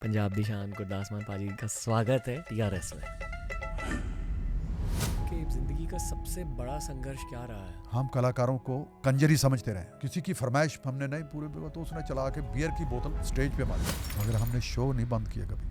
पंजाब दी शान गुरदास मान पाजी का स्वागत है टीआरएस में। कि जिंदगी का सबसे बड़ा संघर्ष क्या रहा है? हम कलाकारों को कंजरी समझते रहे। किसी की फरमाइश हमने नहीं पूरे पे तो उसने चला के बियर की बोतल स्टेज पे मारी, मगर हमने शो नहीं बंद किया कभी।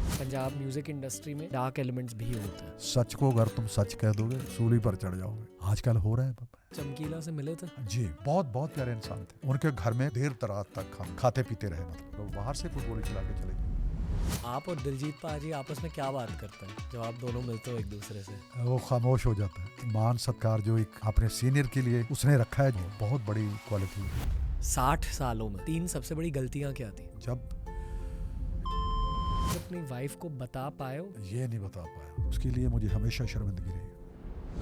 पंजाब म्यूजिक इंडस्ट्री में डार्क एलिमेंट्स भी होते हैं। सच को अगर तुम सच कह दोगे सूली पर चढ़ जाओगे। आजकल हो रहा है पापा। चमकीला से मिले थे जी, बहुत बहुत प्यारे इंसान थे। उनके घर में देर रात तक हम खाते पीते रहे। मतलब लोग बाहर से फुटबॉल खिला के चले गए। आप और दिलजीत पाजी आपस में क्या बात करते हैं जब आप दोनों मिलते हो एक दूसरे से? वो खामोश हो जाता है। मान सत्कार जो एक अपने सीनियर के लिए उसने रखा है, जो बहुत बड़ी क्वालिटी है। 60 सालों में 3 सबसे बड़ी गलतियां क्या थी? जब अपनी वाइफ को बता पाए हो? ये नहीं बता पाया, उसके लिए मुझे हमेशा शर्मिंदगी रही।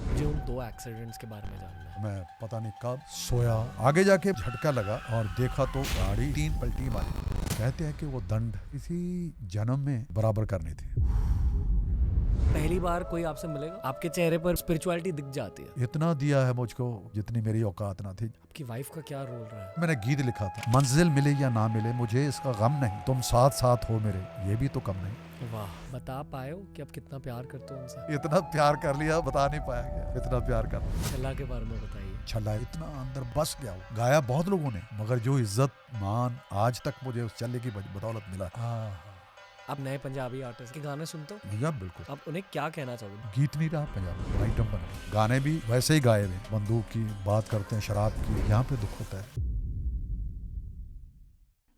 मुझे उन 2 एक्सीडेंट्स के बारे में जानना है। मैं पता नहीं कब सोया, आगे जाके झटका लगा और देखा तो गाड़ी 3 पलटी मारी। कहते हैं कि वो दंड इसी जन्म में बराबर करनी थी। पहली बार कोई आपसे मिलेगा, आपके चेहरे पर स्पिरिचुअलिटी दिख जाती है। इतना दिया है मुझको जितनी मेरी औकात ना थी। आपकी वाइफ का क्या रोल रहा है? मैंने गीत लिखा था, मंजिल मिले या ना मिले मुझे इसका गम नहीं, तुम साथ साथ हो मेरे, ये भी तो कम नहीं। वाह, बता पाए हो कि आप कितना प्यार करते हो उनसे? इतना प्यार कर लिया, बता नहीं पाया गया इतना प्यार कर। छल्ला के बारे में बताइए। छल्ला इतना अंदर बस गया, गाया बहुत लोगों ने, मगर जो इज्जत मान आज तक मुझे उस छल्ले की बदौलत मिला। आप नए पंजाबी आर्टिस्ट के गाने सुनते हो? भैया बिल्कुल। आप उन्हें क्या कहना चाहोगे? गीत नहीं रहा पंजाब, आइटम बना। गाने भी वैसे ही गाए हुए, बंदूक की बात करते हैं, शराब की, यहाँ पे दुख होता है।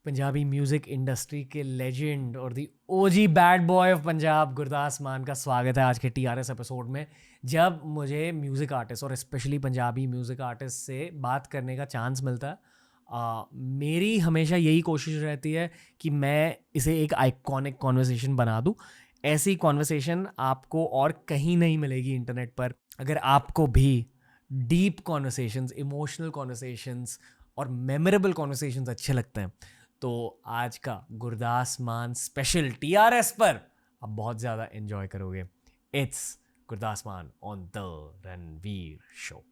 पंजाबी म्यूजिक इंडस्ट्री के लेजेंड और the OG bad boy of Punjab Gurdas Maan का स्वागत है आज के टीआरएस एपिसोड में। जब मुझे म्यूज़िक आर्टिस्ट और स्पेशली पंजाबी म्यूज़िक आर्टिस्ट से बात करने का चांस मिलता है, मेरी हमेशा यही कोशिश रहती है कि मैं इसे एक आइकॉनिक कॉन्वर्सेशन बना दूं। ऐसी कॉन्वर्सेशन आपको और कहीं नहीं मिलेगी इंटरनेट पर। अगर आपको भी डीप कॉन्वर्सेशंस, इमोशनल कॉन्वर्सेशंस और मेमोरेबल कॉन्वर्सेशंस अच्छे लगते हैं तो आज का गुरदास मान स्पेशल टीआरएस पर आप बहुत ज़्यादा एंजॉय करोगे। It's Gurdas Maan on the Ranveer show.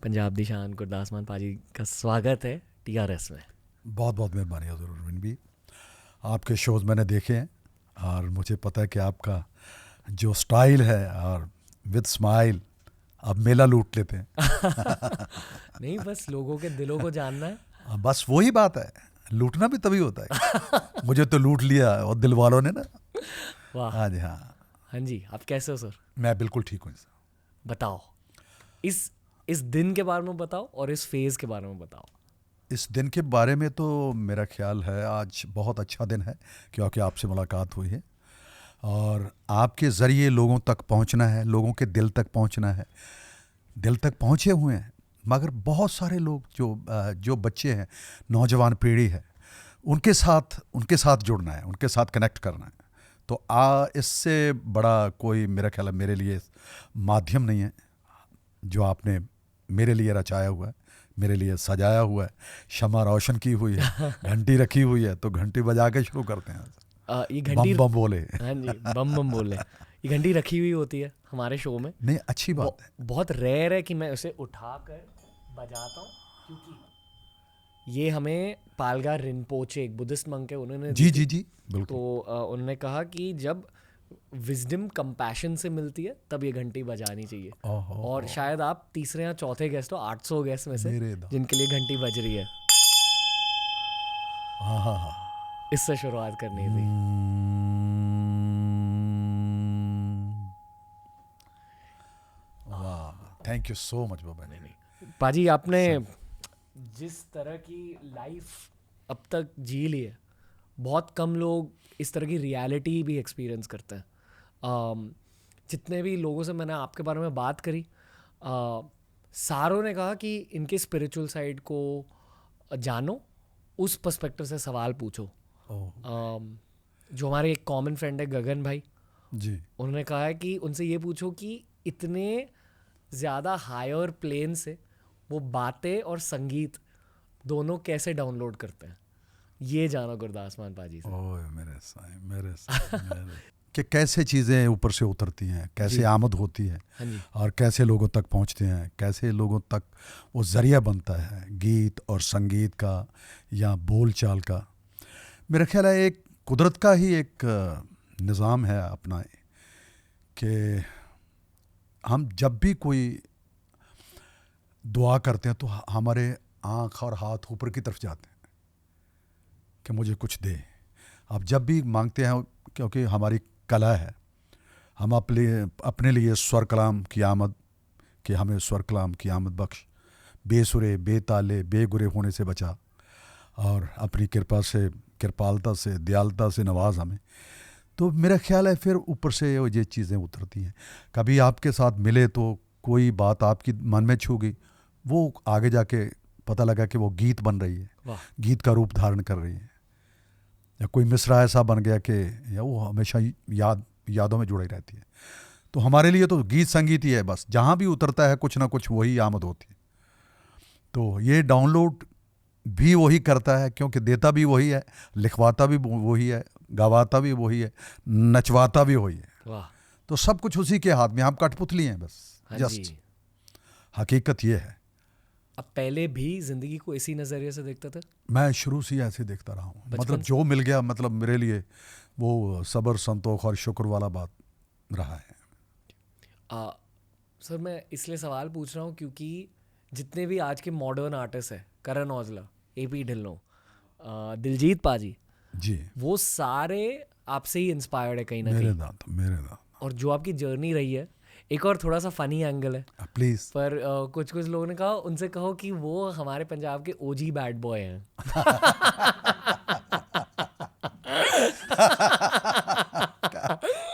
Punjab दी शान गुरदास मान पाजी का स्वागत है टीआरएस में। बहुत बहुत मेहरबानी है ज़रूर विन भी। आपके शोज़ मैंने देखे हैं और मुझे पता है कि आपका जो स्टाइल है और विद स्माइल आप मेला लूट लेते हैं। नहीं, बस लोगों के दिलों को जानना है। बस वही बात है, लूटना भी तभी होता है। मुझे तो लूट लिया और दिल वालों ने ना। वाह। हाँ जी, हाँ। हाँ जी, आप कैसे हो सर? मैं बिल्कुल ठीक हूँ। बताओ, इस दिन के बारे में बताओ और इस फेज़ के बारे में बताओ। इस दिन के बारे में तो मेरा ख्याल है आज बहुत अच्छा दिन है, क्योंकि आपसे मुलाकात हुई है और आपके ज़रिए लोगों तक पहुंचना है, लोगों के दिल तक पहुंचना है। दिल तक पहुंचे हुए हैं, मगर बहुत सारे लोग जो बच्चे हैं, नौजवान पीढ़ी है, उनके साथ जुड़ना है, उनके साथ कनेक्ट करना है। तो इससे बड़ा कोई मेरा ख्याल है मेरे लिए माध्यम नहीं है जो आपने मेरे लिए रचाया हुआ है, मेरे लिए सजाया हुआ है। शमा रोशन की हुई है, घंटी रखी हुई है, तो घंटी बजा के शुरू करते हैं। ये घंटी बम बम बोले। हाँ जी, बम बम बोले। ये घंटी रखी हुई होती है हमारे शो में। नहीं, अच्छी बात है। बहुत रेयर है कि मैं उसे उठाकर बजाता हूँ, क्योंकि ये हमें पालगा रिनपोचे, एक बुद्धिस्ट मंक है, उन्होंने जी जी जी बिल्कुल। तो उन्होंने कहा कि जब विजडम कंपैशन से मिलती है तब ये घंटी बजानी चाहिए। और शायद आप तीसरे या चौथे गेस्ट हो 800 गेस्ट में से जिनके लिए घंटी बज रही है। इससे शुरुआत करनी थी। वाह, थैंक यू सो मच बाबा। नहीं पाजी, आपने जिस तरह की लाइफ अब तक जी ली है, बहुत कम लोग इस तरह की रियलिटी भी एक्सपीरियंस करते हैं। जितने भी लोगों से मैंने आपके बारे में बात करी, सारों ने कहा कि इनके स्पिरिचुअल साइड को जानो, उस पर्सपेक्टिव से सवाल पूछो। जो हमारे एक कॉमन फ्रेंड है गगन भाई जी, उन्होंने कहा है कि उनसे ये पूछो कि इतने ज़्यादा हायर प्लेन से वो बातें और संगीत दोनों कैसे डाउनलोड करते हैं, ये जानो गुरदास मान पाजी से। ओए मेरे साईं कि कैसे चीज़ें ऊपर से उतरती हैं, कैसे जी। आमद होती है हाँ जी। और कैसे लोगों तक पहुंचते हैं, कैसे लोगों तक वो ज़रिया बनता है गीत और संगीत का या बोल चाल का। मेरा ख्याल है एक कुदरत का ही एक निज़ाम है अपना कि हम जब भी कोई दुआ करते हैं तो हमारे आँख और हाथ ऊपर की तरफ जाते हैं कि मुझे कुछ दे। आप जब भी मांगते हैं, क्योंकि हमारी कला है, हम अपने लिए स्वर कलाम की आमद, कि हमें स्वर कलाम की आमद बख्श, बेसुरे बेताले बेगुरे होने से बचा और अपनी कृपा से, कृपालता से, दयालता से नवाज हमें। तो मेरा ख्याल है फिर ऊपर से ये चीज़ें उतरती हैं। कभी आपके साथ मिले तो कोई बात आपकी मन में छू गई, वो आगे जाके पता लगा कि वो गीत बन रही है, गीत का रूप धारण कर रही है, या कोई मिसरा ऐसा बन गया कि या वो हमेशा यादों में जुड़ी रहती है। तो हमारे लिए तो गीत संगीत ही है, बस जहाँ भी उतरता है कुछ ना कुछ वही आमद होती है। तो ये डाउनलोड भी वही करता है, क्योंकि देता भी वही है, लिखवाता भी वही है, गवाता भी वही है, नचवाता भी वही है। तो सब कुछ उसी के हाथ में, हम कठपुतली हैं बस। जस्ट हकीकत ये है। अब पहले भी जिंदगी को इसी नज़रिए से देखते थे? मैं शुरू से ऐसे देखता रहा हूँ, मतलब जो मिल गया, मतलब मेरे लिए वो सब्र संतोष और शुक्र वाला बात रहा है। सर मैं इसलिए सवाल पूछ रहा हूँ क्योंकि जितने भी आज के मॉडर्न आर्टिस्ट हैं, करण औजला, AP ढिल्लों, दिलजीत पाजी जी, वो सारे आपसे ही इंस्पायर्ड है कहीं ना कहीं। मेरे दांत। और जो आपकी जर्नी रही है, एक और थोड़ा सा फनी एंगल है प्लीज, पर कुछ लोगों ने कहा, उनसे कहो कि वो हमारे पंजाब के OG बैड बॉय हैं।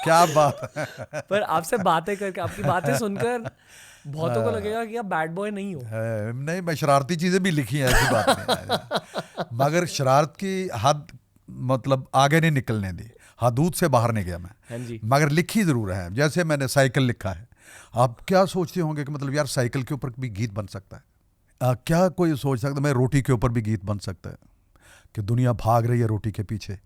क्या बात है। पर आपसे बातें करके, आपकी बातें सुनकर बहुतों को लगेगा कि आप बैड बॉय नहीं हो। नहीं, मैं शरारती चीजें भी लिखी हैं, ऐसी बात नहीं है। मगर शरारत की हद मतलब आगे नहीं निकलने दी, हदूद से बाहर नहीं गया मैं। हाँ जी। मगर लिखी जरूर है। जैसे मैंने साइकिल लिखा है, आप क्या सोचते होंगे कि मतलब यार साइकिल के ऊपर भी गीत बन सकता है? क्या कोई सोच सकता है मैं रोटी के ऊपर भी गीत बन सकता है? कि दुनिया भाग रही है रोटी के पीछे,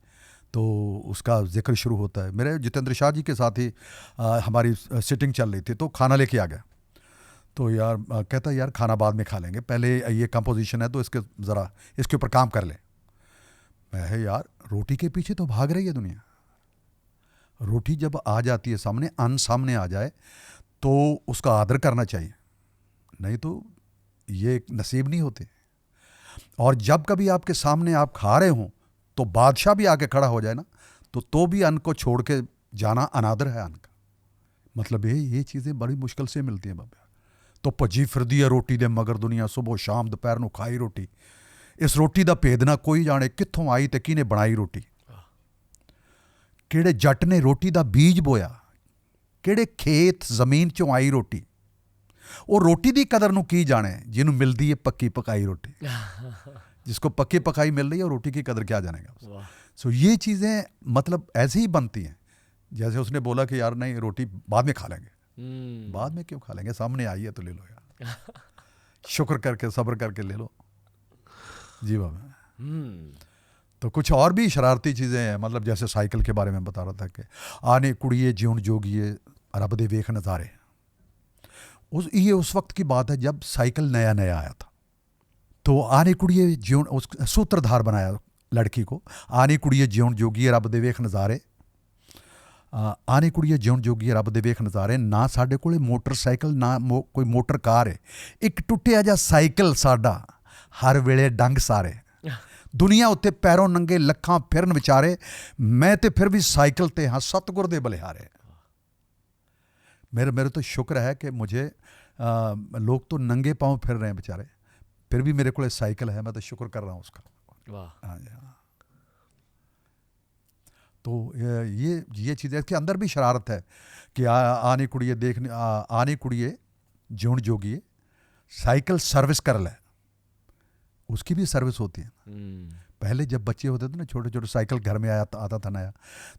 तो उसका जिक्र शुरू होता है। मेरे जितेंद्र शाह जी के साथ ही हमारी सिटिंग चल रही थी, तो खाना लेके आ गया। तो यार कहता है यार खाना बाद में खा लेंगे, पहले ये कंपोजिशन है तो इसके ज़रा इसके ऊपर काम कर ले। मैं है यार, रोटी के पीछे तो भाग रही है दुनिया। रोटी जब आ जाती है सामने, अन्न सामने आ जाए तो उसका आदर करना चाहिए, नहीं तो ये नसीब नहीं होते। और जब कभी आपके सामने आप खा रहे हों तो बादशाह भी आके खड़ा हो जाए ना, तो भी अन्न को छोड़ के जाना अनादर है अन्न का। मतलब ये चीज़ें बड़ी मुश्किल से मिलती हैं बाबा। तो भजी फिरदी है रोटी दे मगर दुनिया, सुबह शाम दोपहर नूं खाई रोटी। इस रोटी दा भेद ना कोई जाने, कित्थों आई ते किने बनाई रोटी। किहड़े जट ने रोटी दा बीज बोया, किहड़े खेत जमीन चों आई रोटी। वो रोटी दी कदर नूं की जाने जिन्हों मिलती है पक्की पकाई रोटी। जिसको पक्की पकाई मिल रही है, रोटी की कदर क्या जानेगा। सो ये चीज़ें मतलब ऐसे ही बनती हैं। जैसे उसने बोला कि यार नहीं, रोटी बाद में खा लेंगे। बाद में क्यों खा लेंगे, सामने आई है तो ले लो यार। शुक्र करके सब्र करके ले लो जी बाबा। तो कुछ और भी शरारती चीज़ें हैं, मतलब जैसे साइकिल के बारे में बता रहा था कि आने कुड़िए जीवन जोगिए रब दे वेख नज़ारे। ये उस वक्त की बात है जब साइकिल नया नया आया था। तो आने कुड़िए जीवन, उस सूत्रधार बनाया लड़की को, आने कुड़िए जीवन जोगिए रब दे वेख नज़ारे। आने कुड़िए जीवन जोगिए रब दे वेख नज़ारे। ना साडे कोले मोटरसाइकिल ना कोई मोटर कार है, एक टुटिया जा साइकिल साडा हर वेले डंग सारे। दुनिया उत्ते पैरों नंगे लखां फिरन विचारे, मैं ते फिर भी साइकिल ते हाँ सतगुर दे बलिहारे। मेरे तो शुक्र है कि मुझे लोग तो नंगे पाँव फिर रहे हैं बेचारे, फिर भी मेरे को साइकिल है, मैं तो शुक्र कर रहा हूँ उसका। हाँ जी हाँ। तो ये चीज़ है, इसके अंदर भी शरारत है कि आने कुड़िए देखने, आने कुड़िए जीवन जोगिए साइकिल सर्विस कर ले। उसकी भी सर्विस होती है। पहले जब बच्चे होते थे ना, छोटे छोटे साइकिल घर में आता था नया,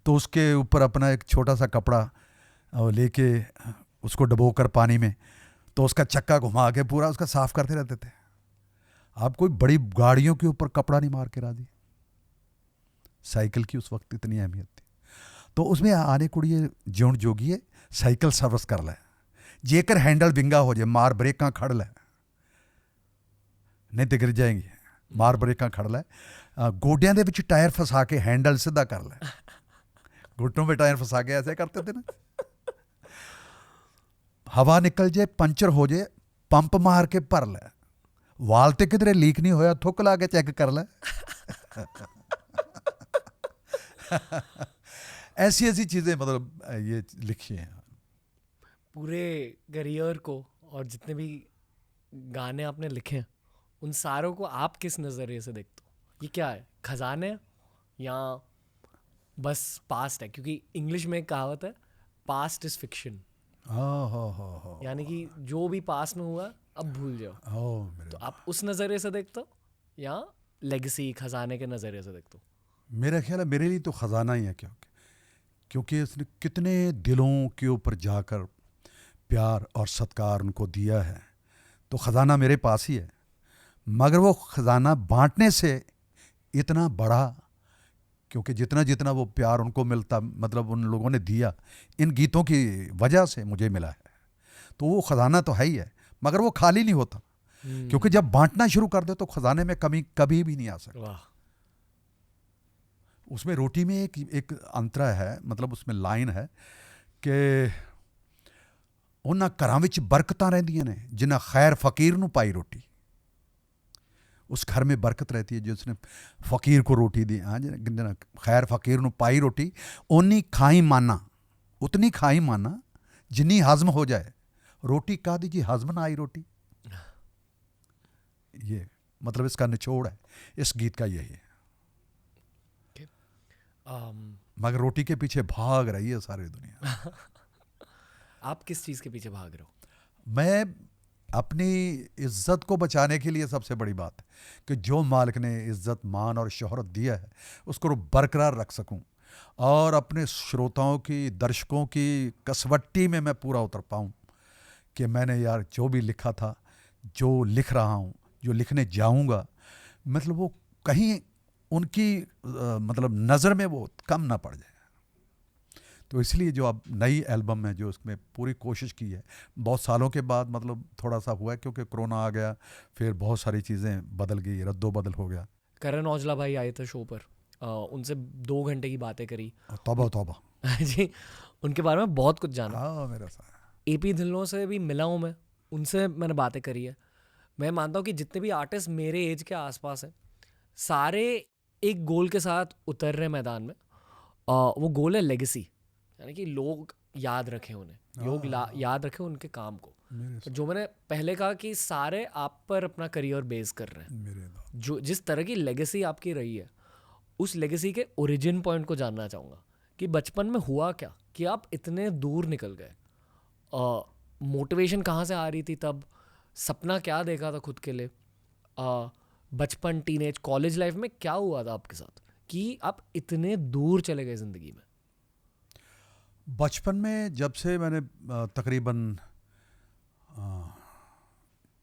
तो उसके ऊपर अपना एक छोटा सा कपड़ा लेके उसको डबो कर पानी में, तो उसका चक्का घुमा के पूरा उसका साफ करते रहते थे। आप कोई बड़ी गाड़ियों के ऊपर कपड़ा नहीं मार के राजी। साइकिल की उस वक्त इतनी अहमियत थी। तो उसमें आने कुड़िए ज्यों जोगिए साइकिल सर्विस कर ले, जेकर हैंडल विंगा हो जाए मार ब्रेक खड़ ले, नहीं तो गिर जाएंगे। मार ब्रेक खड़ ले, गोडियां दे विच टायर फसा के हैंडल सीधा कर ले। घुटनों में टायर फसा के ऐसे करते थे ना। हवा निकल जाए, पंचर हो जाए, पंप मार के भर ले। वाल ते किधरे लीक नहीं होया, थुक ला के चेक कर ले। ऐसी ऐसी चीजें मतलब ये लिखी हैं। पूरे करियर को और जितने भी गाने आपने लिखे हैं उन सारों को आप किस नज़रिए से देखते हो? ये क्या है, खजाने हैं या बस पास्ट है? क्योंकि इंग्लिश में एक कहावत है, पास्ट इज फिक्शन। यानी कि जो भी पास्ट में हुआ अब भूल जाओ। तो आप उस नज़रिए से देखते हो या लेगेसी खजाने के नज़रिए से देखते हो? मेरा ख्याल है मेरे लिए तो खजाना ही है, क्योंकि उसने कितने दिलों के ऊपर जाकर प्यार और सत्कार उनको दिया है, तो ख़जाना मेरे पास ही है। मगर वो ख़जाना बांटने से इतना बड़ा, क्योंकि जितना जितना वो प्यार उनको मिलता, मतलब उन लोगों ने दिया, इन गीतों की वजह से मुझे मिला है। तो वो ख़जाना तो है ही है, मगर वो खाली नहीं होता। क्योंकि जब बांटना शुरू कर दे तो ख़जाने में कमी कभी भी नहीं आ सकती। उसमें रोटी में एक अंतरा है, मतलब उसमें लाइन है कि उन्हां घरां विच बरकतां रहिंदियां ने जिन्हां खैर फकीर नूं पाई रोटी। उस घर में बरकत रहती है जिसने फकीर को रोटी दी। हाँ, जिन्हां खैर फकीर नूं पाई रोटी, ओनी खाई माना, उतनी खाई माना जिन्नी हजम हो जाए। रोटी कादी जी हजम ना आई रोटी। ये मतलब इसका निचोड़ है इस गीत का, यही है। मगर रोटी के पीछे भाग रही है सारी दुनिया। आप किस चीज़ के पीछे भाग रहे हो? मैं अपनी इज्जत को बचाने के लिए, सबसे बड़ी बात है कि जो मालिक ने इज्जत, मान और शोहरत दिया है उसको बरकरार रख सकूं, और अपने श्रोताओं की, दर्शकों की कसवट्टी में मैं पूरा उतर पाऊं कि मैंने यार जो भी लिखा था, जो लिख रहा हूं, जो लिखने जाऊंगा, मतलब वो कहीं उनकी मतलब नज़र में वो कम ना पड़ जाए। तो इसलिए जो अब नई एल्बम है, जो उसमें पूरी कोशिश की है बहुत सालों के बाद, मतलब थोड़ा सा हुआ है क्योंकि कोरोना आ गया, फिर बहुत सारी चीज़ें बदल गई, रद्दोबदल हो गया। करण औजला भाई आए थे शो पर, उनसे 2 घंटे की बातें करी। तौबा तौबा। जी, उनके बारे में बहुत कुछ जाना। हाँ, मेरा साथ एपी ढिल्लों से भी मिला हूँ मैं, उनसे मैंने बातें करी है। मैं मानता हूँ कि जितने भी आर्टिस्ट मेरे एज के आसपास हैं, सारे एक गोल के साथ उतर रहे मैदान में। वो गोल है लेगेसी, यानी कि लोग याद रखें उन्हें, लोग याद रखें उनके काम को। तो जो मैंने पहले कहा कि सारे आप पर अपना करियर बेस कर रहे हैं। जो जिस तरह की लेगेसी आपकी रही है, उस लेगेसी के ओरिजिन पॉइंट को जानना चाहूँगा कि बचपन में हुआ क्या कि आप इतने दूर निकल गए। मोटिवेशन कहाँ से आ रही थी तब? सपना क्या देखा था खुद के लिए? बचपन, टीनेज, कॉलेज लाइफ में क्या हुआ था आपके साथ कि आप इतने दूर चले गए ज़िंदगी में? बचपन में जब से मैंने तकरीबन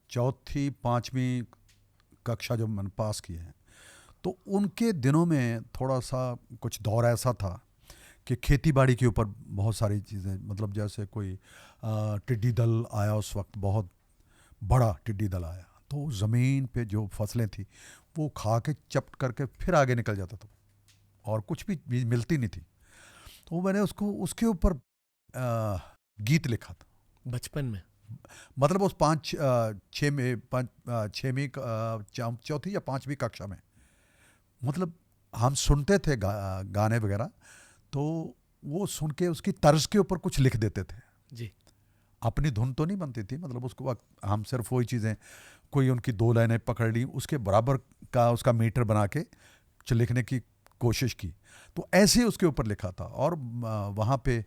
4वीं 5वीं कक्षा जब मैंने पास किए हैं, तो उनके दिनों में थोड़ा सा कुछ दौर ऐसा था कि खेती बाड़ी के ऊपर बहुत सारी चीज़ें, मतलब जैसे कोई टिड्डी दल आया, उस वक्त बहुत बड़ा टिड्डी दल आया, तो ज़मीन पे जो फसलें थी वो खा के चपट करके फिर आगे निकल जाता था, और कुछ भी मिलती नहीं थी। तो मैंने उसके ऊपर गीत लिखा था बचपन में। मतलब उस 6वीं 4वीं या 5वीं कक्षा में, मतलब हम सुनते थे गाने वगैरह, तो वो सुन के उसकी तर्ज के ऊपर कुछ लिख देते थे जी। अपनी धुन तो नहीं बनती थी, मतलब उसको वक्त हम सिर्फ वही चीज़ें, कोई उनकी 2 लाइनें पकड़ ली, उसके बराबर का उसका मीटर बना के लिखने की कोशिश की। तो ऐसे उसके ऊपर लिखा था। और वहाँ पे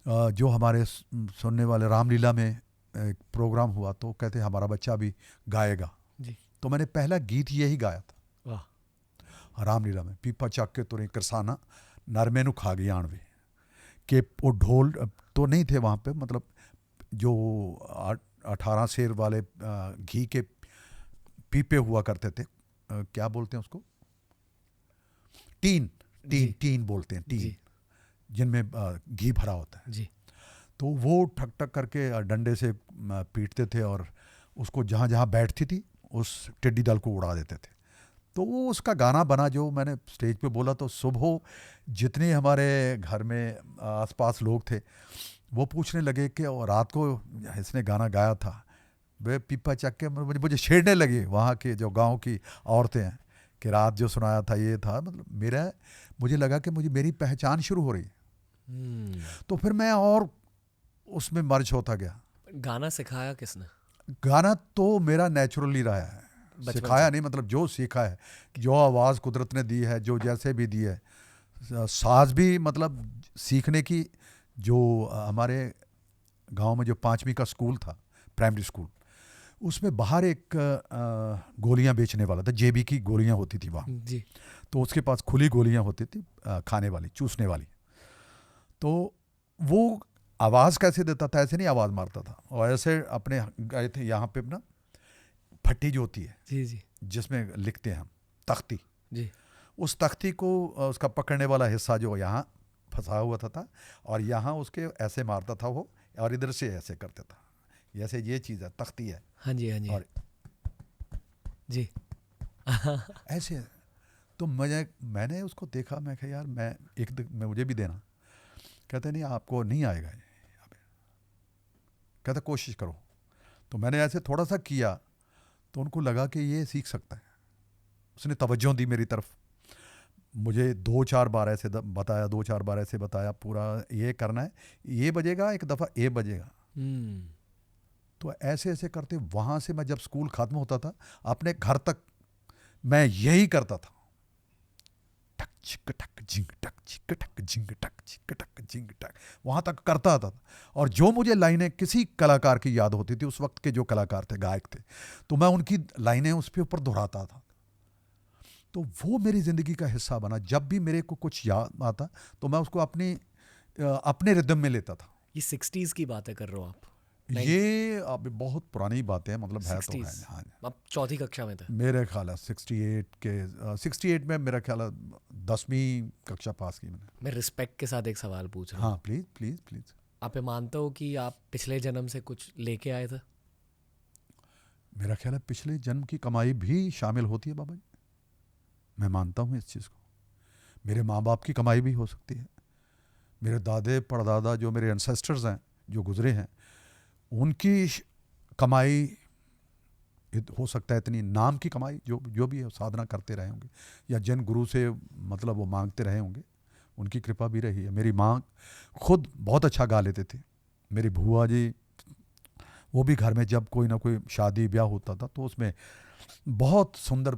जो हमारे सुनने वाले रामलीला में एक प्रोग्राम हुआ, तो कहते हमारा बच्चा भी गाएगा जी। तो मैंने पहला गीत यही गाया था। वाह। रामलीला में पीपा चक के तुरे करसाना नरमे नु खा गई आणवे, के वो ढोल तो नहीं थे वहाँ पे, मतलब जो 18 सेर वाले घी के पीपे हुआ करते थे, क्या बोलते हैं उसको, टीन बोलते हैं, टीन, जिनमें घी भरा होता है जी। तो वो ठक ठक करके डंडे से पीटते थे और उसको जहाँ जहाँ बैठती थी उस टिड्डी दल को उड़ा देते थे। तो वो उसका गाना बना जो मैंने स्टेज पे बोला, तो सुबह जितने हमारे घर में आसपास लोग थे वो पूछने लगे कि रात को इसने गाना गाया था, वे पीपा चक के मुझे छेड़ने लगे वहाँ के जो गांव की औरतें हैं कि रात जो सुनाया था ये था। मतलब मुझे लगा कि मेरी पहचान शुरू हो रही है। तो फिर मैं और उसमें मर्ज होता गया। गाना सिखाया किसने? गाना तो मेरा नेचुरली रहा है, सिखाया नहीं, मतलब जो सीखा है, जो आवाज़ कुदरत ने दी है, जो जैसे भी दी है, साज भी मतलब सीखने की। जो हमारे गांव में जो 5वीं का स्कूल था, प्राइमरी स्कूल, उसमें बाहर एक गोलियां बेचने वाला था, जेबी की गोलियां होती थी वहाँ जी। तो उसके पास खुली गोलियां होती थी खाने वाली, चूसने वाली। तो वो आवाज़ कैसे देता था, ऐसे नहीं आवाज़ मारता था, और ऐसे अपने गए थे यहाँ पे ना फट्टी जो होती है जी जी, जिसमें लिखते हैं हम, तख्ती जी। उस तख्ती को उसका पकड़ने वाला हिस्सा जो यहाँ फंसा हुआ था और यहाँ उसके ऐसे मारता था वो, और इधर से ऐसे करता था, जैसे ये चीज़ है, तख्ती है। हाँ जी हाँ जी। और जी। ऐसे। तो मैंने उसको देखा, मैं कहा यार मैं मुझे भी देना। कहते नहीं आपको नहीं आएगा ये। कहता कोशिश करो। तो मैंने ऐसे थोड़ा सा किया तो उनको लगा कि ये सीख सकता है। उसने तवज्जो दी मेरी तरफ, मुझे 2-4 बार ऐसे बताया, 2-4 बार ऐसे बताया, पूरा ये करना है, ये बजेगा एक दफ़ा, ये बजेगा। तो ऐसे ऐसे करते वहाँ से मैं जब स्कूल ख़त्म होता था अपने घर तक मैं यही करता था, टक चिक टक जिंग टक चिक टक जिंग टक चिक टक जिंग टक, वहाँ तक करता था। और जो मुझे लाइनें किसी कलाकार की याद होती थी, उस वक्त के जो कलाकार थे, गायक थे, तो मैं उनकी लाइनें उस पे ऊपर दोहराता था। तो वो मेरी ज़िंदगी का हिस्सा बना। जब भी मेरे को कुछ याद आता तो मैं उसको अपने रिदम में लेता था। ये 60s की बातें कर रहे हो आप? ये अब बहुत पुरानी बातें हैं, मतलब है तो है। हाँ, आप चौथी कक्षा में थे? मेरे ख्याल है 68 में मेरा ख्याल है 10वीं कक्षा पास की मैंने। मैं रिस्पेक्ट के साथ एक सवाल पूछ रहा हूँ। हाँ प्लीज़ प्लीज़ प्लीज़। आप ये मानते हो कि आप पिछले जन्म से कुछ लेके आए थे? मेरा ख्याल है पिछले जन्म की कमाई भी शामिल होती है बाबा जी, मैं मानता हूँ इस चीज़ को। मेरे माँ बाप की कमाई भी हो सकती है, मेरे दादे परदादा जो मेरे एंसेस्टर्स हैं जो गुजरे हैं उनकी कमाई हो सकता है, इतनी नाम की कमाई जो भी है साधना करते रहे होंगे या जिन गुरु से मतलब वो मांगते रहे होंगे, उनकी कृपा भी रही है। मेरी माँ खुद बहुत अच्छा गा लेते थे। मेरी भूआ जी वो भी घर में जब कोई ना कोई शादी ब्याह होता था तो उसमें बहुत सुंदर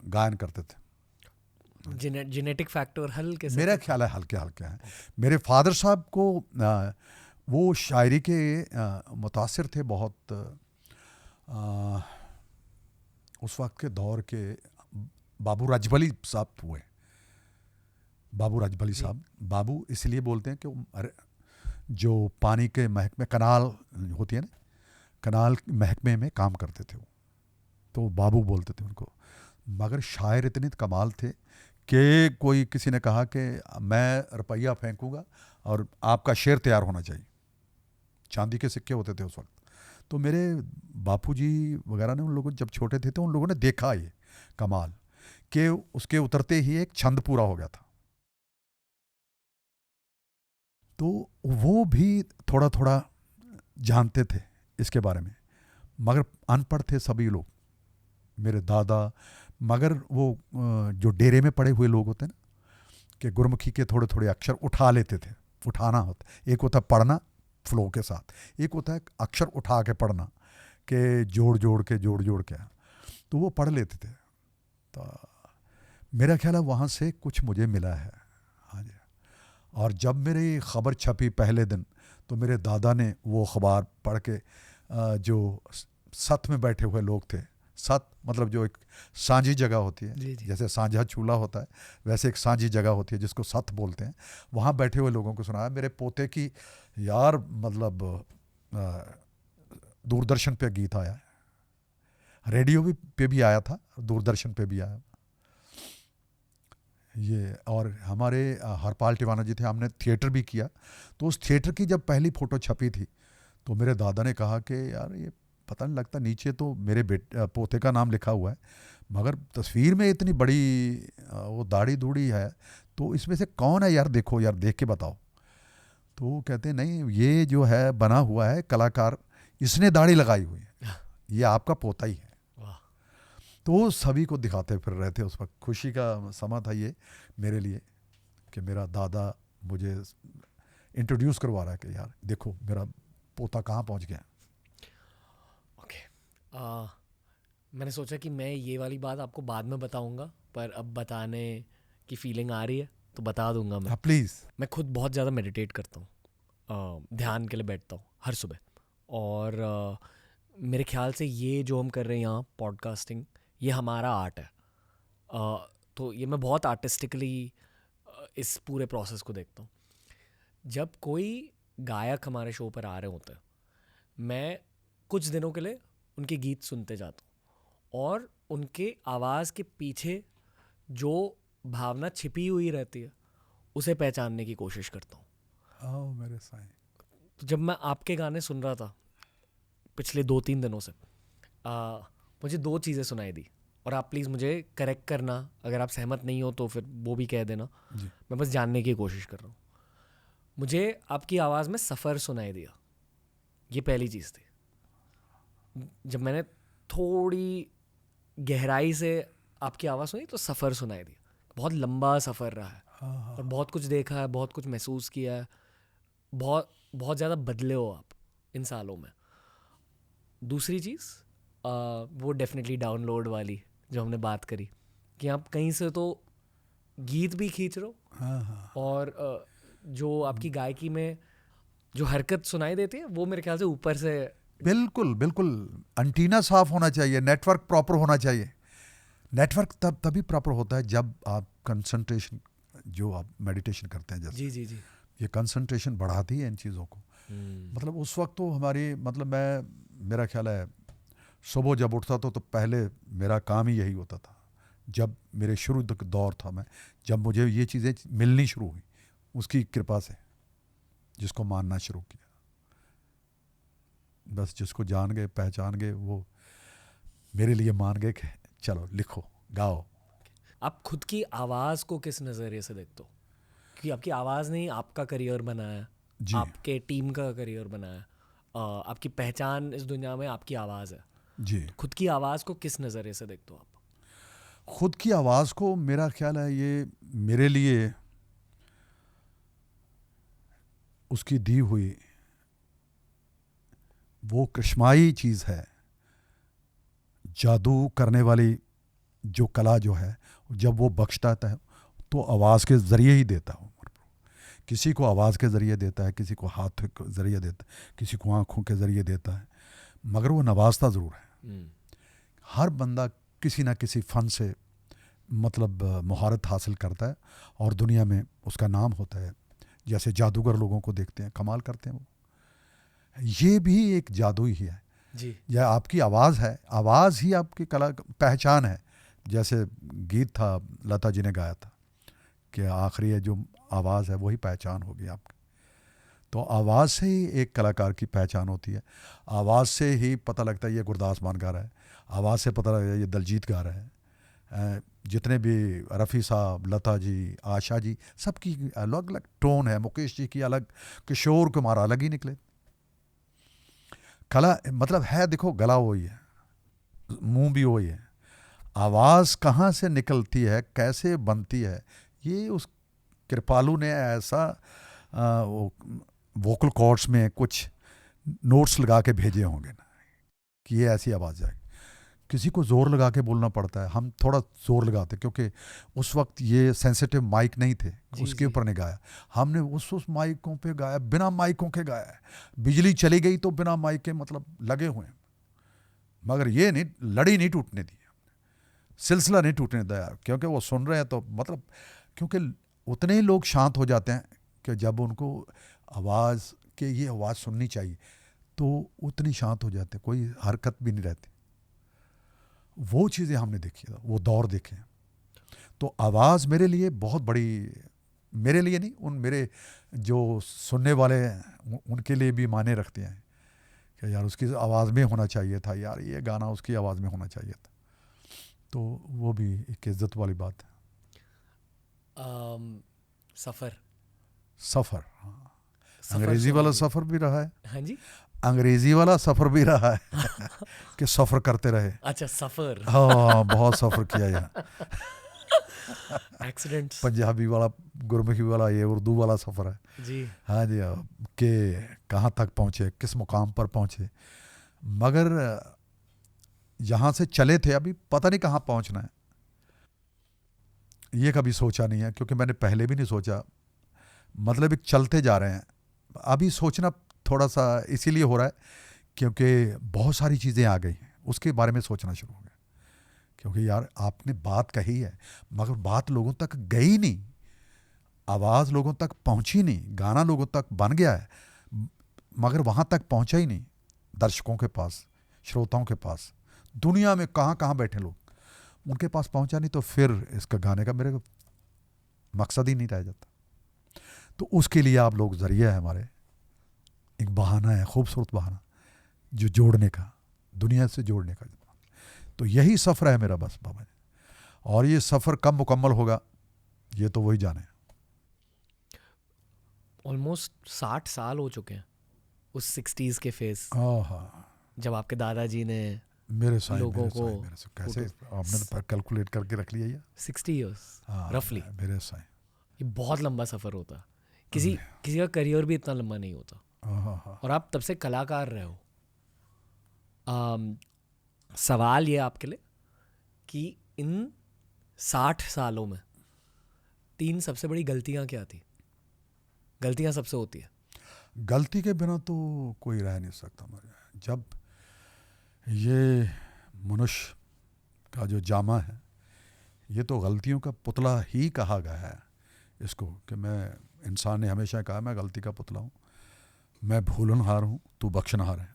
गायन करते थे। जेनेटिक फैक्टर हल्के से? मेरा ख्याल है हल्के हल्के हैं। मेरे फादर साहब को वो शायरी के मुतासिर थे बहुत। उस वक्त के दौर के बाबू राजबली साहब हुए, बाबू राजबली साहब। बाबू इसलिए बोलते हैं कि जो पानी के महकमे कनाल होती है ना, कनाल महकमे में काम करते थे वो, तो बाबू बोलते थे उनको। मगर शायर इतने कमाल थे कि कोई किसी ने कहा कि मैं रुपया फेंकूंगा और आपका शेर तैयार होना चाहिए। चांदी के सिक्के होते थे उस वक्त। तो मेरे बापूजी वगैरह ने उन लोगों जब छोटे थे तो उन लोगों ने देखा ये कमाल कि उसके उतरते ही एक छंद पूरा हो गया था। तो वो भी थोड़ा थोड़ा जानते थे इसके बारे में, मगर अनपढ़ थे सभी लोग, मेरे दादा। मगर वो जो डेरे में पड़े हुए लोग होते हैं ना, कि गुरमुखी के थोड़े थोड़े अक्षर उठा लेते थे। उठाना होता, एक होता है पढ़ना फ्लो के साथ, एक होता है अक्षर उठा के पढ़ना कि जोड़ जोड़ के, तो वो पढ़ लेते थे। तो मेरा ख्याल है वहाँ से कुछ मुझे मिला है। हाँ जी। और जब मेरी ख़बर छपी पहले दिन तो मेरे दादा ने वो अखबार पढ़ के जो सत में बैठे हुए लोग थे, सत मतलब जो एक सांझी जगह होती है, जी जी। जैसे सांझा चूल्हा होता है वैसे एक सांझी जगह होती है जिसको सत बोलते हैं, वहाँ बैठे हुए लोगों को सुनाया। मेरे पोते की यार मतलब दूरदर्शन पे गीत आया है, रेडियो पे भी आया था, दूरदर्शन पे भी आया ये। और हमारे हरपाल टिवाना जी थे, हमने थिएटर भी किया। तो उस थिएटर की जब पहली फ़ोटो छपी थी तो मेरे दादा ने कहा कि यार ये पता नहीं लगता, नीचे तो मेरे पोते का नाम लिखा हुआ है मगर तस्वीर में इतनी बड़ी वो दाढ़ी दूढ़ी है, तो इसमें से कौन है यार, देखो यार, देख के बताओ। तो वो कहते नहीं, ये जो है बना हुआ है कलाकार, इसने दाढ़ी लगाई हुई है, ये आपका पोता ही है। तो वो सभी को दिखाते फिर रहे थे। उस वक्त खुशी का समा था ये मेरे लिए कि मेरा दादा मुझे इंट्रोड्यूस करवा रहा है कि यार देखो मेरा पोता कहाँ पहुँच गया। मैंने सोचा कि मैं ये वाली बात आपको बाद में बताऊंगा, पर अब बताने की फीलिंग आ रही है तो बता दूंगा मैं। प्लीज़। मैं खुद बहुत ज़्यादा मेडिटेट करता हूँ, ध्यान के लिए बैठता हूँ हर सुबह। और मेरे ख्याल से ये जो हम कर रहे हैं यहाँ पॉडकास्टिंग, ये हमारा आर्ट है। तो ये मैं बहुत आर्टिस्टिकली इस पूरे प्रोसेस को देखता हूँ। जब कोई गायक हमारे शो पर आ रहे होते हैं, मैं कुछ दिनों के लिए उनके गीत सुनते जाता हूँ और उनके आवाज़ के पीछे जो भावना छिपी हुई रहती है उसे पहचानने की कोशिश करता हूँ। मेरे साईं। तो जब मैं आपके गाने सुन रहा था पिछले 2-3 दिनों से, मुझे 2 चीज़ें सुनाई दी, और आप प्लीज़ मुझे करेक्ट करना, अगर आप सहमत नहीं हो तो फिर वो भी कह देना जी। मैं बस जानने की कोशिश कर रहा हूँ। मुझे आपकी आवाज़ में सफ़र सुनाई दिया, ये पहली चीज़ थी। जब मैंने थोड़ी गहराई से आपकी आवाज़ सुनी तो सफ़र सुनाई दी। बहुत लंबा सफ़र रहा है और बहुत कुछ देखा है, बहुत कुछ महसूस किया है, बहुत बहुत ज़्यादा बदले हो आप इन सालों में। दूसरी चीज़ वो डेफिनेटली डाउनलोड वाली जो हमने बात करी कि आप कहीं से तो गीत भी खींच रहे हो और जो आपकी गायकी में जो हरकत सुनाई देती है वो मेरे ख्याल से ऊपर से बिल्कुल बिल्कुल एंटीना साफ होना चाहिए, नेटवर्क प्रॉपर होना चाहिए। नेटवर्क तभी प्रॉपर होता है जब आप कंसंट्रेशन, जो आप मेडिटेशन करते हैं जैसे, जी जी जी, ये कंसंट्रेशन बढ़ाती है इन चीज़ों को। मतलब उस वक्त तो हमारी, मतलब मेरा ख्याल है सुबह जब उठता तो पहले मेरा काम ही यही होता था। जब मेरे शुरू तक दौर था, मैं जब मुझे ये चीज़ें मिलनी शुरू हुई उसकी कृपा से, जिसको मानना शुरू किया, बस जिसको जान गए पहचान गए, वो मेरे लिए मान गए कि चलो लिखो गाओ। आप खुद की आवाज़ को किस नज़रिए से देखते हो? क्योंकि आपकी आवाज़ ने ही आपका करियर बनाया, जी। आपके टीम का करियर बनाया, आपकी पहचान इस दुनिया में आपकी आवाज़ है। जी। तो खुद की आवाज़ को किस नज़रिए से देखते हो आप? खुद की आवाज़ को, मेरा ख्याल है ये मेरे लिए उसकी दी हुई वो कृष्माई चीज़ है, जादू करने वाली जो कला जो है, जब वो बख्शता है तो आवाज़ के ज़रिए ही देता हूँ। किसी को आवाज़ के ज़रिए देता है, किसी को हाथ के ज़रिए देता है, किसी को आँखों के ज़रिए देता है, मगर वो नवाजता ज़रूर है। हर बंदा किसी ना किसी फ़न से मतलब महारत हासिल करता है और दुनिया में उसका नाम होता है। जैसे जादूगर लोगों को देखते हैं, कमाल करते हैं वो, ये भी एक जादू ही है जी। यह आपकी आवाज़ है, आवाज़ ही आपकी कला पहचान है। जैसे गीत था लता जी ने गाया था कि आखिरी है जो आवाज़ है वही पहचान होगी आपकी। तो आवाज़ से ही एक कलाकार की पहचान होती है। आवाज़ से ही पता लगता है ये गुरदास मान गा रहा है, आवाज़ से पता लगता है ये दलजीत गा रहा है। जितने भी रफ़ी साहब, लता जी, आशा जी, सबकी अलग अलग टोन है, मुकेश जी की अलग, किशोर कुमार अलग ही निकले। कला मतलब है, देखो गला वही है, मुंह भी वही है, आवाज़ कहाँ से निकलती है, कैसे बनती है, ये उस कृपालु ने ऐसा वोकल कॉर्ड्स में कुछ नोट्स लगा के भेजे होंगे ना कि ये ऐसी आवाज़ जाएगी। किसी को ज़ोर लगा के बोलना पड़ता है, हम थोड़ा ज़ोर लगाते क्योंकि उस वक्त ये सेंसिटिव माइक नहीं थे, उसके ऊपर ने गाया हमने, उस माइकों पे गाया, बिना माइकों के गाया है। बिजली चली गई तो बिना माइक के मतलब लगे हुए हैं, मगर ये नहीं, लड़ी नहीं टूटने दी, सिलसिला नहीं टूटने दिया, क्योंकि वो सुन रहे हैं तो मतलब, क्योंकि उतने ही लोग शांत हो जाते हैं कि जब उनको आवाज़ के ये आवाज़ सुननी चाहिए, तो उतनी शांत हो जाते, कोई हरकत भी नहीं रहती। वो चीज़ें हमने देखी, वो दौर देखे। तो आवाज़ मेरे लिए बहुत बड़ी, मेरे लिए नहीं, उन मेरे जो सुनने वाले हैं उनके लिए भी मायने रखते हैं कि यार उसकी आवाज़ में होना चाहिए था, यार ये गाना उसकी आवाज़ में होना चाहिए था। तो वो भी एक इज्जत वाली बात है। सफ़र सफ़र, हाँ, सफ़र अंग्रेज़ी वाला सुनाइए। सफ़र भी रहा है, हाँ जी। अंग्रेज़ी वाला सफ़र भी रहा है कि सफ़र करते रहे। अच्छा, सफ़र। हाँ, बहुत सफ़र किया यार। एक्सीडेंट्स। पंजाबी वाला, गुरमुखी वाला, ये उर्दू वाला सफ़र है। जी। हाँ जी, कि कहाँ तक पहुँचे, किस मुकाम पर पहुँचे, मगर यहाँ से चले थे, अभी पता नहीं कहाँ पहुँचना है, ये कभी सोचा नहीं है, क्योंकि मैंने पहले भी नहीं सोचा। मतलब एक चलते जा रहे हैं। अभी सोचना थोड़ा सा इसीलिए हो रहा है क्योंकि बहुत सारी चीज़ें आ गई हैं, उसके बारे में सोचना शुरू हो गया। क्योंकि यार आपने बात कही है मगर बात लोगों तक गई नहीं, आवाज़ लोगों तक पहुंची नहीं, गाना लोगों तक बन गया है मगर वहाँ तक पहुंचा ही नहीं, दर्शकों के पास, श्रोताओं के पास, दुनिया में कहाँ कहाँ बैठे लोग, उनके पास पहुंचा नहीं। तो फिर इसका गाने का मेरे को मकसद ही नहीं रह जाता। तो उसके लिए आप लोग ज़रिया है हमारे, एक बहाना है, खूबसूरत बहाना जो जोड़ने का, दुनिया से जोड़ने का। तो यही सफ़र है मेरा बस बाबा जी, और ये सफ़र कब मुकम्मल होगा ये तो वही जाने। ऑलमोस्ट 60 साल हो चुके हैं उस 60s के फेज, हाँ, जब आपके दादाजी ने मेरे साईं, लोगों मेरे को साईं, मेरे साईं, कैसे फोटो। आपने तो कैलकुलेट करके रख लिया ये। 60 इयर्स हाँ, रफली। मेरे साईं। ये बहुत लंबा सफ़र होता है, किसी किसी का करियर भी इतना लंबा नहीं होता। हाँ हाँ हाँ। और आप तब से कलाकार रहे हो। सवाल ये आपके लिए कि इन 60 सालों में 3 सबसे बड़ी गलतियां क्या थी? गलतियां सबसे होती है। गलती के बिना तो कोई रह नहीं सकता मगर जब ये मनुष्य का जो जामा है, ये तो गलतियों का पुतला ही कहा गया है इसको, कि मैं, इंसान ने हमेशा कहा मैं गलती का पुतला हूँ, मैं भूलनहार हूँ, तू बख्शनहार है।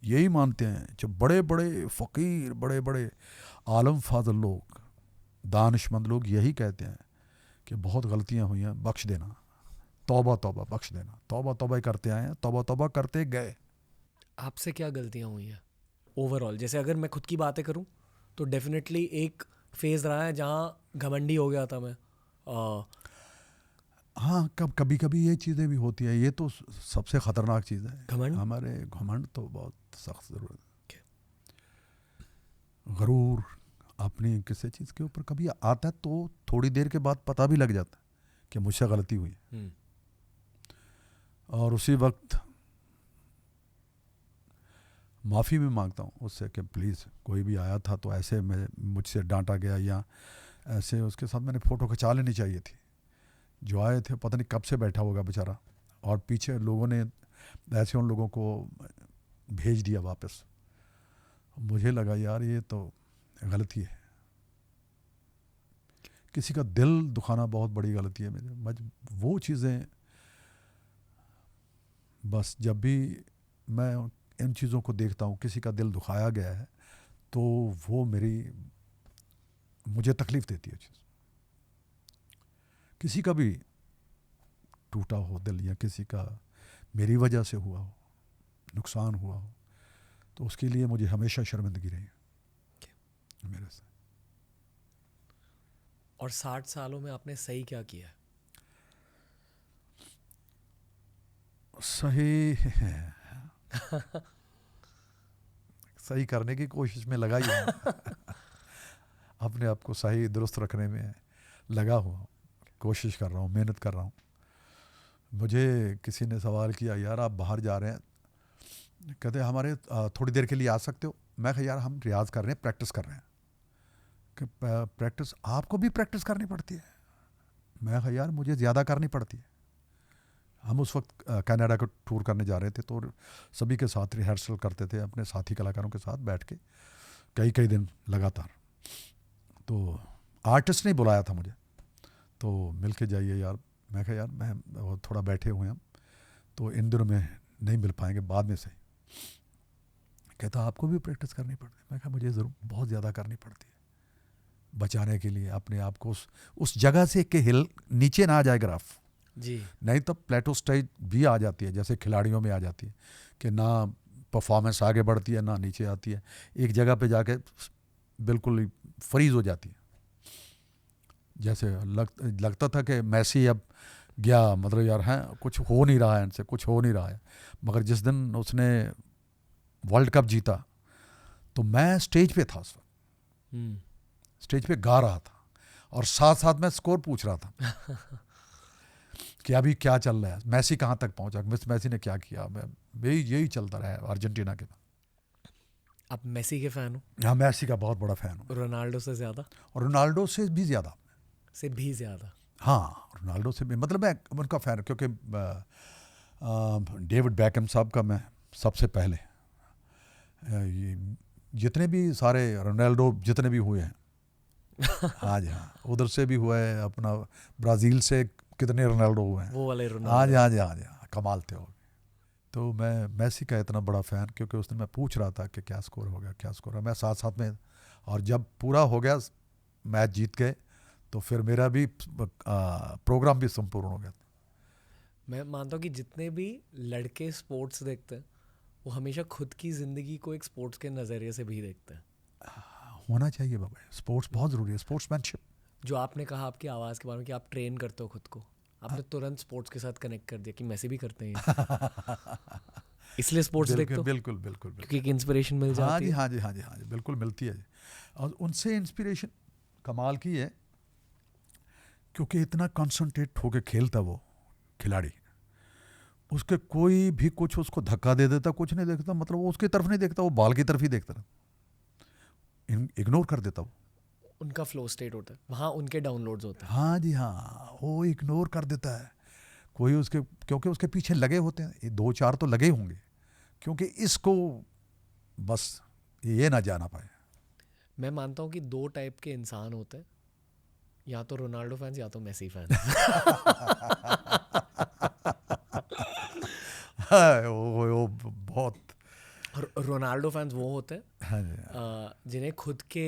यही मानते हैं जो बड़े बड़े फ़कीर, बड़े बड़े आलम फाजल लोग, दानिशमंद लोग, यही कहते हैं कि बहुत गलतियाँ हुई हैं, बख्श देना, तौबा तौबा, बख्श देना, तौबा तौबा ही करते आए हैं, तौबा तौबा करते गए। आपसे क्या गलतियां हुई हैं ओवरऑल? जैसे अगर मैं खुद की बातें करूं तो डेफिनेटली एक फेज रहा है जहां घमंडी हो गया था मैं। हाँ, कभी कभी ये चीज़ें भी होती है, ये तो सबसे ख़तरनाक चीज़ है। घमंड? हमारे घमंड तो बहुत सख्त ज़रूरत है। गरूर अपनी किसी चीज़ के ऊपर कभी आता है तो थोड़ी देर के बाद पता भी लग जाता है कि मुझसे गलती हुई है, और उसी वक्त माफ़ी भी मांगता हूँ उससे कि प्लीज़, कोई भी आया था तो ऐसे मुझसे डांटा गया या ऐसे, उसके साथ मैंने फ़ोटो खिंचा लेनी चाहिए थी। जो आए थे पता नहीं कब से बैठा होगा बेचारा, और पीछे लोगों ने ऐसे उन लोगों को भेज दिया वापस। मुझे लगा यार ये तो गलती है, किसी का दिल दुखाना बहुत बड़ी गलती है मेरे। वो चीज़ें बस, जब भी मैं इन चीज़ों को देखता हूँ, किसी का दिल दुखाया गया है तो वो मुझे तकलीफ़ देती है चीज़। किसी का भी टूटा हो दिल, या किसी का मेरी वजह से हुआ हो, नुकसान हुआ हो, तो उसके लिए मुझे हमेशा शर्मिंदगी रही है मेरे से। और 60 सालों में आपने सही क्या किया है? सही सही करने की कोशिश में लगा ही हूँ अपने आप को सही दुरुस्त रखने में लगा हुआ हूँ, कोशिश कर रहा हूँ, मेहनत कर रहा हूँ। मुझे किसी ने सवाल किया, यार आप बाहर जा रहे हैं, कहते हमारे थोड़ी देर के लिए आ सकते हो? मैं कहा यार हम रियाज़ कर रहे हैं, प्रैक्टिस कर रहे हैं। कि प्रैक्टिस आपको भी प्रैक्टिस करनी पड़ती है? मैं कहा यार मुझे ज़्यादा करनी पड़ती है। हम उस वक्त कनाडा का टूर करने जा रहे थे, तो सभी के साथ रिहर्सल करते थे अपने साथी कलाकारों के साथ बैठ के कई कई दिन लगातार। तो आर्टिस्ट ने बुलाया था मुझे, तो मिल के जाइए यार। मैं कहा यार मैं थोड़ा बैठे हुए हैं हम, तो इन दिनों में नहीं मिल पाएंगे, बाद में से। कहता आपको भी प्रैक्टिस करनी पड़ती है। मैं कहा मुझे ज़रूर बहुत ज़्यादा करनी पड़ती है बचाने के लिए अपने आप को उस जगह से कि हिल नीचे ना आ जाए ग्राफ जी। नहीं तो प्लेटो स्टेज भी आ जाती है जैसे खिलाड़ियों में आ जाती है कि ना परफॉर्मेंस आगे बढ़ती है ना नीचे आती है, एक जगह पे जाके बिल्कुल फ्रीज हो जाती है। जैसे लगता था कि मैसी अब गया, मतलब यार हैं कुछ हो नहीं रहा है इनसे, कुछ हो नहीं रहा है। मगर जिस दिन उसने वर्ल्ड कप जीता तो मैं स्टेज पे था उस वक्त, स्टेज पे गा रहा था और साथ साथ मैं स्कोर पूछ रहा था कि अभी क्या चल रहा है, मैसी कहाँ तक पहुंचा, मैसी ने क्या किया। मैं यही चलता रहा है अर्जेंटीना के। आप मेसी के फैन हो? हाँ, मैसी का बहुत बड़ा फैन हूँ। रोनाल्डो से ज़्यादा? और रोनाल्डो से भी ज़्यादा। से भी ज़्यादा? हाँ, रोनाल्डो से भी, मतलब मैं उनका फ़ैन हूँ क्योंकि डेविड बैकहम साहब का मैं सबसे पहले ये जितने भी सारे रोनाल्डो जितने भी हुए हैं हाँ जी, हाँ उधर से भी हुआ है, अपना ब्राज़ील से कितने रोनाल्डो हुए हैं, वो वाले हाँ जी रोनाल्डो। हाँ जी हाँ जी, कमाल थे वो। तो मैं मैसी का इतना बड़ा फ़ैन क्योंकि उस दिन मैं पूछ रहा था कि क्या स्कोर हो गया, क्या स्कोर है, मैं साथ साथ में। और जब पूरा हो गया, मैच जीत गए, तो फिर मेरा भी प्रोग्राम भी संपूर्ण हो गया। मैं मानता हूँ कि जितने भी लड़के स्पोर्ट्स देखते हैं वो हमेशा खुद की ज़िंदगी को एक स्पोर्ट्स के नज़रिए से भी देखते हैं। होना चाहिए बाबा, स्पोर्ट्स बहुत ज़रूरी है, स्पोर्ट्समैनशिप। जो आपने कहा आपकी आवाज़ के बारे में कि आप ट्रेन करते हो खुद को, आपने तुरंत स्पोर्ट्स के साथ कनेक्ट कर दिया कि मैसी भी करते हैं ये। इसलिए स्पोर्ट्स देखते हो? बिल्कुल बिल्कुल क्योंकि एक इंस्पिरेशन मिल हाँ जाती जी है। हाँ जी हाँ जी हाँ जी, बिल्कुल मिलती है। और उनसे इंस्पिरेशन कमाल की है क्योंकि इतना कॉन्सनट्रेट होके खेलता वो खिलाड़ी, उसके कोई भी कुछ उसको धक्का दे देता, कुछ नहीं देखता, मतलब वो उसकी तरफ नहीं देखता, वो बॉल की तरफ ही देखता रहता, इग्नोर कर देता वो। उनका फ्लो स्टेट होता है, वहाँ उनके डाउनलोड्स होते हैं। हाँ जी हाँ, वो इग्नोर कर देता है कोई उसके, क्योंकि उसके पीछे लगे होते हैं, ये 2-4 तो लगे होंगे क्योंकि इसको बस ये ना जाना पाए। मैं मानता हूँ कि 2 टाइप के इंसान होते हैं, या तो रोनाल्डो फैंस या तो मेसी फैंस। वो बहुत। रोनाल्डो फैंस वो होते हैं हाँ जी, जिन्हें खुद के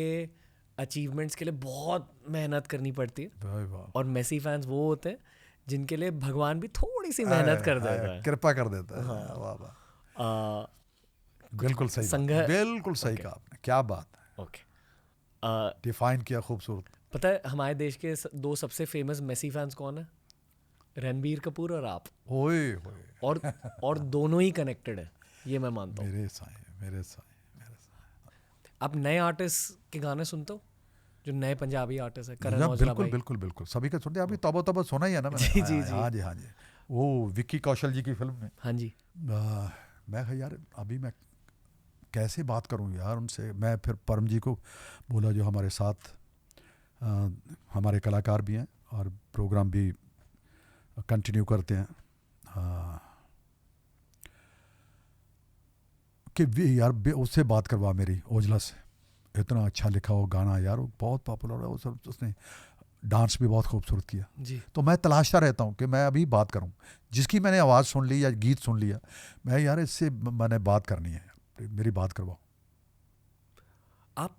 अचीवमेंट्स के लिए बहुत मेहनत करनी पड़ती है, भाई वाह, और मेसी फैंस वो होते हैं जिनके लिए भगवान भी थोड़ी सी मेहनत कर देता है। कृपा कर देता है। हाँ। वाह वाह, आ, बिल्कुल सही बात, संघर्ष। बिल्कुल सही ओके कहा आपने, क्या बात है, ओके। डिफाइन किया खूबसूरत। पता है हमारे देश के 2 सबसे फेमस मेसी फैंस कौन है? रणबीर कपूर और आप। ओए होए, और दोनों ही कनेक्टेड है, ये मैं मानता हूँ। मेरे साईं, मेरे साईं, मेरे साईं। आप नए आर्टिस्ट के गाने सुनते हो, जो नए पंजाबी आर्टिस्ट है? करण या औजला बिल्कुल भाई। बिल्कुल बिल्कुल, सभी का सुनते हैं। अभी तबो तबो सुना ही है ना मैंने। जी जी जी। हाँ जी हाँ जी, वो विक्की कौशल जी की फिल्म में। हाँ जी। मैं कहा यार अभी मैं कैसे बात करूं यार उनसे। मैं फिर परम जी को बोला, जो हमारे साथ हमारे कलाकार भी हैं और प्रोग्राम भी कंटिन्यू करते हैं, कि यार उससे बात करवा मेरी, ओजला से। इतना अच्छा लिखा वो गाना यार, वो बहुत पॉपुलर है वो सब, उसने डांस भी बहुत खूबसूरत किया। जी। तो मैं तलाशता रहता हूँ कि मैं अभी बात करूँ, जिसकी मैंने आवाज़ सुन ली या गीत सुन लिया, मैं यार इससे मैंने बात करनी है, मेरी बात करवाओ। आप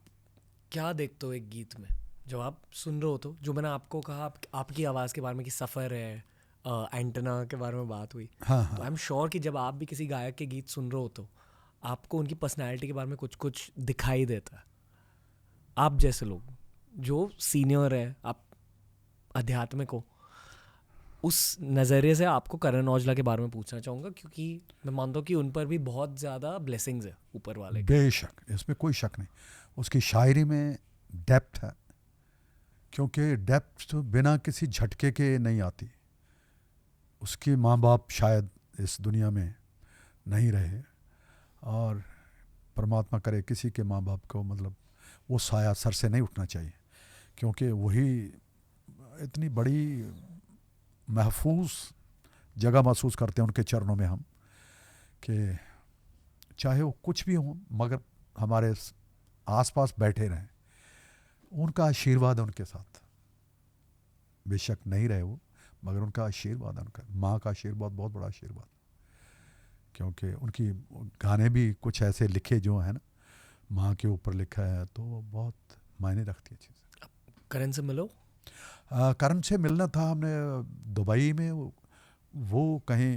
क्या देखते हो एक गीत में जब आप सुन रहे हो? तो जो मैंने आपको कहा आपकी आवाज़ के बारे में कि सफ़र है, एंटेना के बारे में बात हुई, हाँ तो आई हाँ, एम श्योर कि जब आप भी किसी गायक के गीत सुन रहे हो तो आपको उनकी पर्सनैलिटी के बारे में कुछ कुछ दिखाई देता है। आप जैसे लोग जो सीनियर है, आप आध्यात्मिक हो, उस नज़रिए से आपको करण औजला के बारे में पूछना चाहूँगा, क्योंकि मैं मानता हूँ कि उन पर भी बहुत ज़्यादा ब्लेसिंग्स है ऊपर वाले के। बेशक, इसमें कोई शक नहीं। उसकी शायरी में डेप्थ है, क्योंकि डेप्थ तो बिना किसी झटके के नहीं आती। उसके माँ बाप शायद इस दुनिया में नहीं रहे, और परमात्मा करे किसी के माँ बाप को, मतलब वो साया सर से नहीं उठना चाहिए, क्योंकि वही इतनी बड़ी महफूज जगह महसूस करते हैं उनके चरणों में हम, कि चाहे वो कुछ भी हो मगर हमारे आसपास बैठे रहें, उनका आशीर्वाद है उनके साथ। बेशक नहीं रहे वो, मगर उनका आशीर्वाद है, उनका माँ का आशीर्वाद बहुत बड़ा आशीर्वाद। क्योंकि उनकी गाने भी कुछ ऐसे लिखे जो है ना, माँ के ऊपर लिखा है, तो वो बहुत मायने रखती है चीज़। करण से मिलो? करण से मिलना था, हमने दुबई में वो कहीं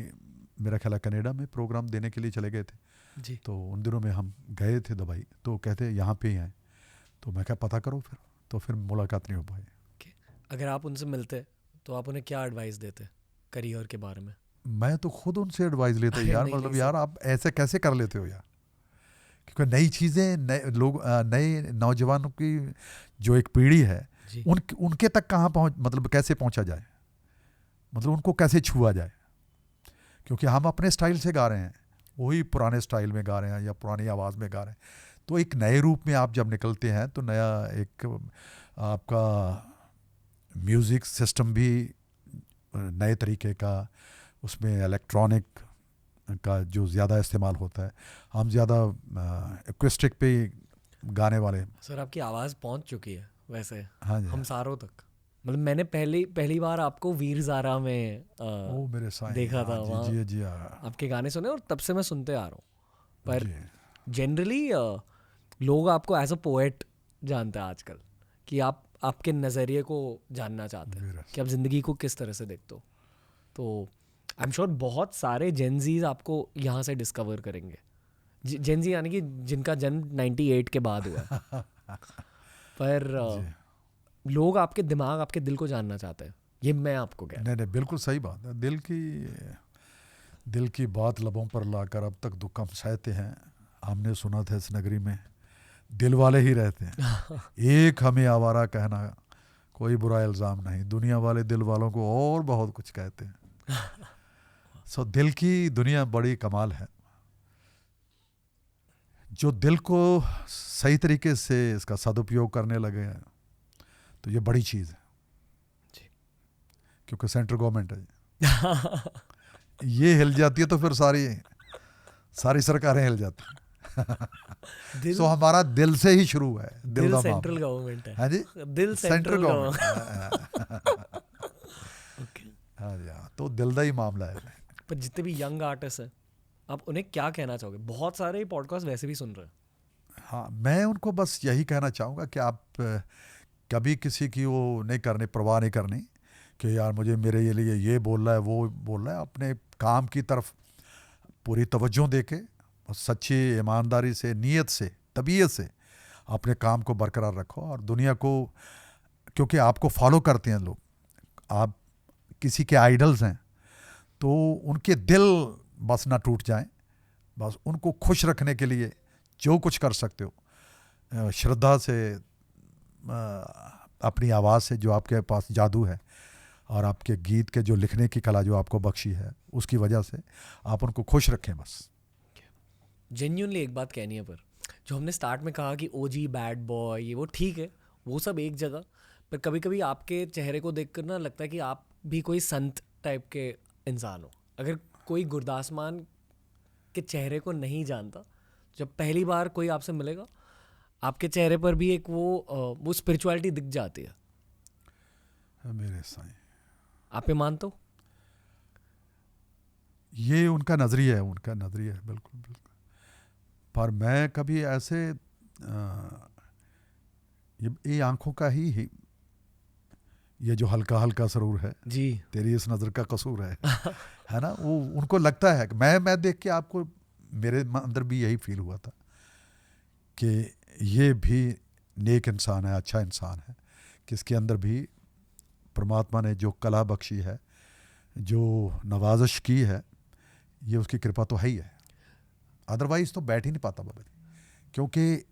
मेरा ख्याल है कनाडा में प्रोग्राम देने के लिए चले गए थे जी। तो उन दिनों में हम गए थे दुबई, तो कहते यहाँ पे ही हैं, तो मैं क्या पता करो फिर, तो फिर मुलाकात नहीं हो पाई। अगर आप उनसे मिलते तो आप उन्हें क्या एडवाइस देते करियर के बारे में? मैं तो खुद उनसे एडवाइस लेता अरे यार, नहीं, मतलब नहीं यार आप ऐसे कैसे कर लेते हो यार, क्योंकि नई चीज़ें, नए लोग, नए नौजवानों की जो एक पीढ़ी है, जी। उनके तक कहाँ पहुँच, मतलब कैसे पहुँचा जाए, मतलब उनको कैसे छुआ जाए, क्योंकि हम अपने स्टाइल से गा रहे हैं, वही पुराने स्टाइल में गा रहे हैं या पुरानी आवाज़ में गा रहे हैं, तो एक नए रूप में आप जब निकलते हैं तो नया एक आपका म्यूज़िक सिस्टम भी नए तरीके का, उसमें इलेक्ट्रॉनिक का जो ज़्यादा इस्तेमाल होता है, हम ज़्यादा एक्वेस्टिक पे गाने वाले। सर आपकी आवाज़ पहुंच चुकी है वैसे हाँ जी, हम सारों तक। मतलब मैंने पहली बार आपको वीर ज़ारा में ओ मेरे साईं, देखा था, हाँ जी वहाँ जी जी, हाँ आपके गाने सुने और तब से मैं सुनते आ रहा हूँ। पर जी। जनरली लोग आपको एज अ पोएट जानते हैं आजकल, कि आप आपके नज़रिए को जानना चाहते हैं कि आप ज़िंदगी को किस तरह से देखते हो। तो आई एम श्योर बहुत सारे जेनजीज आपको यहाँ से डिस्कवर करेंगे। जेनजी यानी कि जिनका जन्म 98 के बाद हुआ है। पर लोग आपके दिमाग, आपके दिल को जानना चाहते हैं, ये मैं आपको कह रहा हूँ। नहीं बिल्कुल सही बात है, दिल की बात लबों पर लाकर अब तक दुख हम सहते हैं, हमने सुना था इस नगरी में दिल वाले ही रहते हैं, एक हमें आवारा कहना, कोई बुरा इल्ज़ाम नहीं, दुनिया वाले दिल वालों को और बहुत कुछ कहते हैं। सो दिल की दुनिया बड़ी कमाल है, जो दिल को सही तरीके से इसका सदुपयोग करने लगे हैं तो ये बड़ी चीज़ है जी। क्योंकि सेंट्रल गवर्नमेंट है ये हिल जाती है तो फिर सारी सरकारें हिल जाती हैं। सो हमारा दिल से ही शुरू है, दिल का सेंट्रल गवर्नमेंट है। हाँ जी, दिल सेंट्रल गवर्नमेंट। ओके। हाँ जी, हाँ, तो दिल का ही मामला है। पर जितने भी यंग आर्टिस्ट हैं, आप उन्हें क्या कहना चाहोगे? बहुत सारे पॉडकास्ट वैसे भी सुन रहे हैं। हाँ, मैं उनको बस यही कहना चाहूँगा कि आप कभी किसी की वो नहीं करनी, परवाह नहीं करनी कि यार मुझे मेरे लिए ये बोल रहा है, वो बोल रहा है। अपने काम की तरफ पूरी तवज्जो दे के, सच्ची ईमानदारी से, नीयत से, तबीयत से अपने काम को बरकरार रखो, और दुनिया को, क्योंकि आपको फॉलो करते हैं लोग, आप किसी के आइडल्स हैं, तो उनके दिल बस ना टूट जाएं, बस उनको खुश रखने के लिए जो कुछ कर सकते हो, श्रद्धा से, अपनी आवाज़ से, जो आपके पास जादू है, और आपके गीत के जो लिखने की कला जो आपको बख्शी है, उसकी वजह से आप उनको खुश रखें बस। जेन्युइनली एक बात कहनी है, पर जो हमने स्टार्ट में कहा कि ओजी बैड बॉय, ये वो ठीक है, वो सब एक जगह, पर कभी कभी आपके चेहरे को देखकर ना लगता है कि आप भी कोई संत टाइप के इंसान हो। अगर कोई गुरदास मान के चेहरे को नहीं जानता, जब पहली बार कोई आपसे मिलेगा, आपके चेहरे पर भी एक वो स्पिरिचुअलिटी दिख जाती है। मेरे साईं, आप ये मानते हो? ये उनका नज़रिया है, बिल्कुल बिल्कुल। पर मैं कभी ऐसे ये आंखों का ही ये जो हल्का हल्का सरूर है जी, तेरी इस नज़र का कसूर है ना, वो उनको लगता है। मैं देख के, आपको मेरे अंदर भी यही फील हुआ था कि ये भी नेक इंसान है, अच्छा इंसान है, कि इसके अंदर भी परमात्मा ने जो कला बख्शी है, जो नवाजिश की है, ये उसकी कृपा तो है ही है। अदरवाइज तो बैठ ही नहीं पाता बाबा जी, क्योंकि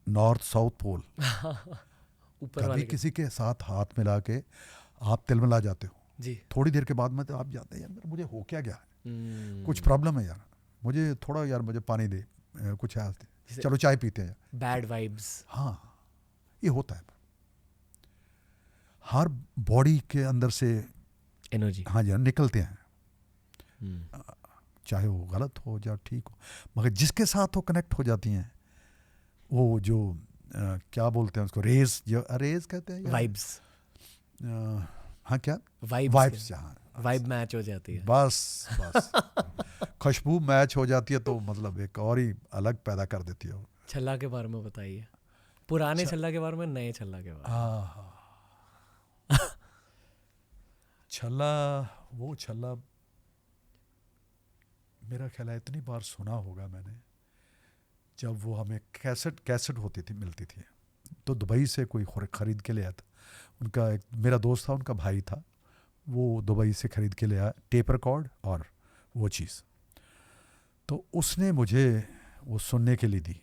नॉर्थ साउथ पोल ऊपर वाले कभी किसी के साथ हाथ मिला के आप तिलमिला जाते हो जी। थोड़ी देर के बाद में तो आप जाते हैं, यार मुझे हो क्या गया है, कुछ प्रॉब्लम है यार, मुझे थोड़ा, यार मुझे पानी दे, कुछ है, चलो चाय पीते हैं, बैड वाइब्स। हाँ, ये होता है हर बॉडी के अंदर से एनर्जी। हाँ जी, निकलते हैं, चाहे वो गलत हो या ठीक हो, मगर जिसके साथ वो कनेक्ट हो जाती हैं, वो जो क्या बोलते हैं उसको, रेज कहते हैं, वाइब्स। हाँ क्या, वाइब्स, हाँ, वाइब मैच हो जाती है। बस खुशबू मैच हो जाती है तो मतलब एक और ही अलग पैदा कर देती है वो। छल्ला के बारे में बताइए, पुराने छ- छल्ला के बारे में, नए छल्ला के बारे में। हाँ, छल्ला, वो छल्ला मेरा ख्याल है इतनी बार सुना होगा मैंने। जब वो हमें कैसेट होती थी, मिलती थी, तो दुबई से कोई ख़रीद के ले आया था। उनका एक मेरा दोस्त था, उनका भाई था, वो दुबई से ख़रीद के ले आया टेप रिकॉर्ड और वो चीज़। तो उसने मुझे वो सुनने के लिए दी।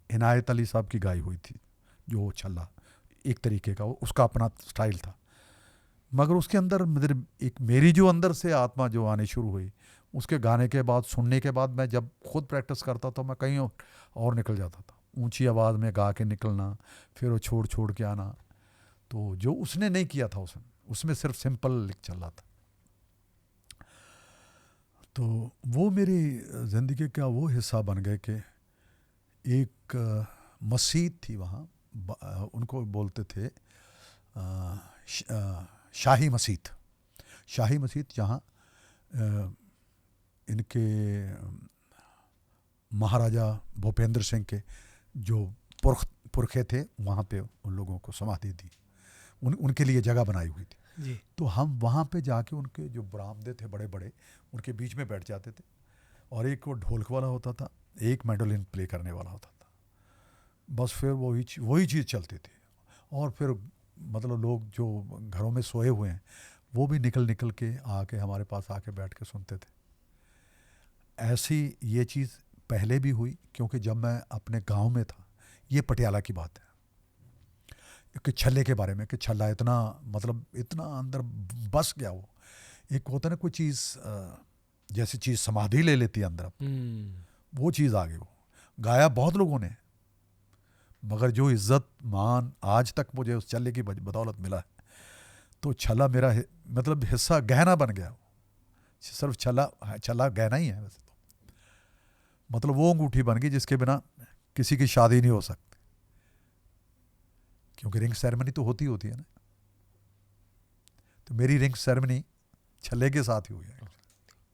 इनायत अली साहब की गाई हुई थी जो छल्ला, एक तरीके का उसका अपना स्टाइल था, मगर उसके अंदर मेरी जो अंदर से आत्मा जो आनी शुरू हुई, उसके गाने के बाद, सुनने के बाद, मैं जब खुद प्रैक्टिस करता था मैं कहीं और निकल जाता था, ऊंची आवाज़ में गा के निकलना, फिर वो छोड़ के आना। तो जो उसने नहीं किया था, उसमें सिर्फ सिंपल लिख चल रहा था। तो वो मेरी ज़िंदगी का वो हिस्सा बन गए कि एक मस्जिद थी वहाँ, उनको बोलते थे शाही मस्जिद, जहाँ इनके महाराजा भूपेंद्र सिंह के जो पुरखे थे, वहाँ पे उन लोगों को समाधि दी, उनके लिए जगह बनाई हुई थी जी। तो हम वहाँ पे जाके उनके जो बरामदे थे बड़े बड़े, उनके बीच में बैठ जाते थे, और एक वो ढोलक वाला होता था, एक मैंडोलिन प्ले करने वाला होता था, बस फिर वही चीज़ चलती थी। और फिर मतलब लोग जो घरों में सोए हुए हैं वो भी निकल के आके हमारे पास आके बैठ के सुनते थे। ऐसी ये चीज़ पहले भी हुई, क्योंकि जब मैं अपने गांव में था, ये पटियाला की बात है, कि छल्ले के बारे में, कि छल्ला इतना मतलब इतना अंदर बस गया। वो एक होता है ना कोई चीज़, जैसी चीज़ समाधि ले लेती है अंदर, वो चीज़ आ गई। वो गाया बहुत लोगों ने, मगर जो इज़्ज़त मान आज तक मुझे उस छल्ले की बदौलत मिला है, तो छल्ला मेरा मतलब हिस्सा, गहना बन गया। सिर्फ छल्ला गहना ही है वैसे तो, मतलब वो अंगूठी बन गई जिसके बिना किसी की शादी नहीं हो सकती, क्योंकि रिंग सेरेमनी तो होती है ना। तो मेरी रिंग सेरेमनी छल्ले के साथ ही हुई है।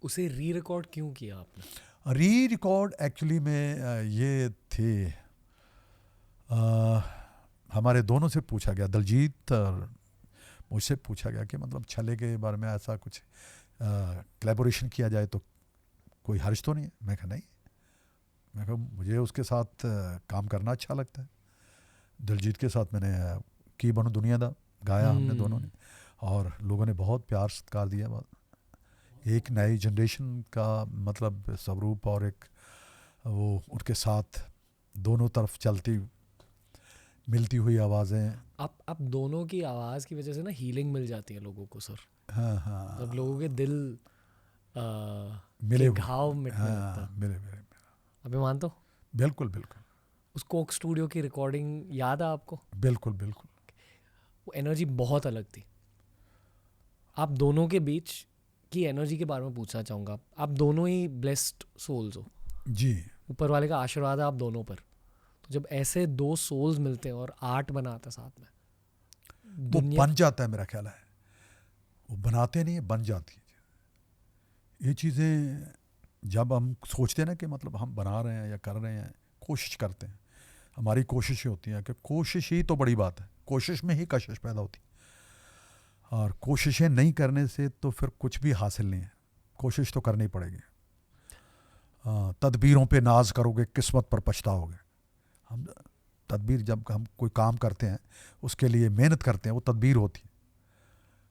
उसे री रिकॉर्ड क्यों किया आपने? री रिकॉर्ड एक्चुअली में ये थे, हमारे दोनों से पूछा गया, दलजीत और मुझसे पूछा गया कि मतलब छल्ले के बारे में ऐसा कुछ कोलैबोरेशन किया जाए तो कोई हर्ज तो नहीं है। मैं कहा नहीं, मैं कहा मुझे उसके साथ काम करना अच्छा लगता है। दिलजीत के साथ मैंने की बनो दुनिया दा गाया हमने दोनों ने, और लोगों ने बहुत प्यार सत्कार दिया। एक नई जनरेशन का मतलब स्वरूप, और एक वो उनके साथ दोनों तरफ चलती मिलती हुई आवाज़ें। आप दोनों की आवाज़ की वजह से ना हीलिंग मिल जाती है लोगों को सर। हाँ, मतलब लोगों के दिल मिले के हुए, घाव मिटने लगता हाँ, है। मिले। आप ये मानते हो? बिल्कुल उस कोक स्टूडियो की रिकॉर्डिंग याद है आपको? बिल्कुल। वो एनर्जी बहुत अलग थी। आप दोनों के बीच की एनर्जी के बारे में पूछना चाहूँगा। आप दोनों ही ब्लेस्ड सोल्स हो जी। ऊपर वाले का आशीर्वाद है आप दोनों पर। तो जब ऐसे दो सोल्स मिलते हैं और आर्ट बनाते हैं साथ में, वो दुनिया बन जाता है, मेरा ख्याल है वो बनाते नहीं, बन जाती है। ये चीज़ें जब हम सोचते हैं ना कि मतलब हम बना रहे हैं या कर रहे हैं, कोशिश करते हैं, हमारी कोशिशें होती हैं, कि कोशिश ही तो बड़ी बात है, कोशिश में ही कशिश पैदा होती है। और कोशिशें नहीं करने से तो फिर कुछ भी हासिल नहीं है, कोशिश तो करनी पड़ेगी। तदबीरों पे नाज करोगे, किस्मत पर पछताओगे। हम तदबीर, जब हम कोई काम करते हैं उसके लिए मेहनत करते हैं, वो तदबीर होती है।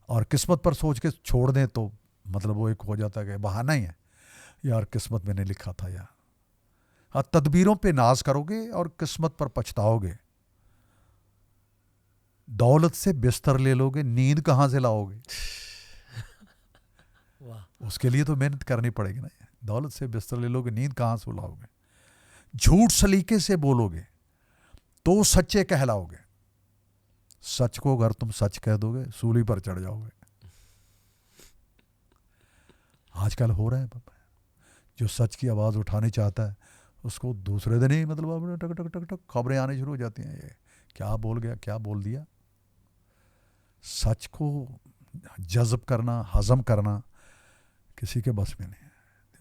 और किस्मत पर सोच के छोड़ दें तो मतलब वो एक हो जाता है कि बहाना ही है, यार किस्मत में नहीं लिखा था यार। हाँ, तदबीरों पे नाज करोगे और किस्मत पर पछताओगे। दौलत से बिस्तर ले लोगे, नींद कहाँ से लाओगे? वाह। उसके लिए तो मेहनत करनी पड़ेगी ना। दौलत से बिस्तर ले लोगे, नींद कहाँ से लाओगे? झूठ सलीके से बोलोगे तो सच्चे कहलाओगे। सच को अगर तुम सच कह दोगे, सूली पर चढ़ जाओगे। आजकल हो रहा है पापा, जो सच की आवाज़ उठानी चाहता है उसको दूसरे दिन ही मतलब टक टक टक टक खबरें आनी शुरू हो जाती हैं, ये क्या बोल गया, क्या बोल दिया। सच को जज्ब करना, हजम करना किसी के बस में नहीं है।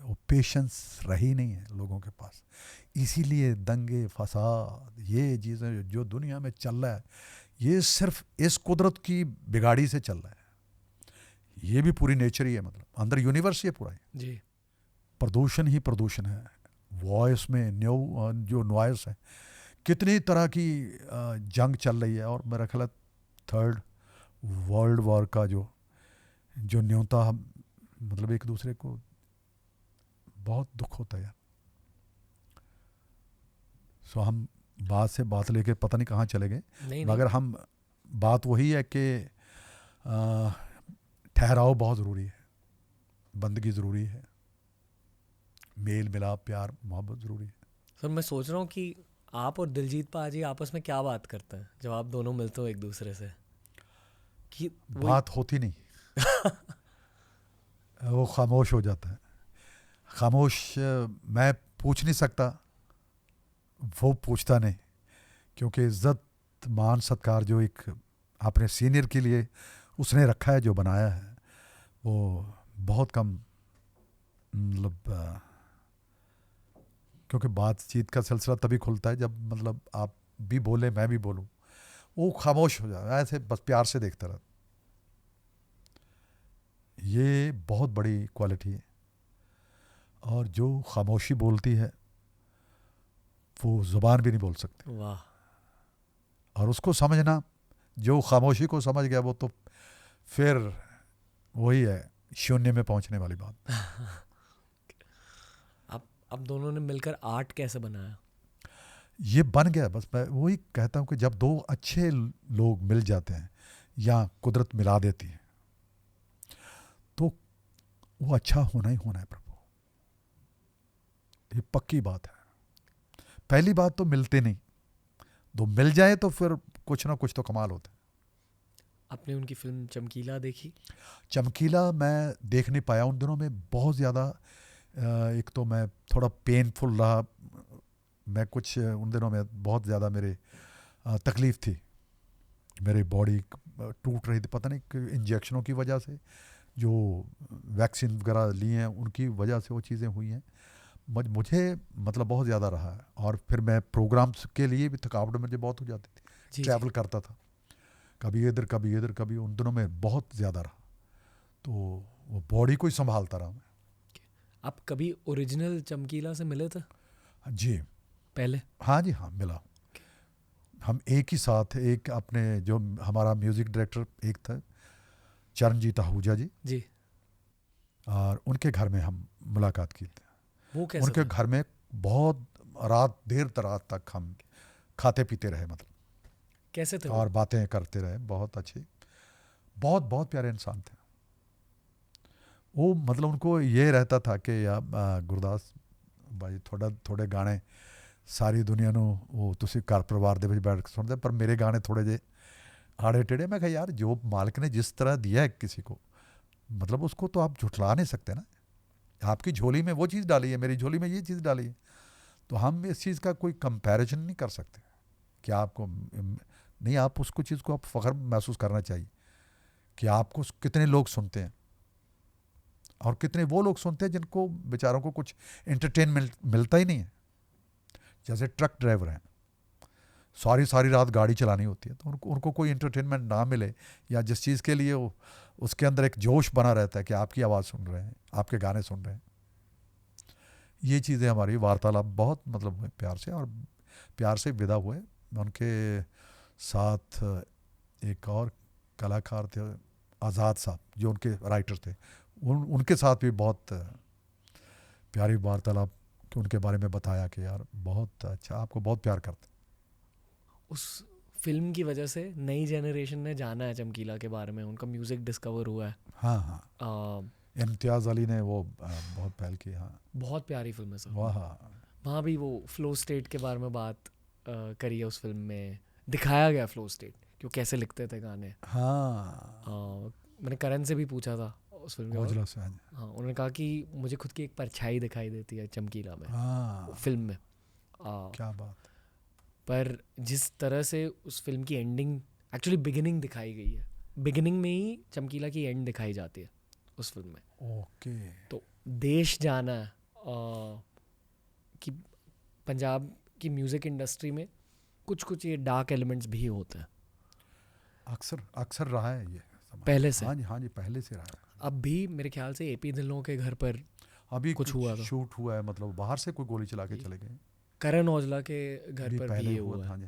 वो पेशेंस रही नहीं है लोगों के पास। इसीलिए दंगे फसाद ये चीज़ें जो दुनिया में चल रहा है, ये सिर्फ इस कुदरत की बिगाड़ी से चल रहा है। ये भी पूरी नेचर ही है, मतलब अंदर यूनिवर्स ये पूरा है जी। प्रदूषण ही प्रदूषण है। वॉइस में जो नॉइस है, कितनी तरह की जंग चल रही है। और मेरा ख्याल है 3rd वर्ल्ड वॉर का जो न्योता हम मतलब एक दूसरे को बहुत दुख होता है यार। सो हम बात से बात लेके पता नहीं कहाँ चले गए, मगर हम बात वही है कि ठहराव बहुत ज़रूरी है, बंदगी ज़रूरी है, मेल मिलाप प्यार मोहब्बत ज़रूरी है। सर मैं सोच रहा हूँ कि आप और दिलजीत पाजी आपस में क्या बात करते हैं जब आप दोनों मिलते हो एक दूसरे से? कि बात होती नहीं वो खामोश हो जाता है। खामोश मैं पूछ नहीं सकता, वो पूछता नहीं, क्योंकि इज़्ज़त मान सत्कार जो एक अपने सीनियर के लिए उसने रखा है, जो बनाया है, वो बहुत कम मतलब क्योंकि बातचीत का सिलसिला तभी खुलता है जब मतलब आप भी बोले मैं भी बोलूं। वो खामोश हो जाए, ऐसे बस प्यार से देखता रहा। ये बहुत बड़ी क्वालिटी है। और जो खामोशी बोलती है वो ज़ुबान भी नहीं बोल सकती। वाह। और उसको समझना, जो खामोशी को समझ गया वो तो फिर वही है शून्य में पहुंचने वाली बात। आप दोनों ने मिलकर आर्ट कैसे बनाया? ये बन गया, बस मैं वही कहता हूँ कि जब दो अच्छे लोग मिल जाते हैं या कुदरत मिला देती है तो वो अच्छा होना ही होना है प्रभु। ये पक्की बात है। पहली बात तो मिलते नहीं, दो मिल जाए तो फिर कुछ ना कुछ तो कमाल होता है। आपने उनकी फिल्म चमकीला देखी? चमकीला मैं देख नहीं पाया उन दिनों में, बहुत ज़्यादा एक तो मैं थोड़ा पेनफुल रहा, मैं कुछ उन दिनों में बहुत ज़्यादा मेरे तकलीफ़ थी, मेरी बॉडी टूट रही थी, पता नहीं इंजेक्शनों की वजह से, जो वैक्सीन वगैरह लिए हैं उनकी वजह से वो चीज़ें हुई हैं। मुझे मतलब बहुत ज़्यादा रहा है। और फिर मैं प्रोग्राम्स के लिए भी थकावट मुझे बहुत हो जाती थी, ट्रैवल करता था, कभी इधर कभी इधर, कभी उन दिनों में बहुत ज़्यादा रहा, तो वो बॉडी को ही संभालता रहा मैं। आप कभी ओरिजिनल चमकीला से मिले थे? जी पहले? हाँ जी हाँ, मिला। हम एक ही साथ, एक अपने जो हमारा म्यूज़िक डायरेक्टर एक था चरणजीत आहूजा जी जी, और उनके घर में हम मुलाकात की थी। वो कैसे उनके था? घर में बहुत देर रात तक हम खाते पीते रहे, मतलब कैसे थे और वो? बातें करते रहे। बहुत अच्छे, बहुत बहुत प्यारे इंसान थे वो। मतलब उनको ये रहता था कि यार गुरदास भाई थोड़े गाने सारी दुनिया ਨੂੰ ਉਹ ਤੁਸੀਂ ਘਰ ਪਰਿਵਾਰ ਦੇ ਵਿੱਚ ਬੈਠ ਕੇ ਸੁਣਦੇ, पर मेरे गाने थोड़े जे आड़े टेढ़े। मैं कहा यार जो मालिक ने जिस तरह दिया है किसी को, मतलब उसको तो आप झुठला नहीं सकते ना। आपकी झोली में वो चीज़ डाली है, मेरी झोली में ये चीज़ डाली है, तो हम इस चीज़ का कोई कंपैरिजन नहीं कर सकते कि आपको नहीं, आप उसको चीज़ को आप फ़ख्र महसूस करना चाहिए कि आपको कितने लोग सुनते हैं और कितने वो लोग सुनते हैं जिनको बेचारों को कुछ एंटरटेनमेंट मिलता ही नहीं है। जैसे ट्रक ड्राइवर हैं, सारी रात गाड़ी चलानी होती है, तो उनको कोई एंटरटेनमेंट ना मिले या जिस चीज़ के लिए वो उसके अंदर एक जोश बना रहता है कि आपकी आवाज़ सुन रहे हैं, आपके गाने सुन रहे हैं। ये चीज़ें हमारी वार्तालाप बहुत मतलब प्यार से विदा हुए। उनके साथ एक और कलाकार थे आज़ाद साहब, जो उनके राइटर थे, उनके साथ भी बहुत प्यारी वार्तालाप कि उनके बारे में बताया कि यार बहुत अच्छा, आपको बहुत प्यार करते। उस फिल्म की वजह से नई जनरेशन ने जाना है चमकीला के बारे में, उनका म्यूज़िक डिस्कवर हुआ है। हाँ हाँ, इम्तियाज़ अली ने वो बहुत पहल की। हाँ, बहुत प्यारी फिल्म है सर। वाह। वहाँ भी वो फ्लो स्टेट के बारे में बात करी है, उस फिल्म में दिखाया गया फ्लो स्टेट कि वो कैसे लिखते थे गाने। हाँ, मैंने करण से भी पूछा था उस फिल्म के ओजला बाद। से हाँ जी। हाँ, उन्होंने कहा कि मुझे खुद की एक परछाई दिखाई देती है चमकीला में, हाँ, फिल्म में। क्या बात। पर जिस तरह से उस फिल्म की एंडिंग, एक्चुअली बिगिनिंग दिखाई गई है, बिगिनिंग में ही चमकीला की एंड दिखाई जाती है उस फिल्म में। ओके। तो देश जाना है कि पंजाब की म्यूज़िक इंडस्ट्री में कुछ कुछ ये डार्क एलिमेंट्स भी होते हैं अक्सर अक्सर रहा है ये समाज। पहले से। हाँ जी पहले से रहा है। अब भी मेरे ख्याल से एपी ढिल्लों के घर पर अभी कुछ हुआ था। शूट हुआ है, मतलब बाहर से कोई गोली चला के चले गए। करण औजला के घर भी पर पहले भी ये हुआ हुआ था। है। हाँ जी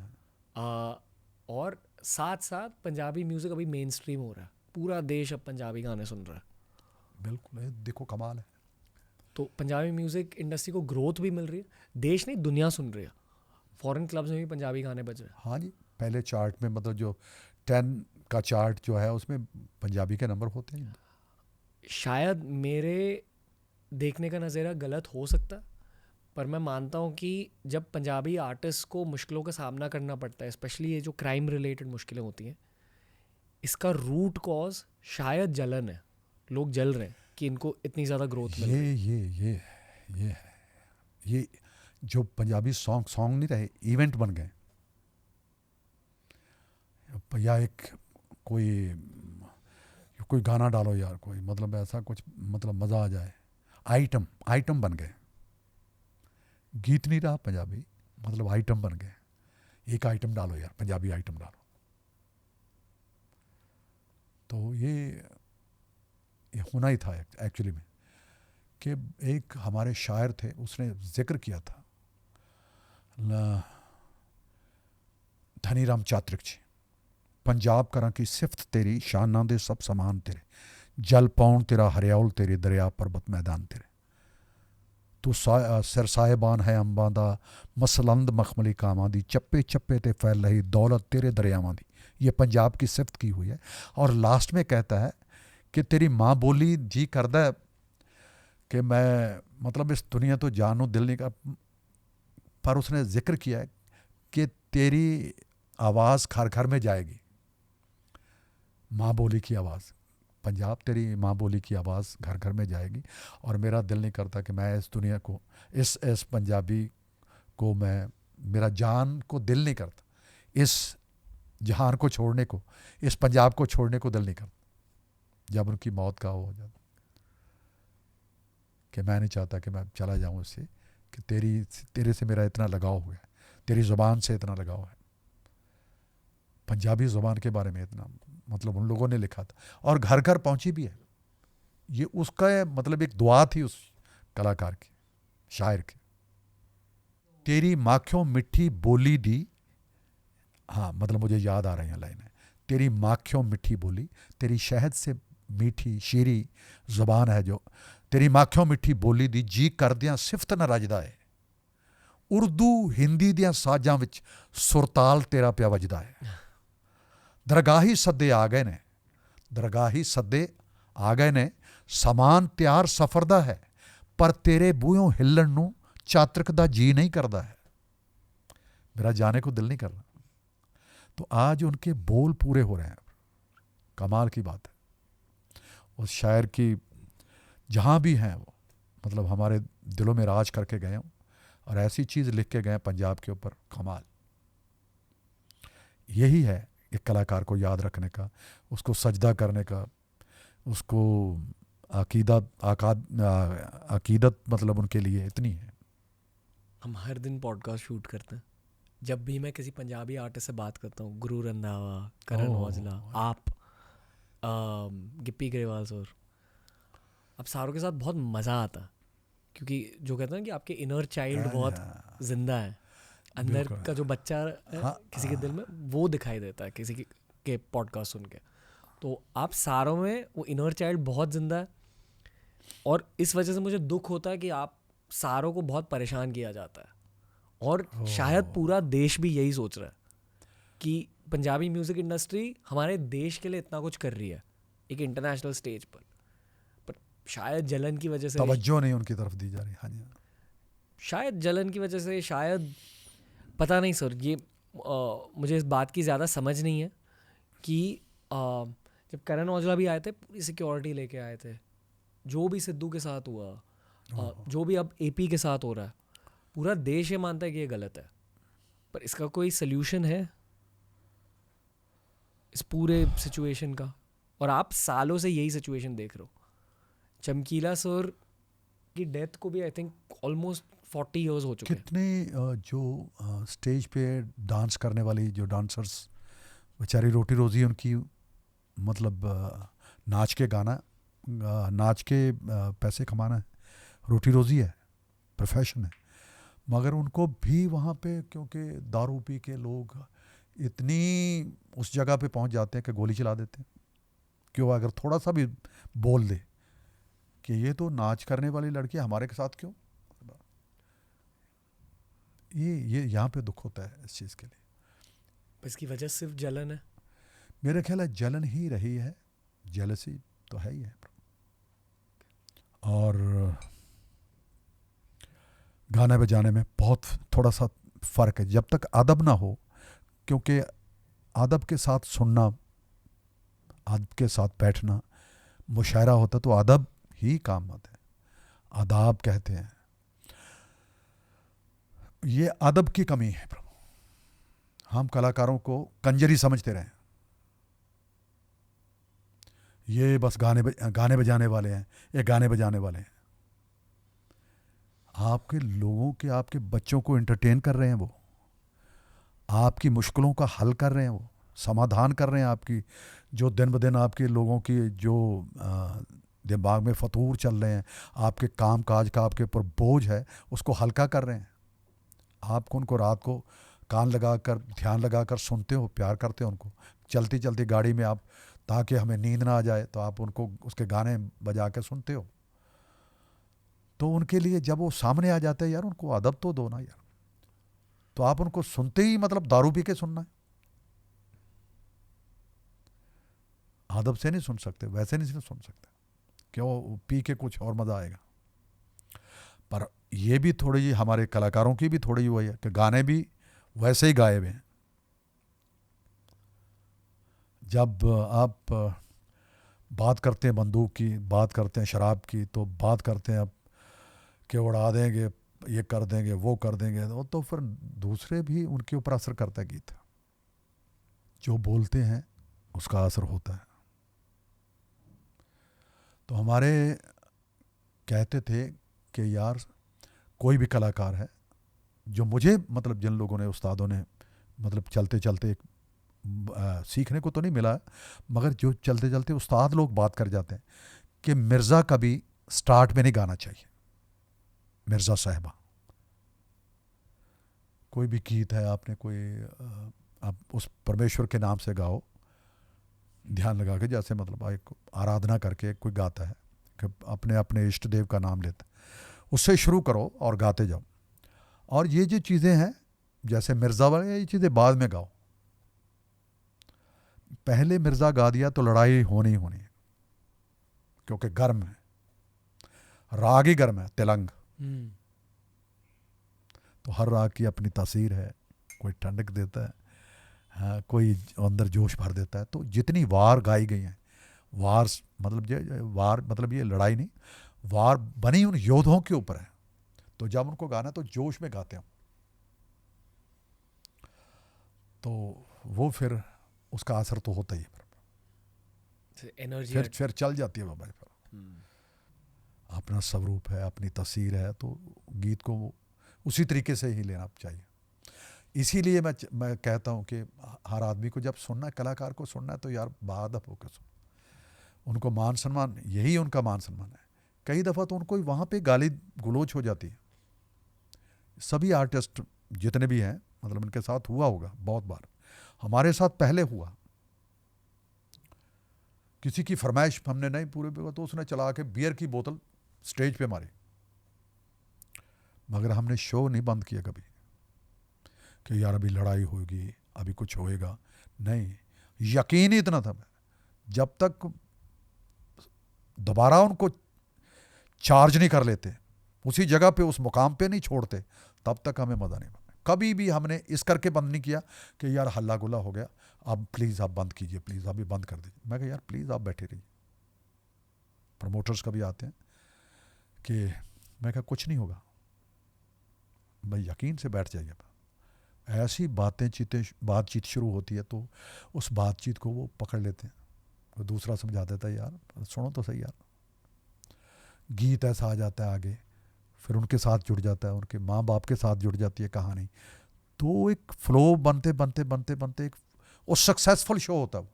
हाँ। और साथ साथ पंजाबी म्यूज़िक अभी मेन स्ट्रीम हो रहा है, पूरा देश अब पंजाबी गाने सुन रहा है। बिल्कुल, ये देखो कमाल है। तो पंजाबी म्यूज़िक इंडस्ट्री को ग्रोथ भी मिल रही है, देश नहीं दुनिया सुन रही है। फॉरेन क्लब्स में भी पंजाबी गाने बज रहे हैं। हाँ जी, पहले चार्ट में मतलब जो 10 का चार्ट जो है उसमें पंजाबी के नंबर होते हैं। शायद मेरे देखने का नज़रिया गलत हो सकता है, पर मैं मानता हूँ कि जब पंजाबी आर्टिस्ट को मुश्किलों का सामना करना पड़ता है, स्पेशली ये जो क्राइम रिलेटेड मुश्किलें होती हैं, इसका रूट कॉज शायद जलन है। लोग जल रहे हैं कि इनको इतनी ज़्यादा ग्रोथ मिल रही है। ये जो पंजाबी सॉन्ग नहीं रहे, इवेंट बन गए। या एक कोई गाना डालो यार, कोई मतलब ऐसा कुछ, मतलब मज़ा आ जाए। आइटम बन गए। गीत नहीं रहा पंजाबी, मतलब आइटम बन गए। एक आइटम डालो यार, पंजाबी आइटम डालो। तो ये होना ही था एक्चुअली में कि एक हमारे शायर थे, उसने जिक्र किया था, धनी राम चात्रिक जी, पंजाब करा की सिफत तेरी, शाना दे सब समान तेरे, जल पौन तेरा हरियाउल तेरे, दरिया पर्वत मैदान तेरे, तू सिर साहिबान है अंबां दा, मसलंद मखमली कामां दी, चप्पे चप्पे ते फैल रही दौलत तेरे दरियावां दी। ये पंजाब की सिफत की हुई है। और लास्ट में कहता है कि तेरी माँ बोली जी करदा है कि मैं मतलब इस दुनिया तो जानू दिल नहीं का, पर उसने जिक्र किया है कि तेरी आवाज़ घर घर में जाएगी। माँ बोली की आवाज़, पंजाब तेरी माँ बोली की आवाज़ घर घर में जाएगी। और मेरा दिल नहीं करता कि मैं इस दुनिया को, इस पंजाबी को मैं, मेरा जान को दिल नहीं करता इस जहान को छोड़ने को, इस पंजाब को छोड़ने को दिल नहीं करता जब उनकी मौत का हो जाता, कि मैं नहीं चाहता कि मैं चला जाऊं इससे, कि तेरे से मेरा इतना लगाव हो गया, तेरी ज़ुबान से इतना लगाव है, पंजाबी ज़ुबान के बारे में इतना, मतलब उन लोगों ने लिखा था और घर घर पहुंची भी है। ये उसका मतलब एक दुआ थी उस कलाकार की, शायर की। तेरी माखियों मिठी बोली दी, हाँ मतलब मुझे याद आ रही हैं लाइनें, तेरी माखियों मिठी बोली, तेरी शहद से मीठी शीरी ज़ुबान है जो, तेरी माखियों मिठी बोली दी, जी करदियां सिफत न रजदा है, उर्दू हिंदी दियां साजां विच सुरताल तेरा पिया वजदा है। दरगाही सद्दे आ गए ने, दरगाही सद्दे आ गए ने, समान त्यार सफर दा है, पर तेरे बूहों हिलन नूं चातरक दा जी नहीं करदा है। मेरा जाने को दिल नहीं कर रहा। तो आज उनके बोल पूरे हो रहे हैं, कमाल की बात है। उस शायर की जहाँ भी हैं वो, मतलब हमारे दिलों में राज करके गए हों और ऐसी चीज़ लिख के गए पंजाब के ऊपर, कमाल। यही है एक कलाकार को याद रखने का, उसको सजदा करने का, उसको अकीदत मतलब उनके लिए इतनी है। हम हर दिन पॉडकास्ट शूट करते हैं, जब भी मैं किसी पंजाबी आर्टिस्ट से बात करता हूँ, गुरु रंधावा, करण औजला, आप, गिप्पी ग्रेवाल सर, अब सारों के साथ बहुत मज़ा आता है, क्योंकि जो कहते हैं कि आपके इनर चाइल्ड बहुत जिंदा है, अंदर का जो बच्चा है किसी के दिल में, वो दिखाई देता है किसी के पॉडकास्ट सुन के। तो आप सारों में वो इनर चाइल्ड बहुत जिंदा है, और इस वजह से मुझे दुख होता है कि आप सारों को बहुत परेशान किया जाता है, और शायद पूरा देश भी यही सोच रहा है कि पंजाबी म्यूज़िक इंडस्ट्री हमारे देश के लिए इतना कुछ कर रही है एक इंटरनेशनल स्टेज पर शायद जलन की वजह से, तवज्जो नहीं उनकी तरफ दी जा रही। हाँ जी, शायद जलन की वजह से, शायद पता नहीं सर। ये मुझे इस बात की ज़्यादा समझ नहीं है कि जब करण औजला भी आए थे, पूरी सिक्योरिटी लेके आए थे, जो भी सिद्धू के साथ हुआ, जो भी अब एपी के साथ हो रहा है, पूरा देश ये मानता है कि ये गलत है, पर इसका कोई सल्यूशन है इस पूरे सिचुएशन का? और आप सालों से यही सिचुएशन देख रहे हो। चमकीला सर की डेथ को भी आई थिंक ऑलमोस्ट 40 इयर्स हो चुके हैं. कितने जो स्टेज पे डांस करने वाली जो डांसर्स बेचारी रोटी रोजी उनकी मतलब नाच के गाना नाच के पैसे कमाना है, रोटी रोजी है, प्रोफेशन है, मगर उनको भी वहाँ पे क्योंकि दारू पी के लोग इतनी उस जगह पे पहुँच जाते हैं कि गोली चला देते हैं. क्यों? अगर थोड़ा सा भी बोल दे कि ये तो नाच करने वाली लड़की हमारे के साथ क्यों, ये यहाँ पे दुख होता है इस चीज़ के लिए. इसकी वजह सिर्फ जलन है. मेरा ख्याल है जलन ही रही है, जेलसी तो है ही है. और गाने बजाने में बहुत थोड़ा सा फ़र्क है जब तक अदब ना हो, क्योंकि अदब के साथ सुनना, अदब के साथ बैठना, मुशायरा होता तो अदब ही काम आता है, आदाब कहते हैं. ये अदब की कमी है प्रभु. हम कलाकारों को कंजरी समझते रहे, ये बस गाने बजाने वाले हैं, ये गाने बजाने वाले हैं. आपके लोगों के, आपके बच्चों को एंटरटेन कर रहे हैं, वो आपकी मुश्किलों का हल कर रहे हैं, वो समाधान कर रहे हैं आपकी, जो दिन ब दिन आपके लोगों की जो दिमाग में फतूर चल रहे हैं, आपके काम काज का आपके ऊपर बोझ है, उसको हल्का कर रहे हैं. आपको उनको रात को कान लगाकर ध्यान लगाकर सुनते हो, प्यार करते हो उनको. चलती चलती गाड़ी में आप, ताकि हमें नींद ना आ जाए तो आप उनको उसके गाने बजा के सुनते हो. तो उनके लिए जब वो सामने आ जाते हैं, यार उनको अदब तो दो ना यार. तो आप उनको सुनते ही मतलब दारू पी के सुनना है, अदब से नहीं सुन सकते, वैसे नहीं सुन सकते. क्यों? पी के कुछ और मज़ा आएगा. पर ये भी थोड़ी जी हमारे कलाकारों की भी थोड़ी वही है कि गाने भी वैसे ही गाए हुए हैं. जब आप बात करते हैं बंदूक की, बात करते हैं शराब की, तो बात करते हैं अब कि उड़ा देंगे, ये कर देंगे, वो कर देंगे, तो फिर दूसरे भी उनके ऊपर असर करता है. गीत जो बोलते हैं उसका असर होता है. तो हमारे कहते थे कि यार कोई भी कलाकार है जो मुझे मतलब जिन लोगों ने, उस्तादों ने मतलब चलते चलते सीखने को तो नहीं मिला, मगर जो चलते चलते उस्ताद लोग बात कर जाते हैं कि मिर्ज़ा कभी स्टार्ट में नहीं गाना चाहिए. मिर्ज़ा साहिबा, कोई भी गीत है, आपने कोई आप उस परमेश्वर के नाम से गाओ, ध्यान लगा के, जैसे मतलब एक आराधना करके कोई गाता है कि अपने अपने इष्ट देव का नाम लेता है, उससे शुरू करो और गाते जाओ. और ये जो चीज़ें हैं जैसे मिर्ज़ा वाले, ये चीज़ें बाद में गाओ. पहले मिर्ज़ा गा दिया तो लड़ाई होनी होनी है, क्योंकि गर्म है, राग ही गर्म है, तिलंग. तो हर राग की अपनी तासीर है, कोई ठंडक देता है, हाँ, कोई अंदर जोश भर देता है. तो जितनी वार गाई गई हैं, वार मतलब ये लड़ाई नहीं, वार बनी उन योद्धों के ऊपर है. तो जब उनको गाना तो जोश में गाते हैं, तो वो फिर उसका असर तो होता ही है. एनर्जी फिर चल जाती है बाबा. अपना स्वरूप है, अपनी तस्वीर है, तो गीत को उसी तरीके से ही लेना चाहिए. इसीलिए मैं कहता हूँ कि हर आदमी को जब सुनना है, कलाकार को सुनना है, तो यार बाअदब होकर सुनो. उनको मान सम्मान, यही उनका मान सम्मान है. कई दफ़ा तो उनको वहाँ पे गाली गलोच हो जाती है. सभी आर्टिस्ट जितने भी हैं, मतलब इनके साथ हुआ होगा बहुत बार. हमारे साथ पहले हुआ, किसी की फरमाइश हमने नहीं पूरे पे, तो उसने चला के बियर की बोतल स्टेज पे मारी, मगर हमने शो नहीं बंद किया कभी कि यार अभी लड़ाई होगी, अभी कुछ होएगा. नहीं, यकीन ही इतना था, जब तक दोबारा उनको चार्ज नहीं कर लेते, उसी जगह पे उस मुकाम पे नहीं छोड़ते, तब तक हमें मज़ा नहीं. कभी भी हमने इस करके बंद नहीं किया कि यार हल्ला गुल्ला हो गया, अब प्लीज़ आप बंद कीजिए, प्लीज़ अभी बंद कर दीजिए. मैं कहा यार प्लीज़ आप बैठे रहिए. प्रमोटर्स कभी आते हैं कि मैं कहा कुछ नहीं होगा, भाई यकीन से बैठ जाइए. ऐसी बातचीत शुरू होती है, तो उस बातचीत को वो पकड़ लेते हैं. वो दूसरा समझा देता है यार सुनो तो सही यार. गीत ऐसा आ जाता है आगे फिर उनके साथ जुड़ जाता है, उनके माँ बाप के साथ जुड़ जाती है कहानी। तो एक फ्लो बनते बनते बनते बनते एक वो सक्सेसफुल शो होता है वो,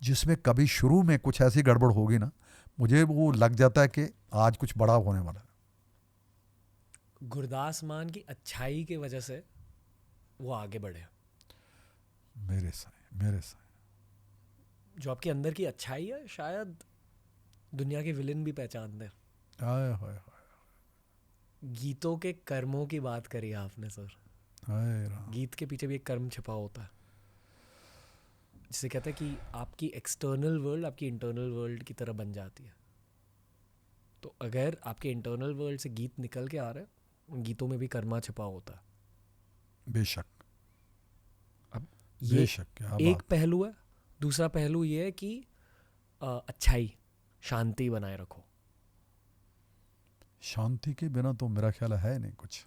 जिसमें कभी शुरू में कुछ ऐसी गड़बड़ होगी ना, मुझे वो लग जाता है कि आज कुछ बड़ा होने वाला है। गुरदास मान की अच्छाई की वजह से वो आगे बढ़े। मेरे साथ जो आपके अंदर की अच्छाई है शायद दुनिया के विलेन भी पहचान दे। आए हाय गीतों के कर्मों की बात करी आपने सर। हाय राम। गीत के पीछे भी एक कर्म छिपा होता है, जिसे कहते हैं कि आपकी एक्सटर्नल वर्ल्ड आपकी इंटरनल वर्ल्ड की तरह बन जाती है। तो अगर आपके इंटरनल वर्ल्ड से गीत निकल के आ रहे हैं, उन गीतों में भी कर्मा छिपा होता है। बेशक, अब ये बेशक, क्या एक बात। पहलू है। दूसरा पहलू ये है कि अच्छाई, शांति बनाए रखो। शांति के बिना तो मेरा ख्याल है नहीं कुछ।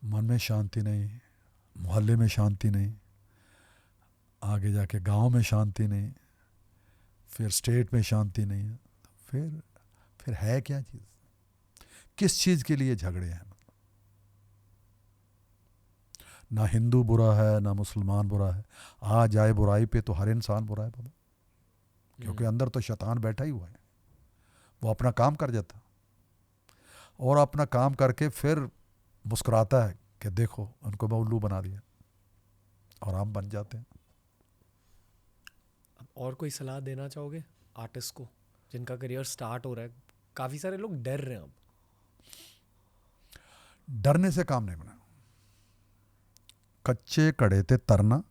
मन में शांति नहीं, मोहल्ले में शांति नहीं, आगे जाके गांव में शांति नहीं, फिर स्टेट में शांति नहीं है, फिर है क्या चीज़? किस चीज़ के लिए झगड़े हैं? ना हिंदू बुरा है, ना मुसलमान बुरा है। आ जाए बुराई पे तो हर इंसान बुरा है बाबा, क्योंकि अंदर तो शैतान बैठा ही हुआ है। वो अपना काम कर जाता और अपना काम करके फिर मुस्कुराता है कि देखो उनको मैं उल्लू बना दिया, और हम बन जाते हैं। और कोई सलाह देना चाहोगे आर्टिस्ट को जिनका करियर स्टार्ट हो रहा है? काफ़ी सारे लोग डर रहे हैं अब। डरने से काम नहीं बना। कच्चे कड़े ते तरना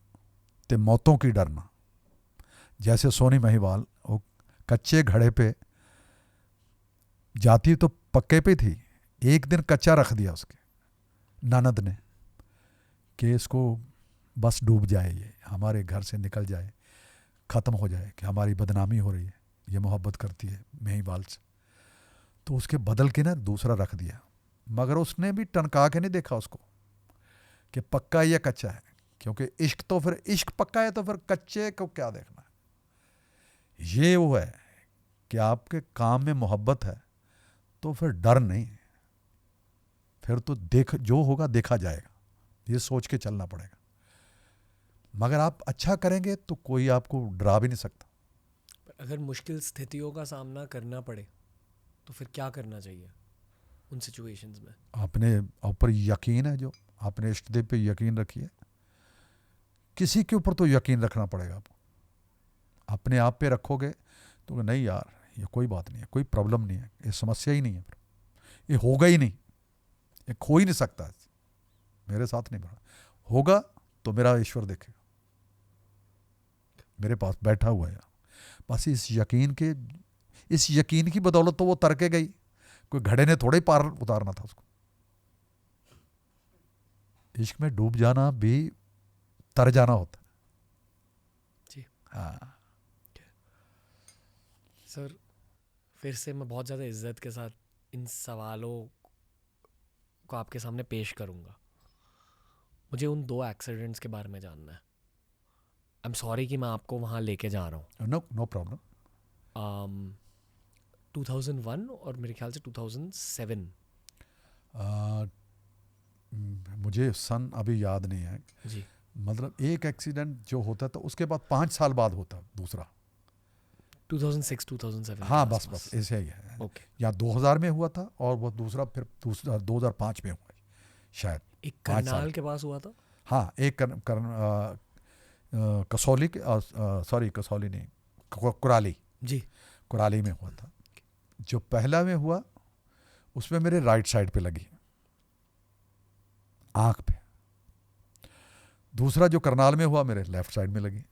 ते मौतों की डरना। जैसे सोनी महिवाल वो कच्चे घड़े पे जाती तो पक्के पे थी, एक दिन कच्चा रख दिया उसके ननद ने कि इसको बस डूब जाए, ये हमारे घर से निकल जाए, ख़त्म हो जाए, कि हमारी बदनामी हो रही है, ये मोहब्बत करती है महिवाल से। तो उसके बदल के ना दूसरा रख दिया, मगर उसने भी टनका के नहीं देखा उसको कि पक्का है या कच्चा है, क्योंकि इश्क तो फिर इश्क पक्का है तो फिर कच्चे को क्या देखना है। ये वो है कि आपके काम में मोहब्बत है तो फिर डर नहीं, फिर तो देख जो होगा देखा जाएगा, ये सोच के चलना पड़ेगा। मगर आप अच्छा करेंगे तो कोई आपको डरा भी नहीं सकता। पर अगर मुश्किल स्थितियों का सामना करना पड़े तो फिर क्या करना चाहिए उन सिचुएशंस में? अपने ऊपर यकीन है, जो अपने इष्ट देव पे यकीन रखिए। किसी के ऊपर तो यकीन रखना पड़ेगा आपको। अपने आप पे रखोगे तो नहीं यार ये कोई बात नहीं है, कोई प्रॉब्लम नहीं है, ये समस्या ही नहीं है, ये होगा ही नहीं, ये खो ही नहीं सकता, मेरे साथ नहीं बढ़ा होगा तो मेरा ईश्वर देखेगा, मेरे पास बैठा हुआ है। बस इस यकीन की बदौलत तो वो तर के गई, कोई घड़े ने थोड़े पार उतारना था उसको। इश्क में डूब जाना भी तर जाना होता है जी। हाँ। सर फिर से मैं बहुत ज़्यादा इज्जत के साथ इन सवालों को आपके सामने पेश करूँगा। मुझे उन 2 एक्सीडेंट्स के बारे में जानना है। आई एम सॉरी कि मैं आपको वहाँ लेके जा रहा हूँ। No problem. 2001 और मेरे ख्याल से 2007। मुझे सन अभी याद नहीं है जी। मतलब एक एक्सीडेंट जो होता था उसके बाद 5 साल बाद होता दूसरा। 2006 2007 हाँ बस ऐसे ही है। ओके। या 2000 में हुआ था और वो दूसरा फिर 2005 में हुआ शायद। एक 5 साल करनाल के पास हुआ था। हाँ एक कसौली सॉरी कसौली नहीं, कुराली। जी। कुराली में हुआ था। जो पहला में हुआ उसमें मेरे राइट साइड पे लगी आंख पे, दूसरा जो करनाल में हुआ मेरे लेफ्ट साइड में लगी।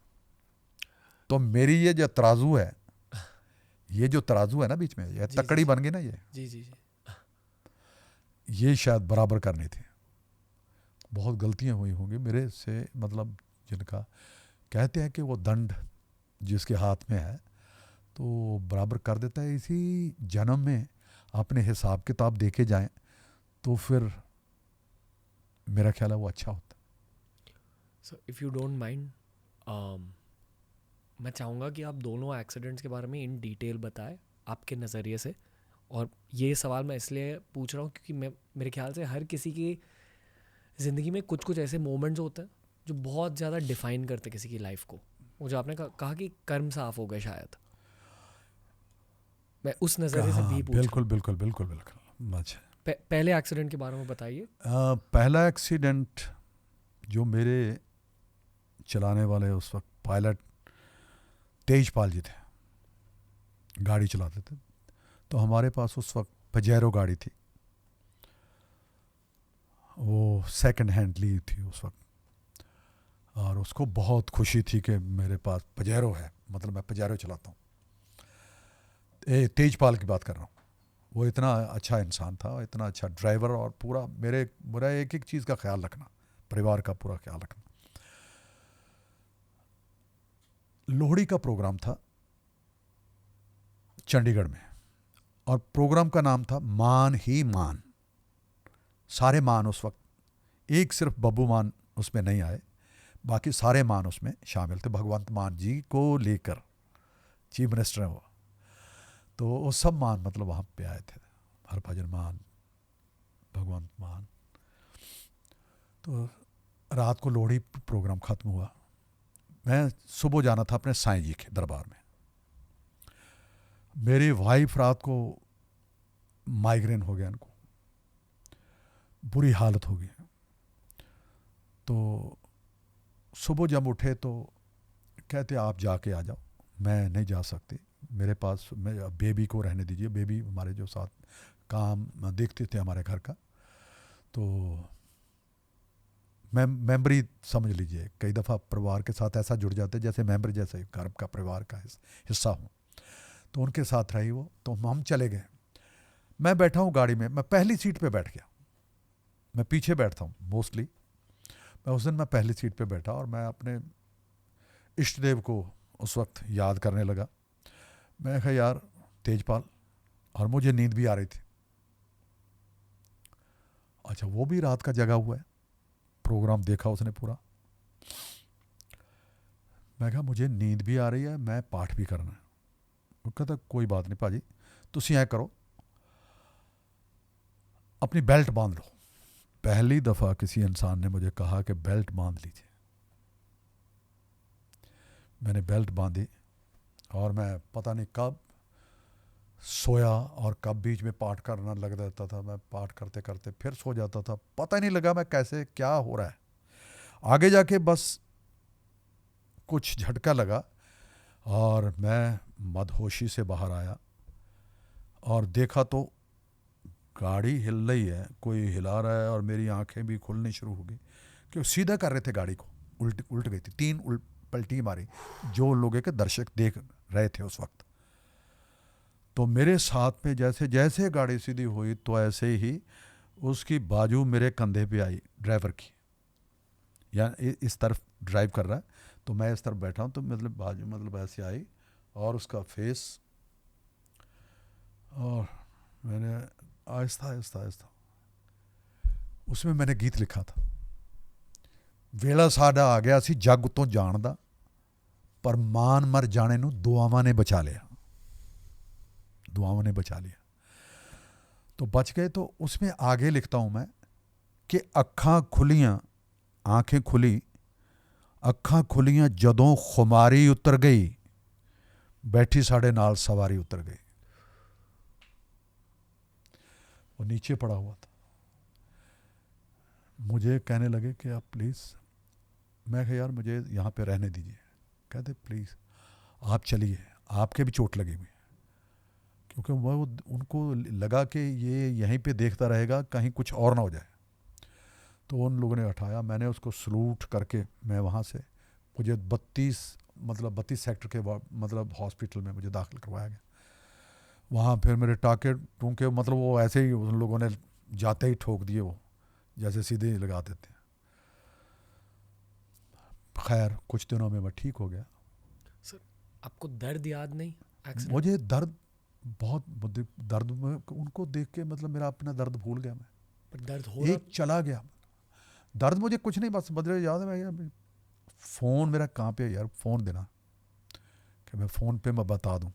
तो मेरी ये जो तराजू है, ये जो तराजू है ना बीच में, ये तकड़ी बन गई ना, ये जी जी जी। ये शायद बराबर करनी थी। बहुत गलतियां हुई होंगी मेरे से, मतलब जिनका कहते हैं कि वो दंड जिसके हाथ में है तो बराबर कर देता है। इसी जन्म में अपने हिसाब किताब देके जाएं तो फिर मेरा ख्याल है वो अच्छा होता है। So if you don't mind, मैं चाहूँगा कि आप दोनों एक्सीडेंट्स के बारे में इन डिटेल बताएं आपके नज़रिए से? और ये सवाल मैं इसलिए पूछ रहा हूँ क्योंकि मेरे ख्याल से हर किसी की ज़िंदगी में कुछ कुछ ऐसे मोमेंट्स होते हैं जो बहुत ज़्यादा डिफाइन करते किसी की लाइफ को। वो जो आपने कहा कि कर्म साफ हो गए, शायद मैं उस नज़रिए से भी हाँ, पूछ रहा बिल्कुल हूँ। बिल्कुल बिल्कुल बिल्कुल। अच्छा, पहले एक्सीडेंट के बारे में बताइए। पहला एक्सीडेंट जो मेरे चलाने वाले उस वक्त पायलट तेजपाल जी थे, गाड़ी चलाते थे, तो हमारे पास उस वक्त पजेरो गाड़ी थी, वो सेकंड हैंड ली थी उस वक्त, और उसको बहुत खुशी थी कि मेरे पास पजेरो है, मतलब मैं पजेरो चलाता हूँ। तेजपाल की बात कर रहा हूँ। वो इतना अच्छा इंसान था, इतना अच्छा ड्राइवर, और पूरा मेरा एक एक चीज़ का ख्याल रखना, परिवार का पूरा ख्याल रखना। लोहड़ी का प्रोग्राम था चंडीगढ़ में, और प्रोग्राम का नाम था मान ही मान। सारे मान उस वक्त, एक सिर्फ बब्बू मान उसमें नहीं आए, बाकी सारे मान उसमें शामिल थे, भगवंत मान जी को लेकर चीफ मिनिस्टर हैं वो। तो वो सब मान मतलब वहाँ पे आए थे, हरभजन मान, भगवंत मान। तो रात को लोहड़ी प्रोग्राम ख़त्म हुआ, मैं सुबह जाना था अपने साईं जी के दरबार में। मेरी वाइफ रात को माइग्रेन हो गया, इनको बुरी हालत हो गई। तो सुबह जब उठे तो कहते आप जाके आ जाओ, मैं नहीं जा सकती, मेरे पास बेबी को रहने दीजिए। बेबी हमारे जो साथ काम देखते थे हमारे घर का, तो मेमोरी समझ लीजिए, कई दफ़ा परिवार के साथ ऐसा जुड़ जाते जैसे मेम्बर, जैसे घर का परिवार का हिस्सा हूँ। तो उनके साथ रही वो, तो हम चले गए। मैं बैठा हूँ गाड़ी में, मैं पहली सीट पे बैठ गया। मैं पीछे बैठता हूँ मोस्टली, मैं उस दिन मैं पहली सीट पे बैठा, और मैं अपने इष्ट देव को उस वक्त याद करने लगा। मैं कहा यार तेजपाल, और मुझे नींद भी आ रही थी। अच्छा, वो भी रात का जगा हुआ है, प्रोग्राम देखा उसने पूरा। मैं कहा मुझे नींद भी आ रही है, मैं पाठ भी करना है। वो कहता कोई बात नहीं भाजी, तुसी ऐ करो, अपनी बेल्ट बांध लो। पहली दफ़ा किसी इंसान ने मुझे कहा कि बेल्ट बांध लीजिए। मैंने बेल्ट बांधी, और मैं पता नहीं कब सोया और कब बीच में पाठ करना लग जाता था। मैं पाठ करते करते फिर सो जाता था, पता ही नहीं लगा मैं कैसे क्या हो रहा है। आगे जाके बस कुछ झटका लगा, और मैं मदहोशी से बाहर आया, और देखा तो गाड़ी हिल रही है, कोई हिला रहा है, और मेरी आंखें भी खुलनी शुरू हो गई, क्योंकि सीधा कर रहे थे गाड़ी को, उल्ट गई थी, 3 पलटी मारी, जो लोगों के दर्शक देख रहे थे उस वक्त। तो मेरे साथ में जैसे जैसे गाड़ी सीधी हुई, तो ऐसे ही उसकी बाजू मेरे कंधे पे आई, ड्राइवर की, या इस तरफ ड्राइव कर रहा है, तो मैं इस तरफ बैठा हूँ, तो मतलब बाजू मतलब ऐसे आई, और उसका फेस, और मैंने आहिस्ता आहिस्ता आहिस्ता, उसमें मैंने गीत लिखा था, वेला साडा आ गया सी जग तो जान दा, पर मान मर जाने नू दुआवां ने बचा लिया, दुआवां ने बचा लिया। तो बच गए। तो उसमें आगे लिखता हूँ मैं कि अखां खुलियां, आंखें खुली, अखां खुलियां जदों खुमारी उतर गई, बैठी साढ़े नाल सवारी उतर गई। वो नीचे पड़ा हुआ था, मुझे कहने लगे कि आप प्लीज़, मैं कहा यार मुझे यहाँ पे रहने दीजिए। कहते प्लीज़ आप चलिए, आपके भी चोट लगी हुई, क्योंकि वो उनको लगा कि ये यहीं पे देखता रहेगा, कहीं कुछ और ना हो जाए। तो उन लोगों ने उठाया, मैंने उसको सलूट करके मैं वहाँ से, मुझे 32 सेक्टर के मतलब हॉस्पिटल में मुझे दाखिल करवाया गया। वहाँ फिर मेरे टाके टूंके, मतलब वो ऐसे ही उन लोगों ने जाते ही ठोक दिए, वो जैसे सीधे ही लगा देते हैं। खैर कुछ दिनों में मैं ठीक हो गया। सर, आपको दर्द याद नहीं? मुझे दर्द बहुत, दर्द में उनको देख के मतलब मेरा अपना दर्द भूल गया मैं, पर दर्द हो रहा? एक चला गया दर्द। मुझे कुछ नहीं, बस मुझे याद है, मैं फ़ोन मेरा कहाँ पे है यार, फ़ोन देना कि मैं फ़ोन पे मैं बता दूं।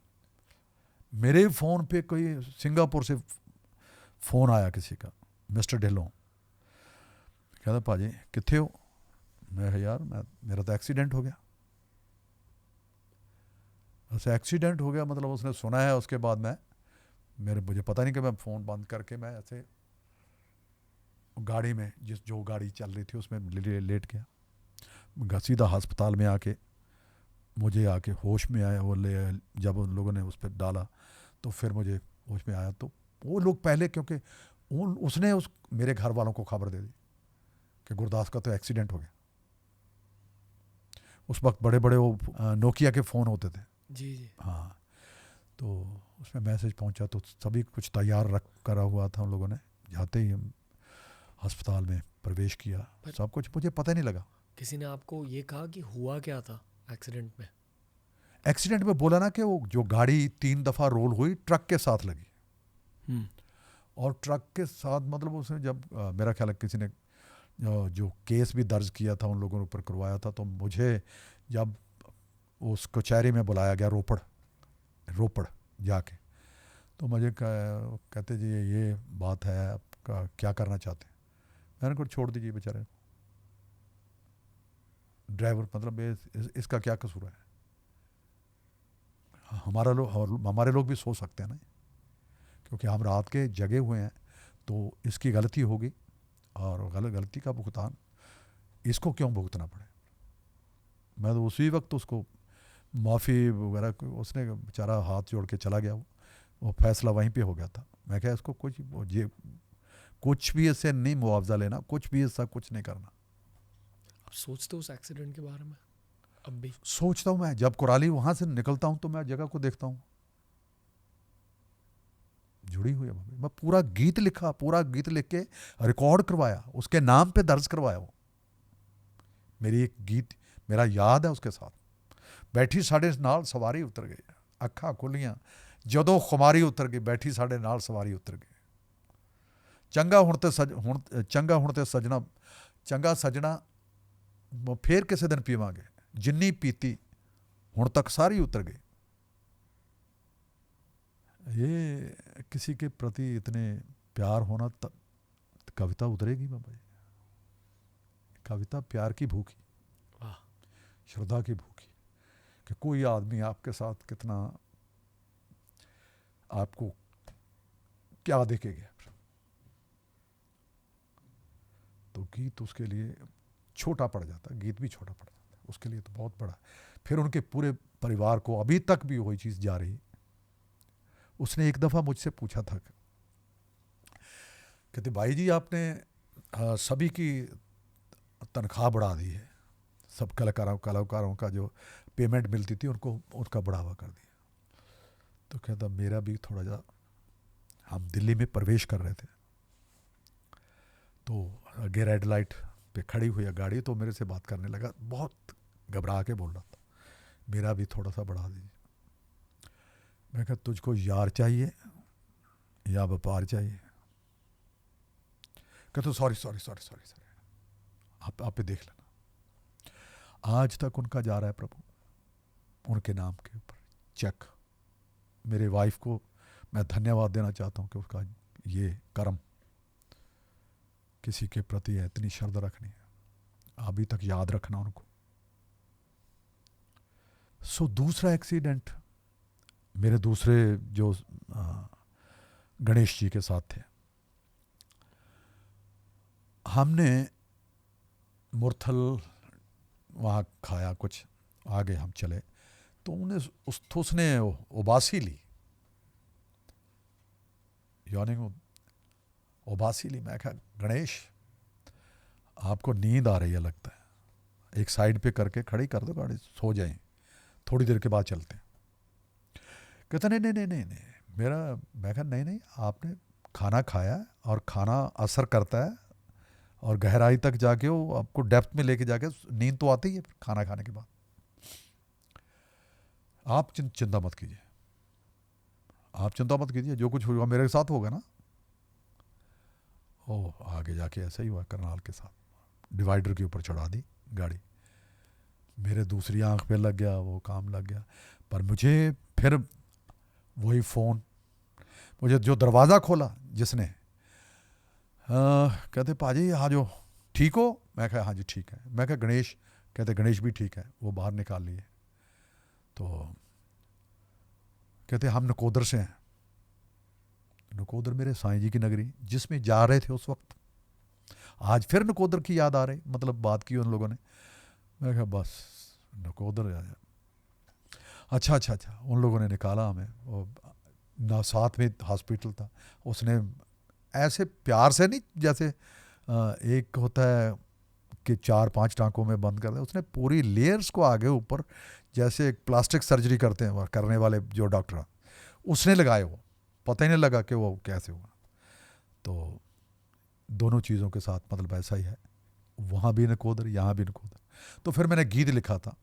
मेरे फ़ोन पे कोई सिंगापुर से फ़ोन आया किसी का, मिस्टर ढिल्लों, कहता भाजी कित्थे हो? मैं कहा यार मेरा तो एक्सीडेंट हो गया। बस एक्सीडेंट हो गया मतलब उसने सुना है। उसके बाद मुझे पता नहीं कि मैं फ़ोन बंद करके मैं ऐसे गाड़ी में, जो गाड़ी चल रही थी उसमें लेट गया। सीधा अस्पताल में आके मुझे होश में आया। जब उन लोगों ने उस पर डाला तो फिर मुझे होश में आया। तो वो लोग पहले, क्योंकि उसने मेरे घर वालों को खबर दे दी कि गुरदास का तो एक्सीडेंट हो गया। उस वक्त बड़े बड़े वो नोकिया के फ़ोन होते थे। जी जी। हाँ, तो उसमें मैसेज पहुंचा तो सभी कुछ तैयार रख करा हुआ था। उन लोगों ने जाते ही हम अस्पताल में प्रवेश किया। सब कुछ मुझे पता नहीं लगा। किसी ने आपको ये कहा कि हुआ क्या था एक्सीडेंट में? एक्सीडेंट में बोला ना कि वो जो गाड़ी 3 दफ़ा रोल हुई, ट्रक के साथ लगी। और ट्रक के साथ मतलब उसने जब मेरा ख्याल है किसी ने जो केस भी दर्ज किया था उन लोगों ने ऊपर करवाया था। तो मुझे जब उस कचहरी में बुलाया गया रोपड़ जाके, तो मुझे कहते जी ये बात है, आपका क्या करना चाहते हैं? मैंने कहा छोड़ दीजिए बेचारे ड्राइवर, मतलब इसका क्या कसूर है? हमारे लोग भी सो सकते हैं ना, क्योंकि हम रात के जगे हुए हैं। तो इसकी गलती होगी और गलती का भुगतान इसको क्यों भुगतना पड़े? मैं तो उसी वक्त उसको माफ़ी वगैरह, उसने बेचारा हाथ जोड़ के चला गया। वो फैसला वहीं पे हो गया था। मैं क्या इसको कुछ भी इससे नहीं मुआवजा लेना, कुछ भी ऐसा कुछ नहीं करना। आप सोचते हो उस एक्सीडेंट के बारे में अब भी? सोचता हूँ मैं, जब कुराली वहाँ से निकलता हूँ तो मैं जगह को देखता हूँ जुड़ी हुई है। मैं पूरा गीत लिख के रिकॉर्ड करवाया, उसके नाम पे दर्ज करवाया। वो मेरी एक गीत मेरा याद है उसके साथ। बैठी साढ़े नाल सवारी उतर गई, अखा खुलियां जदों खुमारी उतर गई, बैठी साढ़े नाल सवारी उतर गई। चंगा हुण ते चंगा सजना फिर किसी दिन पीवांगे, जिन्नी पीती हुण तक सारी उतर गई। ये किसी के प्रति इतने प्यार होना, तब कविता उतरेगी बाबा जी। कविता प्यार की भूखी, श्रद्धा की भूखी, कि कोई आदमी आपके साथ कितना, आपको क्या देखेगा। तो गीत उसके लिए छोटा पड़ जाता है, गीत भी छोटा पड़ जाता है, उसके लिए तो बहुत बड़ा। फिर उनके पूरे परिवार को अभी तक भी वही चीज़ जा रही। उसने एक दफ़ा मुझसे पूछा था, कहते भाई जी आपने सभी की तनख्वाह बढ़ा दी है, सब कलाकारों का जो पेमेंट मिलती थी उनका बढ़ावा कर दिया। तो कहता मेरा भी थोड़ा जा, हम दिल्ली में प्रवेश कर रहे थे तो आगे रेड लाइट पे खड़ी हुई है गाड़ी, तो मेरे से बात करने लगा, बहुत घबरा के बोल रहा था, मेरा भी थोड़ा सा बढ़ा दीजिए। मैं कहा तुझको यार चाहिए या व्यापार चाहिए? कहते सॉरी आप पे देख लेना। आज तक उनका जा रहा है प्रभु, उनके नाम के ऊपर चेक। मेरे वाइफ को मैं धन्यवाद देना चाहता हूँ कि उसका ये कर्म, किसी के प्रति इतनी श्रद्धा रखनी है, अभी तक याद रखना उनको। सो दूसरा एक्सीडेंट मेरे दूसरे जो गणेश जी के साथ थे। हमने मुरथल वहाँ खाया, कुछ आगे हम चले तो उसने उबासी ली, यानी उबासी ली। मैं कहा गणेश आपको नींद आ रही है लगता है, एक साइड पे करके खड़ी कर दो गाड़ी, सो जाएं, थोड़ी देर के बाद चलते हैं। कहता नहीं, मैं कहा नहीं आपने खाना खाया और खाना असर करता है और गहराई तक जाके वो आपको डेप्थ में लेके जाके नींद तो आती है खाना खाने के बाद। आप चिंता मत कीजिए, जो कुछ होगा मेरे साथ होगा ना। आगे जाके ऐसा ही हुआ, करनाल के साथ डिवाइडर के ऊपर चढ़ा दी गाड़ी, मेरे दूसरी आंख पे लग गया, वो काम लग गया। पर मुझे फिर वही फ़ोन। मुझे जो दरवाज़ा खोला जिसने, कहते पाजी आ जाओ, ठीक हो? मैं कहा हाँ जी ठीक है। मैं कहा गणेश? कहते गणेश भी ठीक है। वो बाहर निकाल लिए। तो कहते हम नकोदर से हैं। नकोदर मेरे साईं जी की नगरी, जिसमें जा रहे थे उस वक्त। आज फिर नकोदर की याद आ रही, मतलब बात की उन लोगों ने। मैं कहा बस नकोदर आ। अच्छा अच्छा अच्छा। उन लोगों ने निकाला हमें, वो ना साथ में हॉस्पिटल था। उसने ऐसे प्यार से नहीं, जैसे एक होता है कि 4-5 टाँकों में बंद कर दे, उसने पूरी लेयर्स को आगे ऊपर, जैसे एक प्लास्टिक सर्जरी करते हैं वो करने वाले जो डॉक्टर, उसने लगाए। वो पता ही नहीं लगा कि वो कैसे हुआ। तो दोनों चीज़ों के साथ मतलब ऐसा ही है, वहाँ भी नकोदर, यहाँ भी नकोदर। तो फिर मैंने गीत लिखा था,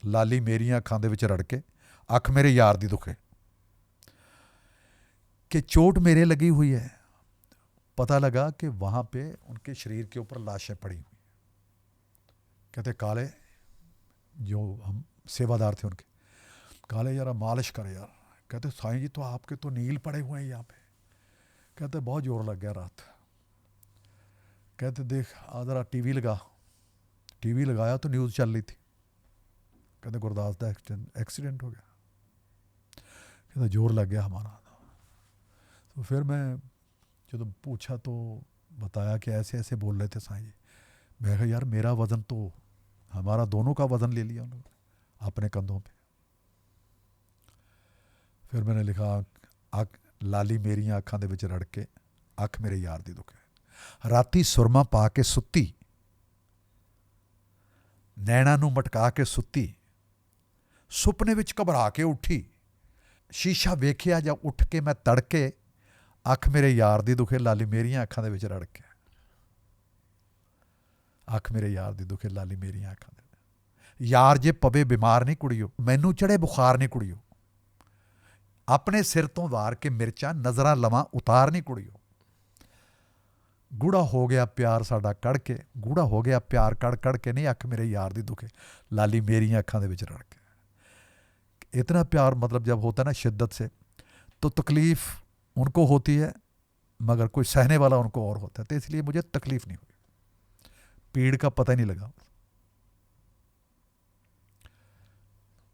लाली मेरियां अखां दे विच रड़ के, अख मेरे यार दी दुखे। कि चोट मेरे लगी हुई है, पता लगा कि वहाँ पे उनके शरीर के ऊपर लाशें पड़ी हुई। कहते काले, जो हम सेवादार थे उनके, काले यार मालिश कर यार। कहते साईं जी तो आपके तो नील पड़े हुए हैं यहाँ पे। कहते बहुत जोर लग गया रात। कहते देख ज़रा टीवी लगा। टीवी लगाया तो न्यूज़ चल रही थी। कहते गुरदास का एक्सीडेंट हो गया। कहते जोर लग गया हमारा। तो फिर मैं जो पूछा तो बताया कि ऐसे ऐसे बोल रहे थे साईं जी। मैं कहा यार मेरा वज़न तो, हमारा दोनों का वज़न ले लिया उन्होंने अपने कंधों पे। फिर मैंने लिखा लाली मेरियां अखां दे विच रड़ के, अख मेरे यार दी दुखे। राती सुरमा पा के सुत्ती, नैणा नूं मटका के सुत्ती, सुपने विच घबरा के उठी, शीशा वेखिया जा उठ के मैं तड़के, अख मेरे यार दी दुखे लाली मेरियां अखां दे विच रड़ के। अख मेरे यार दी दुखे लाली मेरियां अखां दे। यार जे पवे बीमार नहीं कुड़ियो, मैनू चढ़े बुखार नहीं कुड़ियो, अपने सिर तो वार के मिर्चा नज़रां लवां उतार नहीं कुड़ियो। गूढ़ा हो गया प्यार साडा कड़ के, गूढ़ा हो गया प्यार कड़ कड़ के, नहीं अख मेरे यार दी दुखे लाली मेरियां अखां दे विच रड़ के। इतना प्यार मतलब जब होता है ना शिद्दत से, तो तकलीफ़ उनको होती है, मगर कोई सहने वाला उनको और होता है। तो इसलिए मुझे तकलीफ़ नहीं हुई, पीड़ का पता ही नहीं लगा।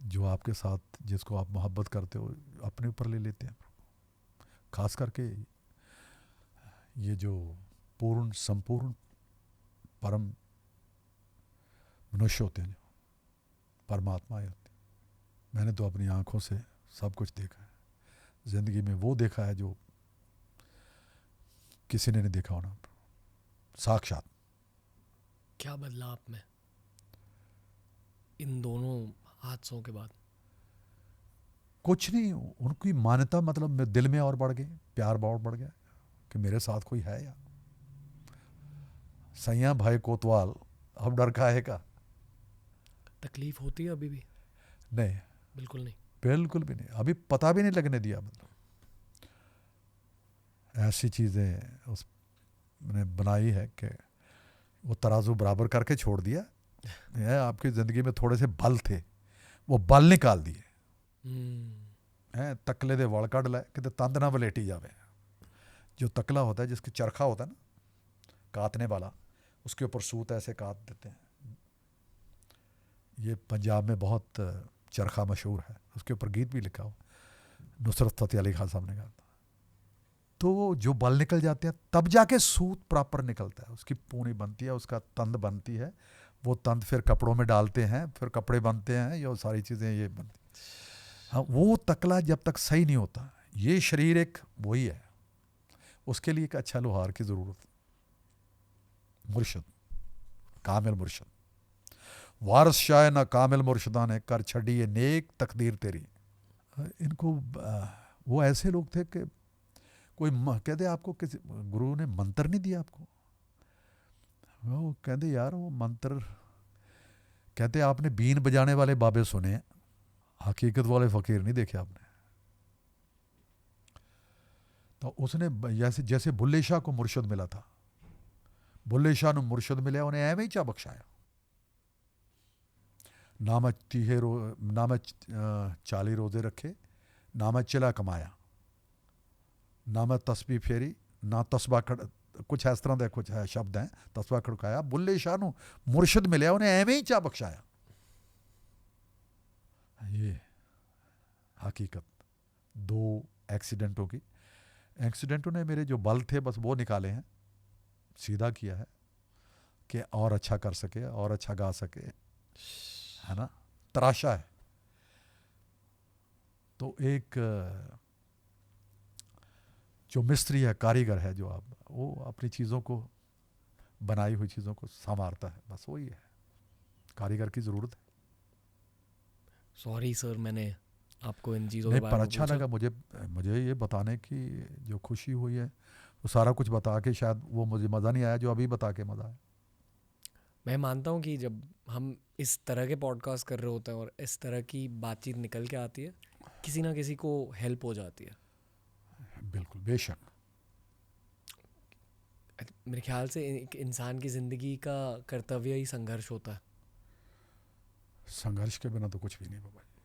जो आपके साथ, जिसको आप मोहब्बत करते हो, अपने ऊपर ले लेते हैं। खास करके ये जो पूर्ण संपूर्ण परम मनुष्य होते हैं, जो परमात्माएं होते हैं, मैंने तो अपनी आंखों से सब कुछ देखा है ज़िंदगी में। वो देखा है जो किसी ने नहीं देखा होना, साक्षात। क्या बदला आप में इन दोनों हादसों के बाद? कुछ नहीं, उनकी मान्यता मतलब दिल में और बढ़ गई, प्यार बहुत बढ़ गया कि मेरे साथ कोई है यार। सैया भाई कोतवाल, अब डर का है का? तकलीफ होती है अभी भी? नहीं, बिल्कुल नहीं। बिल्कुल भी नहीं, अभी पता भी नहीं लगने दिया। मतलब ऐसी चीज़ें उसने बनाई है कि वो तराजू बराबर करके छोड़ दिया है। आपकी ज़िंदगी में थोड़े से बल थे, वो बल निकाल दिए हैं। तकले दे वल कढ़ लै कि तंद ना वलेटी जावे। जो तकला होता है, जिसकी चरखा होता है ना काटने वाला, उसके ऊपर सूत ऐसे काट देते हैं। ये पंजाब में बहुत चरखा मशहूर है, उसके ऊपर गीत भी लिखा हो, नुसरत फ़तेह अली खान साहब ने गाया। तो जो बल निकल जाते हैं तब जाके सूत प्रॉपर निकलता है, उसकी पूनी बनती है, उसका तंद बनती है। वो तंद फिर कपड़ों में डालते हैं, फिर कपड़े बनते हैं, ये सारी चीज़ें ये बनती। हाँ, वो तकला जब तक सही नहीं होता, ये शरीर एक वही है, उसके लिए एक अच्छा लोहार की ज़रूरत। मुर्शद, कामिल मुर्शद, वारस शाह ना कामिल मुर्शदा ने कर छड़ी ये नेक तकदीर तेरी। इनको वो ऐसे लोग थे कि कोई कहते आपको किसी गुरु ने मंत्र नहीं दिया आपको? वो कहते यार वो मंत्र, कहते आपने बीन बजाने वाले बाबे सुने हैं, हकीकत वाले फ़कीर नहीं देखे आपने। तो उसने जैसे जैसे बुल्ले शाह को मुर्शद मिला था, बुल्ले शाह ने मुर्शद मिले, उन्हें एवं ही चा बख्शाया। ना मैं 40 रोज़े रखे, ना मैं चिला कमाया, ना मैं तस्बीह फेरी, ना तस्बा खड़, कुछ इस तरह के कुछ है शब्द हैं, तस्बा खड़काया, बुल्ले शाह नूं मुर्शिद मिलिया, उन्हें एवें ही चा बख्शाया। ये हकीकत दो एक्सीडेंटों की। एक्सीडेंटों ने मेरे जो बल थे बस वो निकाले हैं, सीधा किया है कि और अच्छा कर सके, और अच्छा गा सके, है ना, तराशा है। तो एक जो मिस्त्री है, कारीगर है, जो आप वो अपनी चीज़ों को, बनाई हुई चीज़ों को संवारता है, बस वही है, कारीगर की ज़रूरत है। सॉरी सर, मैंने आपको इन चीज़ों के नहीं, बारे पर में अच्छा पूछा। लगा मुझे, मुझे ये बताने की जो खुशी हुई है, वो सारा कुछ बता के शायद वो मुझे मज़ा नहीं आया जो अभी बता के मज़ा आया। मैं मानता हूँ कि जब हम इस तरह के पॉडकास्ट कर रहे होते हैं और इस तरह की बातचीत निकल के आती है, किसी ना किसी को हेल्प हो जाती है। बिल्कुल, बेशक। मेरे ख्याल से एक इंसान की ज़िंदगी का कर्तव्य ही संघर्ष होता है। संघर्ष के बिना तो कुछ भी नहीं बाबा जी,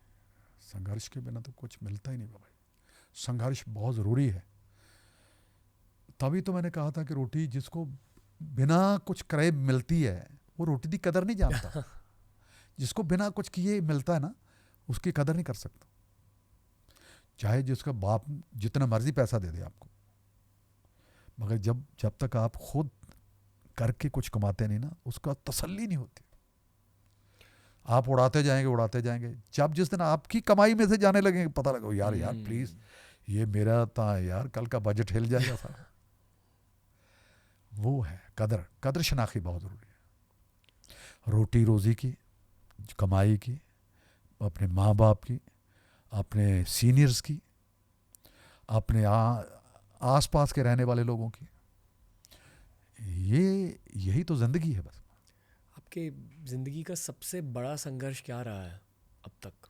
संघर्ष के बिना तो कुछ मिलता ही नहीं बाबा जी। संघर्ष बहुत ज़रूरी है। तभी तो मैंने कहा था कि रोटी जिसको बिना कुछ करे मिलती है, वो रोटी की कदर नहीं जानता। जिसको बिना कुछ किए मिलता है ना, उसकी कदर नहीं कर सकता। चाहे जिसका बाप जितना मर्जी पैसा दे दे आपको, मगर जब जब तक आप खुद करके कुछ कमाते नहीं ना, उसका तसल्ली नहीं होती। आप उड़ाते जाएंगे उड़ाते जाएंगे, जब जिस दिन आपकी कमाई में से जाने लगेंगे, पता लगे यार यार प्लीज, ये मेरा था यार, कल का बजट हिल जाएगा सारा। वो है कदर, कदर शनाख्ती बहुत ज़रूरी है। रोटी रोज़ी की, कमाई की, अपने माँ बाप की, अपने सीनियर्स की, अपने आस पास के रहने वाले लोगों की, ये यही तो ज़िंदगी है बस। आपके ज़िंदगी का सबसे बड़ा संघर्ष क्या रहा है अब तक?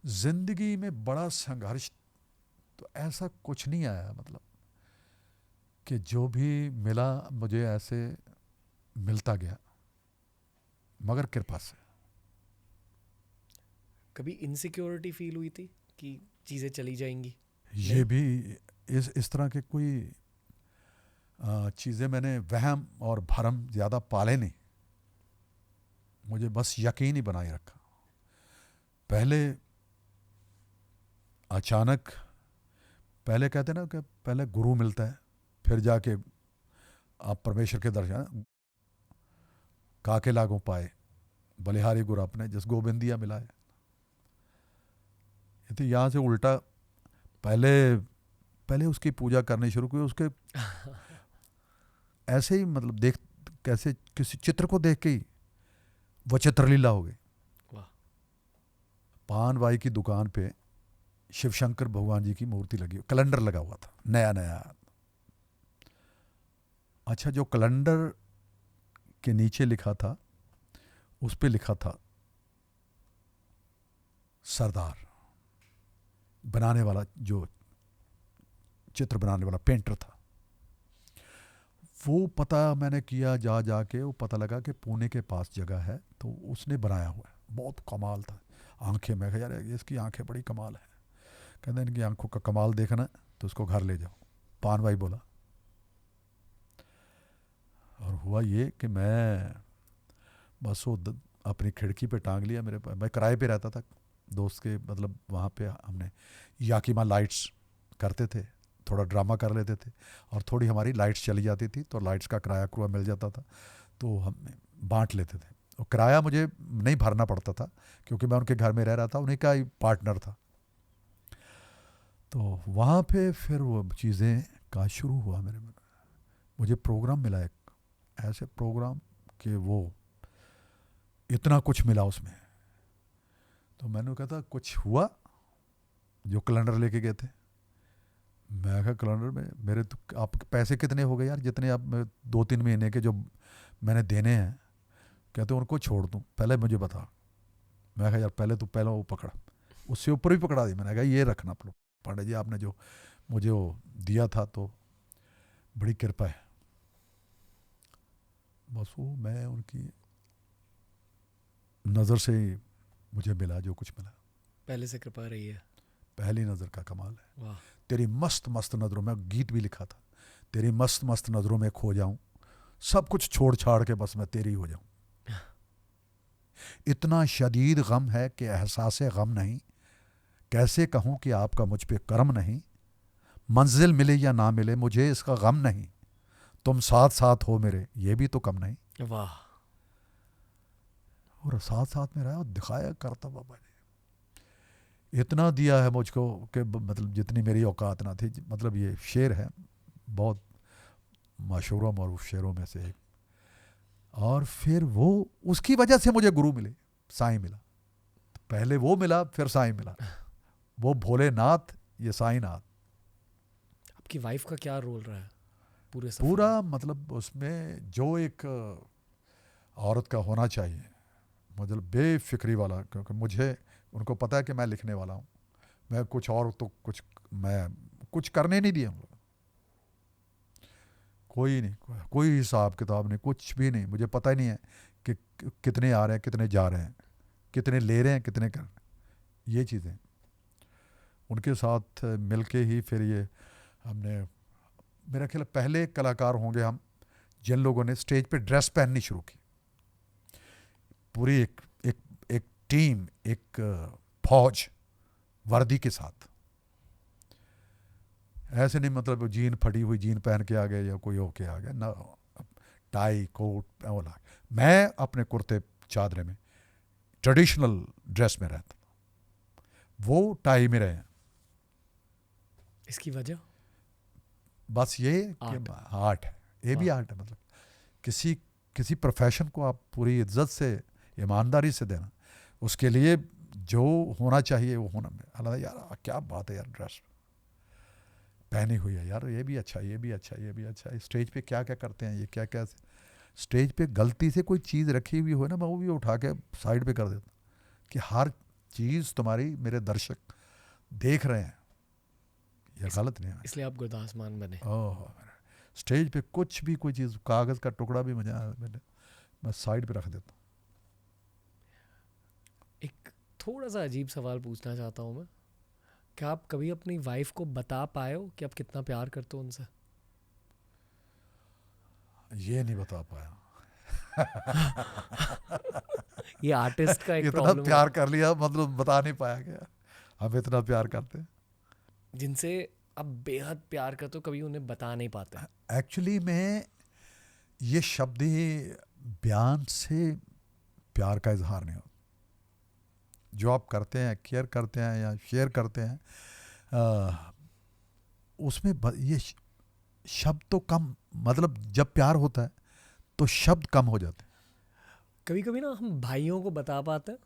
ज़िंदगी में बड़ा संघर्ष तो ऐसा कुछ नहीं आया, मतलब कि जो भी मिला मुझे ऐसे मिलता गया, मगर कृपा से। कभी इनसिक्योरिटी फील हुई थी कि चीज़ें चली जाएंगी? ये नहीं? भी इस तरह के कोई चीज़ें मैंने वहम और भरम ज़्यादा पाले नहीं, मुझे बस यकीन ही बनाए रखा। पहले अचानक, पहले कहते ना कि पहले गुरु मिलता है, फिर जाके आप परमेश्वर के दर्शन, काके लागू पाए बलिहारी गुरु अपने, जिस गोबिंदिया मिलाए। ये तो यहाँ से उल्टा, पहले पहले उसकी पूजा करनी शुरू की, उसके ऐसे ही मतलब देख, कैसे किसी चित्र को देख के ही वो चित्रलीला हो गई। वाह। पान बाई की दुकान पे शिव शंकर भगवान जी की मूर्ति लगी, कैलेंडर लगा हुआ था नया नया। अच्छा, जो कैलेंडर के नीचे लिखा था, उस पे लिखा था सरदार, बनाने वाला जो चित्र बनाने वाला पेंटर था। वो पता मैंने किया, जा जाके वो पता लगा कि पुणे के पास जगह है, तो उसने बनाया हुआ है, बहुत कमाल था। आंखें, मैं कहा यार इसकी आंखें बड़ी कमाल है। कहते हैं इनकी आंखों का कमाल देखना तो उसको घर ले जाओ। पान भाई बोला, और हुआ ये कि मैं बस वो अपनी खिड़की पे टांग लिया। मैं किराए पे रहता था दोस्त के, मतलब वहाँ पे हमने याकीमा लाइट्स करते थे, थोड़ा ड्रामा कर लेते थे, और थोड़ी हमारी लाइट्स चली जाती थी तो लाइट्स का किराया क्रुआ मिल जाता था, तो हम बांट लेते थे। और किराया मुझे नहीं भरना पड़ता था क्योंकि मैं उनके घर में रह रहा था, उन्हीं का ही पार्टनर था। तो वहाँ पे फिर वो चीज़ें का शुरू हुआ मेरे में। मुझे प्रोग्राम मिला एक, ऐसे प्रोग्राम कि वो इतना कुछ मिला उसमें। तो मैंने कहा था कुछ हुआ, जो कैलेंडर लेके गए थे। मैं कहा कैलेंडर में मेरे तो आपके पैसे कितने हो गए यार, जितने आप 2-3 महीने के जो मैंने देने हैं। कहते उनको छोड़ दूँ, पहले मुझे बता। मैं कहा यार पहले तो पहले वो पकड़ा, उससे ऊपर भी पकड़ा दी। मैंने कहा ये रखना आप लोग, पांडे जी आपने जो मुझे वो दिया था तो बड़ी कृपा है। बस वो मैं उनकी नज़र से ही मुझे मिला जो कुछ मिला। पहले से कृपा रही है। पहली नज़र का कमाल है। वाह। तेरी मस्त मस्त नज़रों में, गीत भी लिखा था, तेरी मस्त मस्त नज़रों में खो जाऊं, सब कुछ छोड़ छाड़ के बस मैं तेरी हो जाऊं। इतना शदीद गम है कि एहसास गम नहीं, कैसे कहूं कि आपका मुझ पे करम नहीं, मंजिल मिले या ना मिले मुझे इसका गम नहीं, तुम साथ साथ हो मेरे ये भी तो कम नहीं। वाह। और साथ साथ में रहा और दिखाया करता बाबा ने इतना दिया है मुझको कि मतलब जितनी मेरी औकात ना थी। मतलब ये शेर है, बहुत मशहूर मरूफ शेरों में से एक। और फिर वो उसकी वजह से मुझे गुरु मिले, साईं मिला। पहले वो मिला, फिर साईं मिला। वो भोलेनाथ, ये साईंनाथ। आपकी वाइफ का क्या रोल रहा है पूरे सफर पूरा में? मतलब उसमें जो एक औरत का होना चाहिए, मतलब बेफिक्री वाला, क्योंकि मुझे उनको पता है कि मैं लिखने वाला हूँ, मैं कुछ और तो मैं कुछ करने नहीं दिए हम लोग, कोई नहीं, कोई हिसाब किताब नहीं, कुछ भी नहीं। मुझे पता ही नहीं है कि कितने आ रहे हैं, कितने जा रहे हैं, कितने ले रहे हैं, कितने कर, ये चीज़ें उनके साथ मिलके ही फिर ये हमने, मेरा ख्याल पहले कलाकार होंगे हम जिन लोगों ने स्टेज पे ड्रेस पहननी शुरू की। पूरी एक एक एक टीम, एक फौज वर्दी के साथ। ऐसे नहीं मतलब जीन फटी हुई जीन पहन के आ गए या कोई होके आ गया ना, टाई कोट वाला। मैं अपने कुर्ते चादरे में ट्रेडिशनल ड्रेस में रहता, वो टाई में रहे। इसकी वजह बस ये आर्ट। कि आर्ट है, ये भी वाह। आर्ट है। मतलब किसी किसी प्रोफेशन को आप पूरी इज्जत से, ईमानदारी से देना, उसके लिए जो होना चाहिए वो होना। हालांकि यार क्या बात है यार, ड्रेस पहनी हुई है यार, ये भी अच्छा, ये भी अच्छा, ये भी अच्छा। स्टेज पे क्या क्या करते हैं ये, क्या क्या स्टेज पे गलती से कोई चीज़ रखी हुई हो ना, मैं वो भी उठा के साइड पे कर देता कि हर चीज़ तुम्हारी मेरे दर्शक देख रहे हैं, ये गलत नहीं है। इसलिए आप गुरदास मान बने। ओह, स्टेज पे कुछ भी, कोई चीज़, कागज़ का टुकड़ा भी मैं साइड पे रख देता हूँ। एक थोड़ा सा अजीब सवाल पूछना चाहता हूँ मैं, क्या आप कभी अपनी वाइफ को बता पाए हो कि आप कितना प्यार करते हो उनसे? ये नहीं बता पाया। ये आर्टिस्ट का एक इतना प्रॉब्लम प्यार होता कर लिया, मतलब बता नहीं पाया क्या हम इतना प्यार करते हैं। है जिनसे आप बेहद प्यार करते हो, कभी उन्हें बता नहीं पाते। एक्चुअली में ये शब्द ही बयान से प्यार का इजहार नहीं होता। जो आप करते हैं, केयर करते हैं या शेयर करते हैं, उसमें ये शब्द तो कम, मतलब जब प्यार होता है तो शब्द कम हो जाते हैं। कभी कभी ना हम भाइयों को बता पाते हैं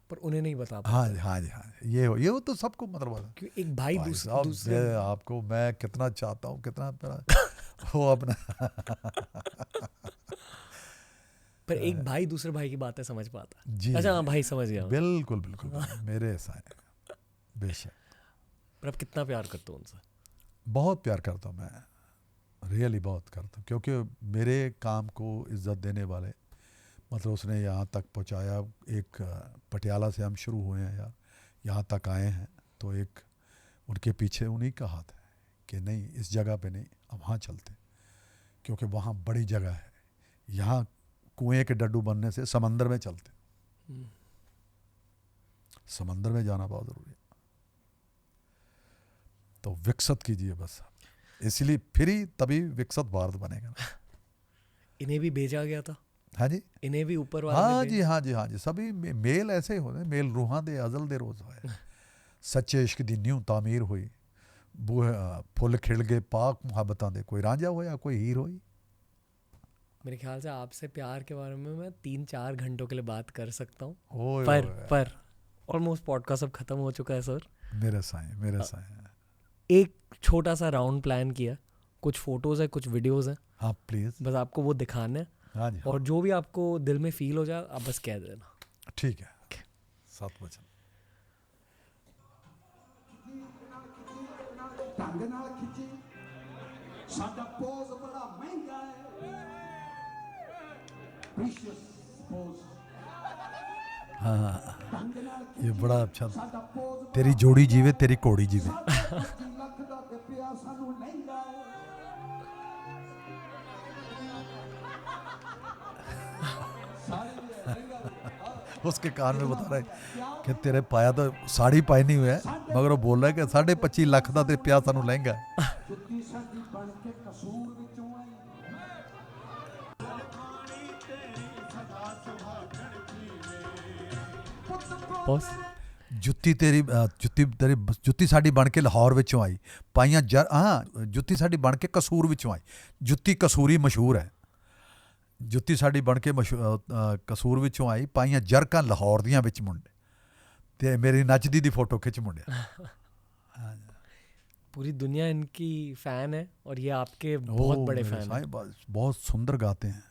पर उन्हें नहीं बता हाँ पाते, जी, हाँ जी, हाँ जी, ये हो तो सबको मतलब होता है। क्योंकि एक भाई भाई दूसरे साहब, दूसरे मैं आपको मैं कितना चाहता हूँ, कितना प्यारा वो अपना पर एक भाई दूसरे भाई की बातें समझ पाता जी है। अच्छा हाँ, जी, भाई समझ गया मैं। बिल्कुल बिल्कुल बिल्कुल, मेरे ऐसा है, बेशक। पर आप कितना प्यार करते हो उनसे? बहुत प्यार करता हूँ मैं, रियली बहुत करता हूँ, क्योंकि मेरे काम को इज्जत देने वाले, मतलब उसने यहाँ तक पहुँचाया। एक पटियाला से हम शुरू हुए हैं यार, यहाँ तक आए हैं, तो एक उनके पीछे उन्हीं का हाथ है कि नहीं इस जगह पे नहीं, अब वहाँ चलते, क्योंकि वहाँ बड़ी जगह है। यहाँ कुएं के डड्डू बनने से समंदर में चलते, समंदर में जाना बहुत ज़रूरी है। तो विकसित कीजिए बस, इसलिए फिर ही तभी विकसित भारत बनेगा। इन्हें भी भेजा गया था, हाँ जी, इन्हें भी ऊपर वाले हाँ ने जी, हाँ जी, हाँ जी, सभी मेल ऐसे ही होते हैं। मेल रूहां दे अजल दे रोज़ होए, सच्चे इश्क दी न्यू तामीर हुई, बूहे फुल खिल गए पाक मुहब्बतां दे, कोई रांझा होया कोई हीर होई। मेरे ख्याल से आपसे प्यार के बारे में मैं 3-4 घंटों के लिए बात कर सकता हूँ, ओए पर ऑलमोस्ट पॉडकास्ट अब खत्म हो चुका है सर। मेरे साईं, मेरे साईं। एक छोटा सा राउंड प्लान किया, कुछ फोटोज है, कुछ वीडियोस हैं, हाँ प्लीज़। बस आपको वो दिखाना है, हाँ जी, और जो भी आपको दिल में फील हो जाए आप बस कह देना। ठीक है, 7 वचन। ढंग नाल खिची साडा पोज बड़ा महंगा है, प्रीशियस पोज। हाँ ढंग नाल ये बड़ा अच्छा साडा पोज तेरी जोड़ी जीवे तेरी कोड़ी जीवे 25 ਲੱਖ ਦਾ ਤੇ ਪਿਆ ਸਾਨੂੰ ਲਹਿੰਗਾ उसके कान में बता रहा है कि तेरे पाया तो साड़ी पाई नहीं हुआ है मगर वो बोल रहा है कि 25.5 ਲੱਖ ਦਾ ਤੇ ਪਿਆ ਸਾਨੂੰ ਲਹਿੰਗਾ ਜੁੱਤੀ ਸਾਡੀ ਬਣ ਕੇ ਕਸੂਰ ਵਿੱਚੋਂ ਆਈ बॉस ਜੁੱਤੀ ਸਾਡੀ ਬਣ ਕੇ ਲਾਹੌਰ ਵਿੱਚੋਂ ਆਈ ਪਾਈਆਂ ਜੁੱਤੀ ਸਾਡੀ ਬਣ ਕੇ ਕਸੂਰ ਵਿੱਚੋਂ ਆਈ ਜੁੱਤੀ ਕਸੂਰੀ ਮਸ਼ਹੂਰ ਹੈ ਜੁੱਤੀ ਸਾਡੀ ਬਣ ਕੇ ਕਸੂਰ ਵਿੱਚੋਂ ਆਈ ਪਾਈਆਂ ਜਰਕਾਂ ਲਾਹੌਰ ਦੀਆਂ ਵਿੱਚ ਮੁੰਡੇ ਤੇ ਮੇਰੀ ਨੱਚਦੀ ਦੀ ਫੋਟੋ ਖਿੱਚ ਮੁੰਡਿਆ पूरी दुनिया इनकी फैन है और ये आपके बहुत बड़े फैन हैं। बहुत सुंदर गाते हैं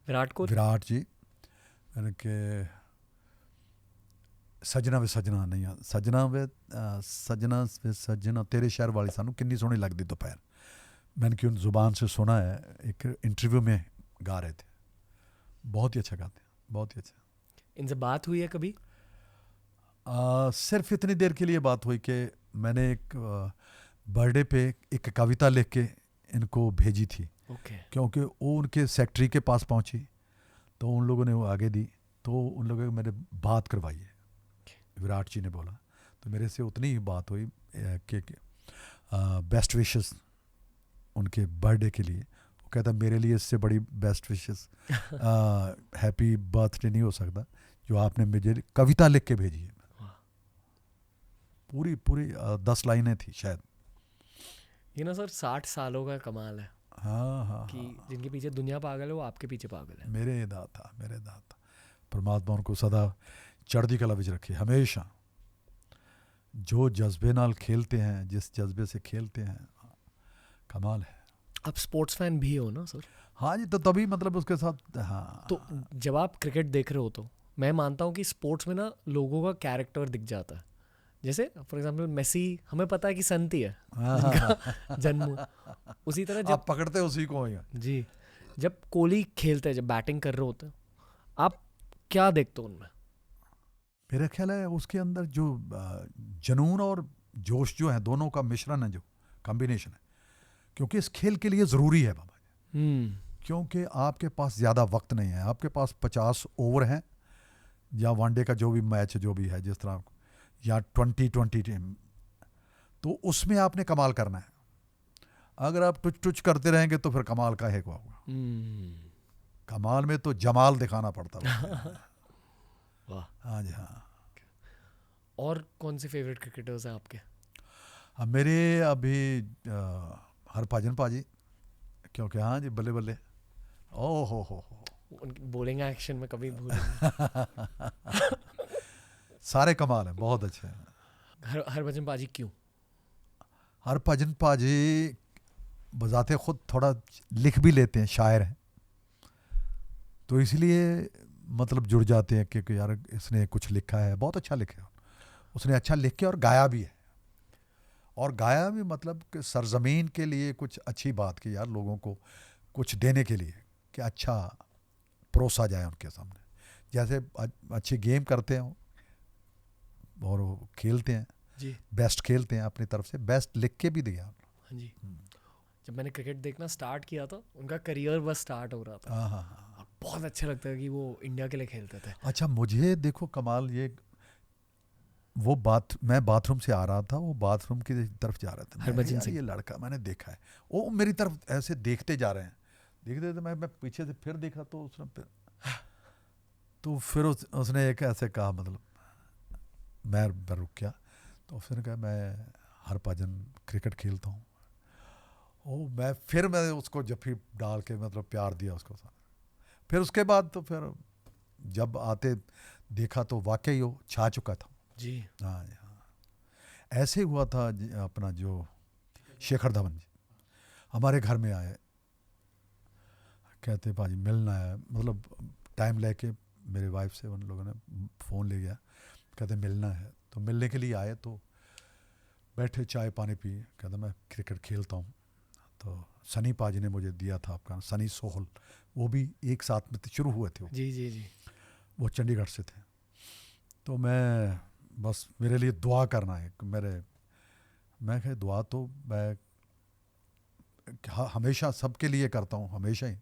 विराट कोहली। विराट जी यानी कि सजना वे सजना नहीं सजना वे सजना तेरे शहर वाली सानू कितनी सोहनी लगती दोपहर मैंने कि उन ज़ुबान से सुना है एक इंटरव्यू में गा रहे थे बहुत ही अच्छा गाते हैं बहुत ही अच्छा। इनसे बात हुई है कभी? सिर्फ इतनी देर के लिए बात हुई कि मैंने एक बर्थडे पे एक कविता लिख के इनको भेजी थी क्योंकि वो उनके सेक्रेटरी के पास पहुंची तो उन लोगों ने वो आगे दी तो उन लोगों ने मैंने बात करवाई है विराट जी ने बोला तो मेरे से उतनी ही बात हुई कि बेस्ट विशेस उनके बर्थडे के लिए वो कहता मेरे लिए इससे बड़ी बेस्ट विशेस हैप्पी बर्थडे नहीं हो सकता जो आपने मुझे कविता लिख के भेजी है पूरी 10 लाइनें थी शायद। ये ना सर 60 सालों का कमाल है। हाँ कि जिनके पीछे दुनिया पागल है वो आपके पीछे पागल है। मेरे दाता परमात्मा उनको सदा चढ़दी कला विच रखे हमेशा जो जज्बे नाल खेलते हैं जिस जज्बे से खेलते हैं कमाल है। आप स्पोर्ट्स फैन भी हो ना सर? हाँ जी तो तभी मतलब उसके साथ हाँ। तो जब आप क्रिकेट देख रहे हो तो मैं मानता हूँ कि स्पोर्ट्स में ना लोगों का कैरेक्टर दिख जाता है। जैसे फॉर एग्जांपल मेसी हमें पता है कि संती है उनका जन्म, उसी तरह जब आप पकड़ते उसी को हैं जी जब कोहली खेलते हैं जब बैटिंग कर रहे होते हैं आप क्या देखते हो उनमें? मेरा ख्याल है उसके अंदर जो जुनून और जोश जो है दोनों का मिश्रण है जो कॉम्बिनेशन है क्योंकि इस खेल के लिए ज़रूरी है बाबा जी क्योंकि आपके पास ज़्यादा वक्त नहीं है आपके पास 50 ओवर हैं या वनडे का जो भी मैच जो भी है जिस तरह या 20 टीम तो उसमें आपने कमाल करना है। अगर आप टुच करते रहेंगे तो फिर कमाल का है होगा कमाल में तो जमाल दिखाना पड़ता है। हाँ जी हाँ। और कौन से फेवरेट क्रिकेटर्स हैं आपके? मेरे अभी हरभजन पाजी क्योंकि हाँ जी बल्ले बल्ले ओ हो उनकी बॉलिंग एक्शन में कभी भूल सारे कमाल हैं बहुत अच्छे हैं। हरभजन पाजी क्यों? हरभजन पाजी बजाते खुद थोड़ा लिख भी लेते हैं शायर हैं तो इसलिए मतलब जुड़ जाते हैं कि यार इसने कुछ लिखा है बहुत अच्छा लिखा उसने अच्छा लिख के और गाया भी है और गाया भी मतलब कि सरजमीन के लिए कुछ अच्छी बात की यार लोगों को कुछ देने के लिए कि अच्छा परोसा जाए उनके सामने जैसे अच्छी गेम करते हैं और वो खेलते हैं जी बेस्ट खेलते हैं अपनी तरफ से बेस्ट लिख के भी दिया। हाँ जी जब मैंने क्रिकेट देखना स्टार्ट किया था उनका करियर बस स्टार्ट हो रहा था। हाँ बहुत अच्छा लगता है कि वो इंडिया के लिए खेलते थे। अच्छा मुझे देखो कमाल ये वो मैं बाथरूम से आ रहा था वो बाथरूम की तरफ जा रहा था हरभजन सिंह ये लड़का मैंने देखा है वो मेरी तरफ ऐसे देखते जा रहे हैं देखते थे मैं पीछे से फिर देखा तो उसने फिर उसने एक ऐसे कहा मतलब मैं रुक गया तो उसने कहा मैं हरभजन क्रिकेट खेलता हूँ मैं उसको जफ्फी डाल के मतलब प्यार दिया उसको फिर उसके बाद तो फिर जब आते देखा तो वाकई वो छा चुका था जी। हाँ ऐसे हुआ था अपना जो शेखर धवन जी हमारे घर में आए कहते भाजी मिलना है मतलब टाइम लेके मेरे वाइफ से उन लोगों ने फ़ोन ले गया कहते मिलना है तो मिलने के लिए आए तो बैठे चाय पानी पी कहते मैं क्रिकेट खेलता हूँ तो सनी पाजी ने मुझे दिया था आपका सनी सोहल वो भी एक साथ में शुरू हुए थे जी जी जी वो चंडीगढ़ से थे तो मैं बस मेरे लिए दुआ करना है मैं कह दुआ तो मैं हमेशा सबके लिए करता हूँ, हमेशा ही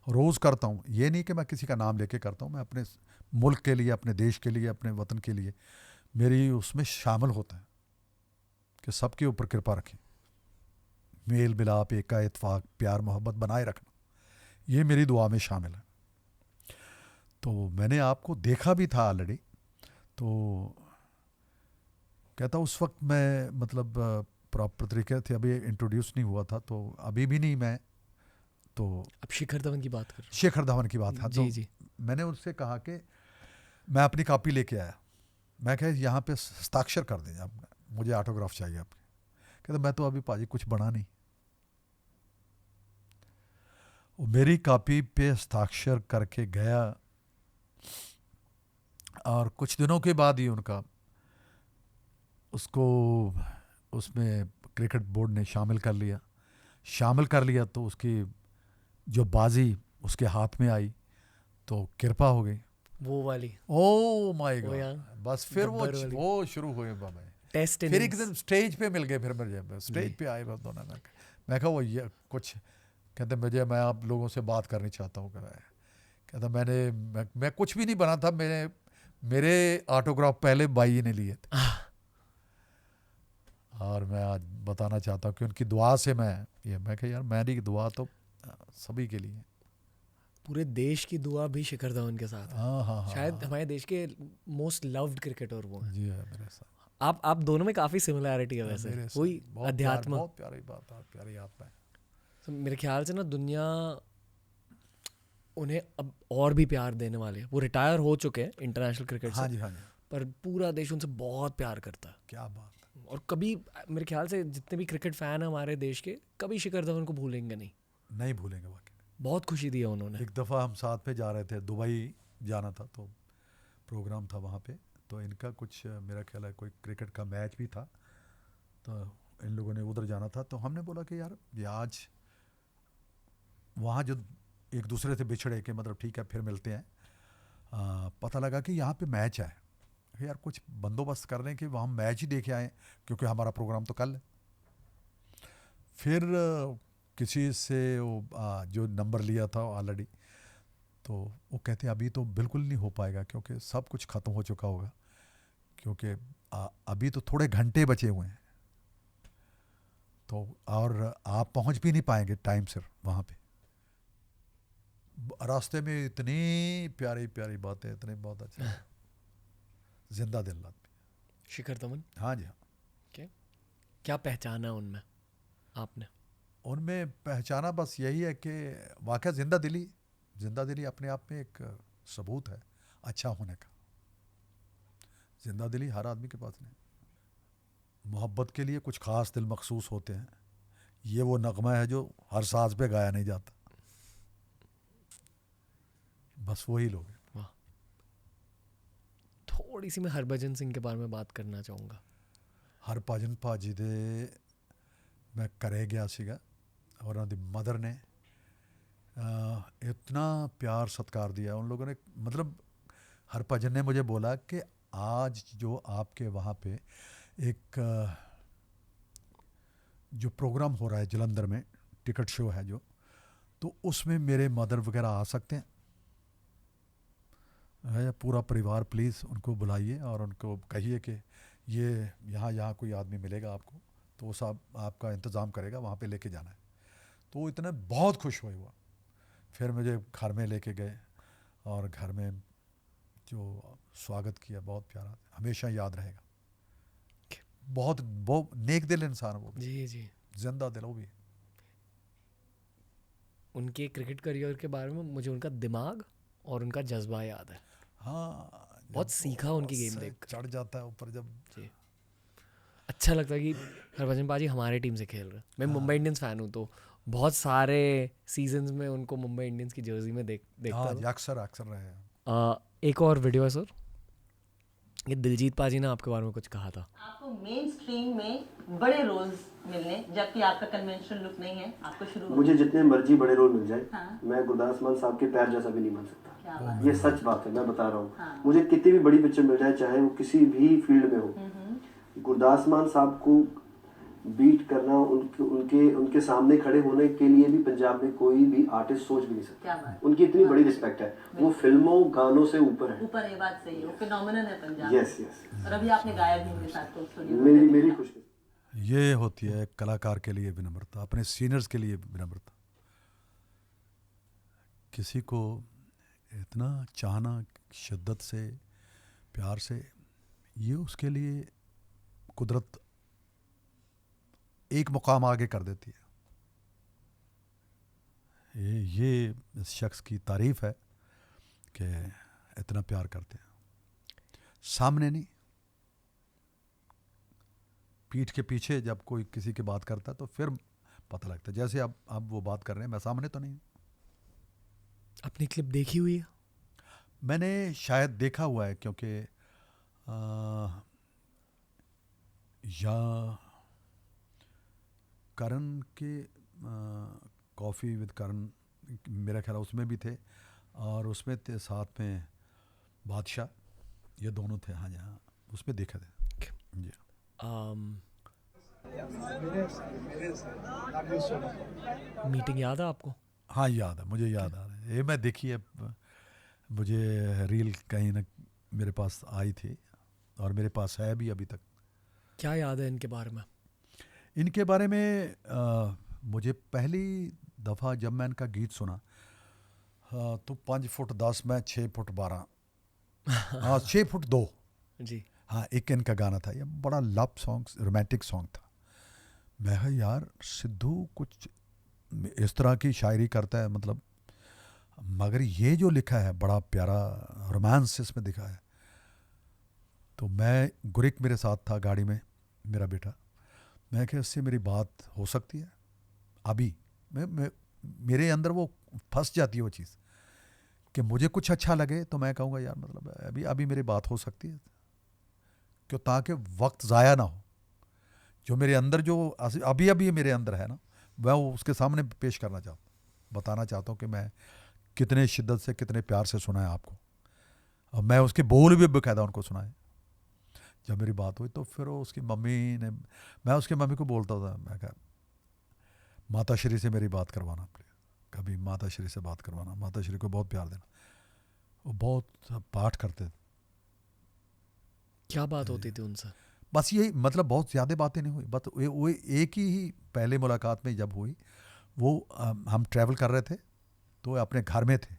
रोज़ करता हूँ। ये नहीं कि मैं किसी का नाम लेके करता हूँ, मैं अपने मुल्क के लिए, अपने देश के लिए, अपने वतन के लिए मेरी उसमें शामिल होता है कि सबके ऊपर कृपा रखें, मेल मिलाप, एका इत्फाक, प्यार मोहब्बत बनाए रखना, ये मेरी दुआ में शामिल है। तो मैंने आपको देखा भी था ऑलरेडी, तो कहता उस वक्त मैं मतलब प्रॉपर तरीके से अभी इंट्रोड्यूस नहीं हुआ था, तो अभी भी नहीं। मैं तो अब शिखर धवन की बात कर शेखर धवन की बात है। जी तो जी मैंने उनसे कहा कि मैं अपनी कॉपी लेके आया, मैं कहा यहाँ पे हस्ताक्षर कर दें, आप मुझे ऑटोग्राफ चाहिए आपके। कहते मैं तो अभी पाजी कुछ बना नहीं। वो मेरी कॉपी पे हस्ताक्षर करके गया और कुछ दिनों के बाद ही उनका उसको उसमें क्रिकेट बोर्ड ने शामिल कर लिया। तो उसकी जो बाजी उसके हाथ में आई तो कृपा हो गई। वो वाली ओ माय वो गॉड, यार बस फिर गब्बर वाली वो शुरू हुए बाबा। टेस्ट फिर एक इनिंग्स। दिन स्टेज पे मिल गए, फिर मुझे स्टेज पे आए बस दोनों। मैं कहा वो ये कुछ कहते मैं आप लोगों से बात करनी चाहता हूँ। कहता मैं कुछ भी नहीं बना था, मेरे ऑटोग्राफ पहले बाई ने लिए थे। और मैं आज बताना चाहता हूँ कि उनकी दुआ से मैं कहा यार मेरी दुआ तो सभी के लिए। पूरे देश की दुआ भी शिखर धवन के साथ है। हाँ शायद हमारे देश के मोस्ट लव्ड क्रिकेटर वो हैं। जी है मेरे साथ। आप दोनों में काफी सिमिलैरिटी है वैसे, मेरे वही साथ बहुत अध्यात्म। बहुत प्यारी बात है, प्यारी आत्मा है। तो मेरे ख्याल से ना दुनिया उन्हें अब और भी प्यार देने वाले है। वो रिटायर हो चुके हैं इंटरनेशनल क्रिकेट हाँ से, जी हाँ जी, पर पूरा देश उनसे बहुत प्यार करता है। क्या बात है। और कभी मेरे ख्याल से जितने भी क्रिकेट फैन हैं हमारे देश के, कभी शिखर धवन को भूलेंगे नहीं। नहीं भूलेंगे वाकई। बहुत खुशी दी है उन्होंने। एक दफ़ा हम साथ में जा रहे थे, दुबई जाना था, तो प्रोग्राम था वहाँ पे। तो इनका कुछ मेरा ख्याल है कोई क्रिकेट का मैच भी था, तो इन लोगों ने उधर जाना था। तो हमने बोला कि यार ये आज वहाँ जो एक दूसरे से बिछड़े के मतलब ठीक है फिर मिलते हैं, पता लगा कि यहाँ पे मैच है। यार कुछ बंदोबस्त कर लें कि वहाँ मैच ही देखे आए, क्योंकि हमारा प्रोग्राम तो कल है। फिर किसी से वो जो नंबर लिया था ऑलरेडी, तो वो कहते अभी तो बिल्कुल नहीं हो पाएगा क्योंकि सब कुछ ख़त्म हो चुका होगा, क्योंकि अभी तो थोड़े घंटे बचे हुए हैं, तो और आप पहुंच भी नहीं पाएंगे टाइम से वहाँ पे। रास्ते में इतनी प्यारी प्यारी बातें, इतने बहुत अच्छे जिंदा दिल आदमी। शिखर धवन हाँ जी हाँ। क्या पहचाना उनमें आपने? उनमें पहचाना बस यही है कि वाकई जिंदा दिली अपने आप में एक सबूत है अच्छा होने का। जिंदा दिली हर आदमी के पास नहीं। मोहब्बत के लिए कुछ ख़ास दिल मखसूस होते हैं। ये वो नगमा है जो हर साज पे गाया नहीं जाता, बस वही लोग हैं। वाह। थोड़ी सी मैं हरभजन सिंह के बारे में बात करना चाहूँगा। हरभजन भाजी दे मैं करे गया सीगा और उन्होंने मदर ने इतना प्यार सत्कार दिया उन लोगों ने। मतलब हरभजन ने मुझे बोला कि आज जो आपके वहाँ पे एक जो प्रोग्राम हो रहा है जलंधर में, टिकट शो है जो, तो उसमें मेरे मदर वगैरह आ सकते हैं, पूरा परिवार प्लीज़ उनको बुलाइए और उनको कहिए कि ये यहाँ कोई आदमी मिलेगा आपको, तो वो साहब आपका इंतज़ाम करेगा, वहाँ पे लेके जाना है। तो वो इतने बहुत खुश हुआ। फिर मुझे घर में लेके गए और घर में जो स्वागत किया बहुत प्यारा, हमेशा याद रहेगा। बहुत नेक दिल इंसान वो भी। जी जिंदा दिल वो भी। उनके क्रिकेट करियर के बारे में मुझे उनका दिमाग और उनका जज्बा याद है। हाँ, बहुत सीखा उनकी गेम देख। चढ़ जाता है ऊपर जब। जी, अच्छा लगता है कि हरभजन पाजी हमारे टीम से खेल रहे हैं। मैं मुंबई इंडियंस फ़ैन हूँ, तो बहुत सारे सीजन्स में उनको मुंबई इंडियंस की जर्सी में देखता हाँ, अक्सर रहे हैं। एक और वीडियो है सर, ये दिलजीत पाजी ने आपके बारे में कुछ कहा था। आपको मेन स्ट्रीम में बड़े रोल्स मिलने, जबकि आपका कन्वेंशनल लुक नहीं है, आपको शुरू मुझे जितने मर्जी बड़े रोल मिल जाए, हाँ। मैं गुरदास मान साहब के पैर जैसा भी नहीं बन सकता। क्या बात ये सच बात है, मैं बता रहा हूँ। हाँ। मुझे कितनी भी बड़ी पिक्चर मिल जाए, चाहे वो किसी भी फील्ड में हो, गुरदास मान साहब को बीट करना, उनके उनके उनके सामने खड़े होने के लिए भी पंजाब में कोई भी आर्टिस्ट सोच भी नहीं क्या सकता। बात। उनकी इतनी बड़ी रिस्पेक्ट है, वो फिल्मों गानों से ऊपर है। ऊपर, ये बात सही है, वो फिनोमिनल है पंजाब। यस यस, और अभी आपने गाया भी उनके साथ तो स्टूडियो में। मेरी खुशी। ये होती है कलाकार के लिए विनम्रता, अपने सीनियर्स के लिए विनम्रता। किसी को इतना चाहना शिद्दत से, प्यार से, ये उसके लिए कुदरत एक मुकाम आगे कर देती है। ये इस शख्स की तारीफ है कि इतना प्यार करते हैं, सामने नहीं, पीठ के पीछे जब कोई किसी की बात करता है तो फिर पता लगता है। जैसे अब वो बात कर रहे हैं, मैं सामने तो नहीं। अपनी क्लिप देखी हुई है? मैंने शायद देखा हुआ है, क्योंकि या करण के कॉफ़ी विद करण, मेरा ख्याल उसमें भी थे, और उसमें थे साथ में बादशाह, ये दोनों थे। हाँ जी, हाँ, उसमें देखा था जी। मीटिंग याद है आपको? हाँ याद है, मुझे याद आ रहा है। ये मैं देखी है, मुझे रील कहीं ना मेरे पास आई थी, और मेरे पास है भी अभी तक। क्या याद है इनके बारे में? इनके बारे में मुझे पहली दफ़ा जब मैं इनका गीत सुना, तो 5 फुट 10, मैं 6 फुट 12, हाँ 6 फुट 2 जी। हाँ, एक इनका गाना था, ये बड़ा लव सॉन्ग, रोमांटिक सॉन्ग था। मैं कहा यार सिद्धू कुछ इस तरह की शायरी करता है, मतलब, मगर ये जो लिखा है बड़ा प्यारा रोमांस इसमें दिखा है। तो मैं, गुरिक मेरे साथ था गाड़ी में, मेरा बेटा, मैं कहा इससे मेरी बात हो सकती है अभी। मैं मेरे अंदर वो फंस जाती है वो चीज़ कि मुझे कुछ अच्छा लगे तो मैं कहूँगा यार मतलब अभी मेरी बात हो सकती है, क्यों, ताकि वक्त ज़ाया ना हो। जो मेरे अंदर जो अभी मेरे अंदर है ना, मैं वो उसके सामने पेश करना चाहता हूँ, बताना चाहता हूँ कि मैं कितने शिद्दत से, कितने प्यार से सुना है आपको, और मैं उसके बोल भी बाकायदा उनको सुनाए। जब मेरी बात हुई तो फिर वो उसकी मम्मी ने, मैं उसकी मम्मी को बोलता था, मैं कहा माता श्री से मेरी बात करवाना प्लीज, कभी माता श्री से बात करवाना, माता श्री को बहुत प्यार देना। वो बहुत पाठ करते थे। क्या बात होती थी उनसे? बस यही, मतलब बहुत ज़्यादा बातें नहीं हुई, बस वो एक ही पहले मुलाकात में जब हुई, वो हम ट्रैवल कर रहे थे तो अपने घर में थे,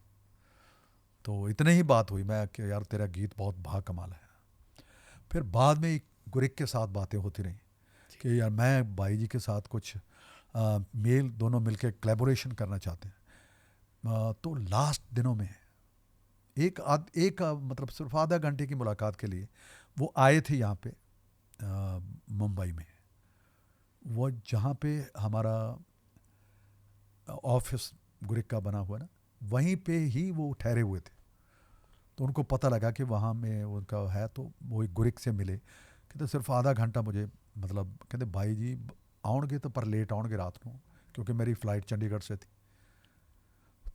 तो इतने ही बात हुई, मैं कि यार तेरा गीत बहुत भा कमाल है। फिर बाद में गुरिक के साथ बातें होती रही कि यार मैं भाई जी के साथ कुछ मेल दोनों मिलकर कोलैबोरेशन करना चाहते हैं। तो लास्ट दिनों में एक मतलब सिर्फ आधा घंटे की मुलाकात के लिए वो आए थे यहाँ पे मुंबई में, वो जहाँ पे हमारा ऑफिस गुरिक का बना हुआ ना, वहीं पे ही वो ठहरे हुए थे। तो उनको पता लगा कि वहाँ में उनका है, तो वो गुरिक से मिले, कहते सिर्फ आधा घंटा मुझे, मतलब कहते भाई जी आओगे तो पर लेट आओगे रात को, क्योंकि मेरी फ़्लाइट चंडीगढ़ से थी,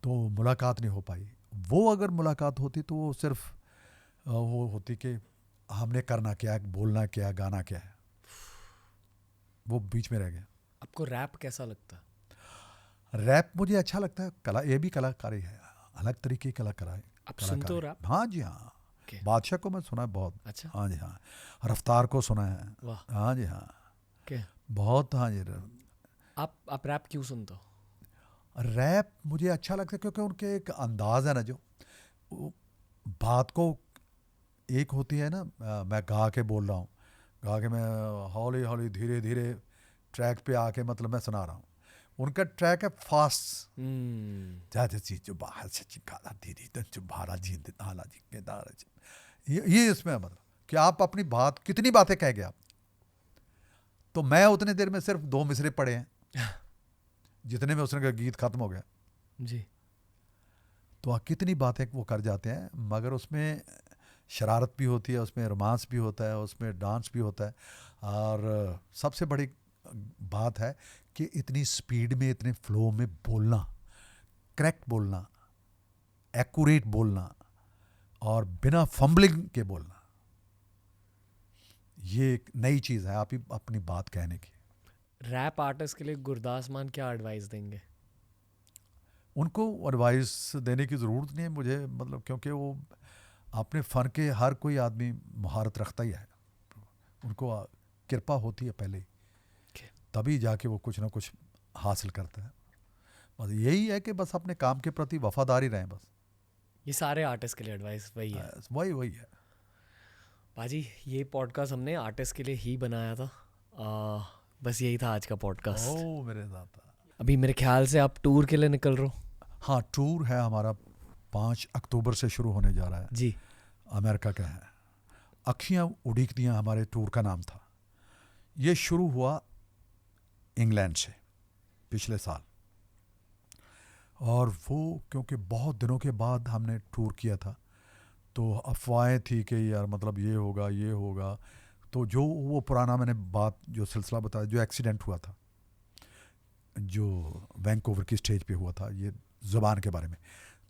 तो मुलाकात नहीं हो पाई। वो अगर मुलाकात होती तो वो सिर्फ वो होती कि हमने करना क्या है, बोलना क्या है, गाना क्या है, वो बीच में रह गया। आपको रैप कैसा लगता है? रैप मुझे अच्छा लगता है, कला, ये भी कलाकारी है, अलग तरीके की कलाकारी। आप सुनते हो रैप? हाँ जी हाँ, Okay. बादशाह को मैं सुना है बहुत। अच्छा। हाँ जी हाँ, रफ्तार को सुना है। वाह। हाँ जी हाँ, Okay. बहुत। हाँ जी, आप रैप क्यों सुनते हो? रैप मुझे अच्छा लगता है क्योंकि उनके एक अंदाज़ है ना, जो बात को एक होती है ना, मैं गा के बोल रहा हूँ, गा के मैं हौली हौली धीरे धीरे ट्रैक पे आके मतलब मैं सुना रहा हूँ। उनका ट्रैक है फास्ट, ये इसमें मतलब कि आप अपनी बात कितनी बातें कह गए आप, तो मैं उतने देर में सिर्फ 2 मिसरे पढ़े हैं जितने में उसने का गीत खत्म हो गया जी। तो कितनी बातें वो कर जाते हैं, मगर उसमें शरारत भी होती है, उसमें रोमांस भी होता है, उसमें डांस भी होता है, और सबसे बड़ी बात है कि इतनी स्पीड में, इतने फ्लो में बोलना, करेक्ट बोलना, एक्यूरेट बोलना और बिना फंबलिंग के बोलना, ये एक नई चीज़ है आप ही अपनी बात कहने की। रैप आर्टिस्ट के लिए गुरदास मान क्या एडवाइस देंगे? उनको एडवाइस देने की ज़रूरत नहीं है मुझे, मतलब क्योंकि वो अपने फ़न के हर कोई आदमी महारत रखता ही है, उनको कृपा होती है पहले ही, तभी जाके वो कुछ ना कुछ हासिल करता है। बस यही है कि बस अपने काम के प्रति वफादारी रहें बस। ये सारे आर्टिस्ट के लिए एडवाइस वही है। वही है। पाजी ये पॉडकास्ट हमने आर्टिस्ट के लिए ही बनाया था। बस यही था आज का पॉडकास्ट। ओ मेरे दाता, अभी मेरे ख्याल से आप टूर के लिए निकल रहे हो? हाँ, टूर है हमारा 5 अक्टूबर से शुरू होने जा रहा है जी। अमेरिका का है। अखियाँ उड़ीक दियाँ हमारे टूर का नाम था। ये शुरू हुआ इंग्लैंड से पिछले साल, और वो क्योंकि बहुत दिनों के बाद हमने टूर किया था तो अफवाहें थी कि यार मतलब ये होगा, तो जो वो पुराना मैंने बात जो सिलसिला बताया, जो एक्सीडेंट हुआ था जो वैंकूवर की स्टेज पे हुआ था, ये ज़ुबान के बारे में,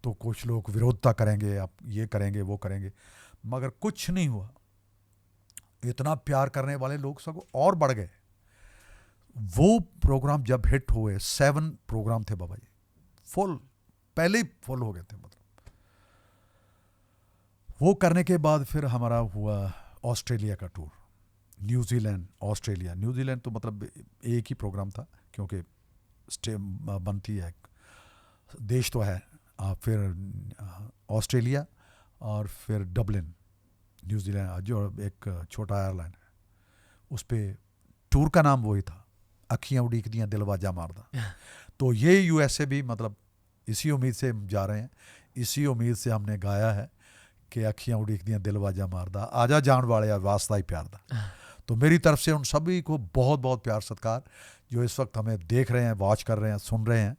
तो कुछ लोग विरोधता करेंगे, आप ये करेंगे वो करेंगे, मगर कुछ नहीं हुआ। इतना प्यार करने वाले लोग सब और बढ़ गए। वो प्रोग्राम जब हिट हुए, 7 प्रोग्राम थे बाबा जी, फुल, पहले ही फुल हो गए थे। मतलब वो करने के बाद फिर हमारा हुआ ऑस्ट्रेलिया का टूर, न्यूजीलैंड, ऑस्ट्रेलिया। न्यूजीलैंड तो मतलब एक ही प्रोग्राम था क्योंकि स्टे बनती है, देश तो है। फिर ऑस्ट्रेलिया और फिर डबलिन, न्यूजीलैंड, जो एक छोटा आयरलैंड है, उस पर टूर का नाम वही था, अखियाँ उड़ीक दियाँ दिलवाजा मारदा। तो ये यूएसए भी मतलब इसी उम्मीद से जा रहे हैं, इसी उम्मीद से हमने गाया है कि अखियाँ उड़ीक दियाँ दिलवाजा मारदा, आजा जान वाले वास्ता ही प्यार दा। तो मेरी तरफ से उन सभी को बहुत बहुत प्यार सत्कार, जो इस वक्त हमें देख रहे हैं, वॉच कर रहे हैं, सुन रहे हैं।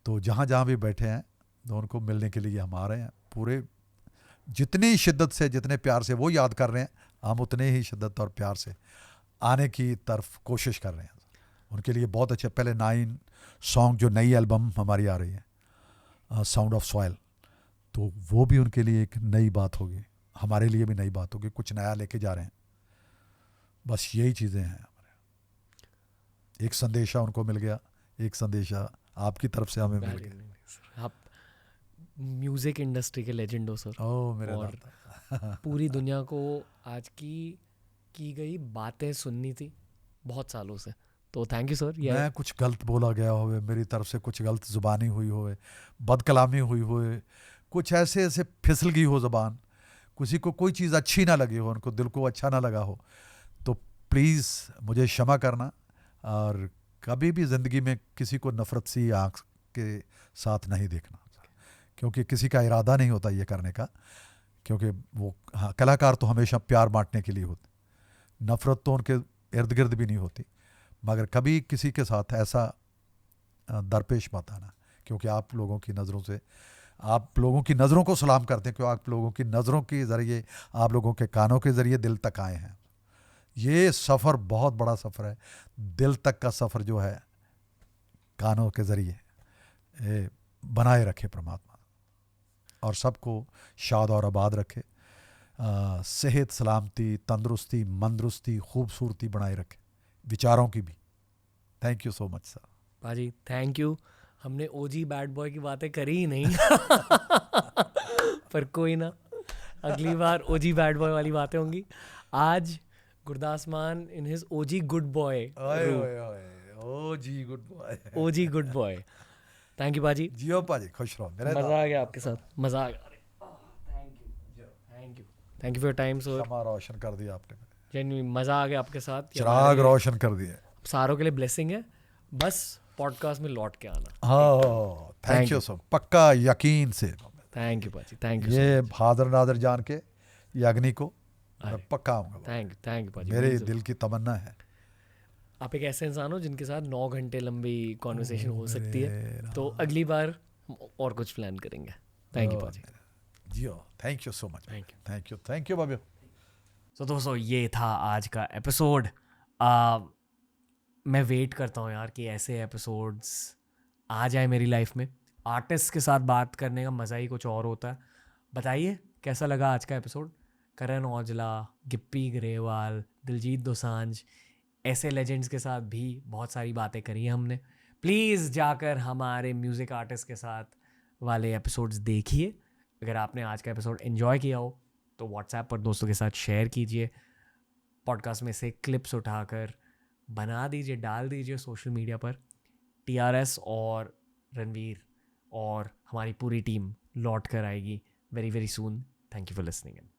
तो जहाँ जहाँ भी बैठे हैं तो उनको मिलने के लिए हम आ रहे हैं। पूरे जितनी शिद्दत से, जितने प्यार से वो याद कर रहे हैं, हम उतने ही शिद्दत और प्यार से आने की तरफ कोशिश कर रहे हैं। उनके लिए बहुत अच्छे पहले 9 सॉन्ग, जो नई एल्बम हमारी आ रही है, साउंड ऑफ सॉइल, तो वो भी उनके लिए एक नई बात होगी, हमारे लिए भी नई बात होगी, कुछ नया लेके जा रहे हैं। बस यही चीज़ें हैं हमारे। एक संदेशा उनको मिल गया, एक संदेशा आपकी तरफ से हमें मिल गया। आप म्यूजिक इंडस्ट्री के लेजेंड हो सर। ओह मेरे और दाता। पूरी दुनिया को आज की गई बातें सुननी थी बहुत सालों से, तो थैंक यू सर। मैं कुछ गलत बोला गया होवे, मेरी तरफ से कुछ गलत ज़ुबानी हुई होवे, बदकलामी हुई होवे, कुछ ऐसे फिसल गई हो ज़बान, किसी को कोई चीज़ अच्छी ना लगी हो, उनको दिल को अच्छा ना लगा हो, तो प्लीज़ मुझे क्षमा करना। और कभी भी ज़िंदगी में किसी को नफ़रत सी आँख के साथ नहीं देखना, क्योंकि किसी का इरादा नहीं होता ये करने का, क्योंकि वो हाँ, कलाकार तो हमेशा प्यार बांटने के लिए होते, नफ़रत तो उनके इर्द गिर्द भी नहीं होती। मगर कभी किसी के साथ ऐसा दरपेश मत आना, क्योंकि आप लोगों की नज़रों से, आप लोगों की नज़रों को सलाम करते हैं, क्योंकि आप लोगों की नज़रों के ज़रिए, आप लोगों के कानों के ज़रिए दिल तक आए हैं। ये सफ़र बहुत बड़ा सफ़र है, दिल तक का सफ़र जो है कानों के ज़रिए बनाए रखे परमात्मा, और सबको शाद और आबाद रखे, सेहत, सलामती, तंदुरुस्ती, मंदरुस्ती, खूबसूरती बनाए रखे, विचारों की भी। Thank you so much sir. पाजी थैंक यू। हमने ओजी बैड बॉय की बातें करी ही नहीं पर कोई ना, अगली बार ओजी बैड बॉय वाली बातें होंगी। आज गुरदास मान in his OG good boy, OG good boy, OG good boy. Thank you पाजी। जियो पाजी, खुश रहो। मेरे मज़ा आ गया आपके साथ, मज़ा आ गया। Thank you for your time sir. क्षमा रोशन कर दिया आपने, जेन्युइन मज़ा आ गया आपके साथ। चिराग रोशन कर दिए। सारों के लिए ब्लेसिंग है, बस पॉडकास्ट में लौट के आना। हाँ, थैंक यू सो, पक्का यकीन से। थैंक यू पाजी, थैंक यू। ये हाजिर नादर जान के ये अग्नि को मैं पक्का आऊँगा। थैंक यू पाजी। मेरे दिल की तमन्ना है। आप एक ऐसे इंसान हो जिनके साथ 9 घंटे लंबी कॉन्वर्सेशन हो सकती है, तो अगली बार हम और कुछ प्लान करेंगे। थैंक यू पाजी। जियो, thank you so much. Thank you, thank you, thank you बाबू। तो दोस्तों ये था आज का एपिसोड। मैं वेट करता हूँ यार कि ऐसे एपिसोड्स आ जाए मेरी लाइफ में, आर्टिस्ट के साथ बात करने का मज़ा ही कुछ और होता है। बताइए कैसा लगा आज का एपिसोड। करण औजला, गिप्पी ग्रेवाल, दिलजीत दोसांझ, ऐसे लेजेंड्स के साथ भी बहुत सारी बातें करी हैं हमने। प्लीज़ जाकर हमारे म्यूज़िक आर्टिस्ट के साथ वाले एपिसोड्स देखिए। अगर आपने आज का एपिसोड एंजॉय किया हो तो व्हाट्सएप पर दोस्तों के साथ शेयर कीजिए। पॉडकास्ट में से क्लिप्स उठाकर बना दीजिए, डाल दीजिए सोशल मीडिया पर। TRS और रणवीर और हमारी पूरी टीम लौट कर आएगी very very soon. Thank you for listening in.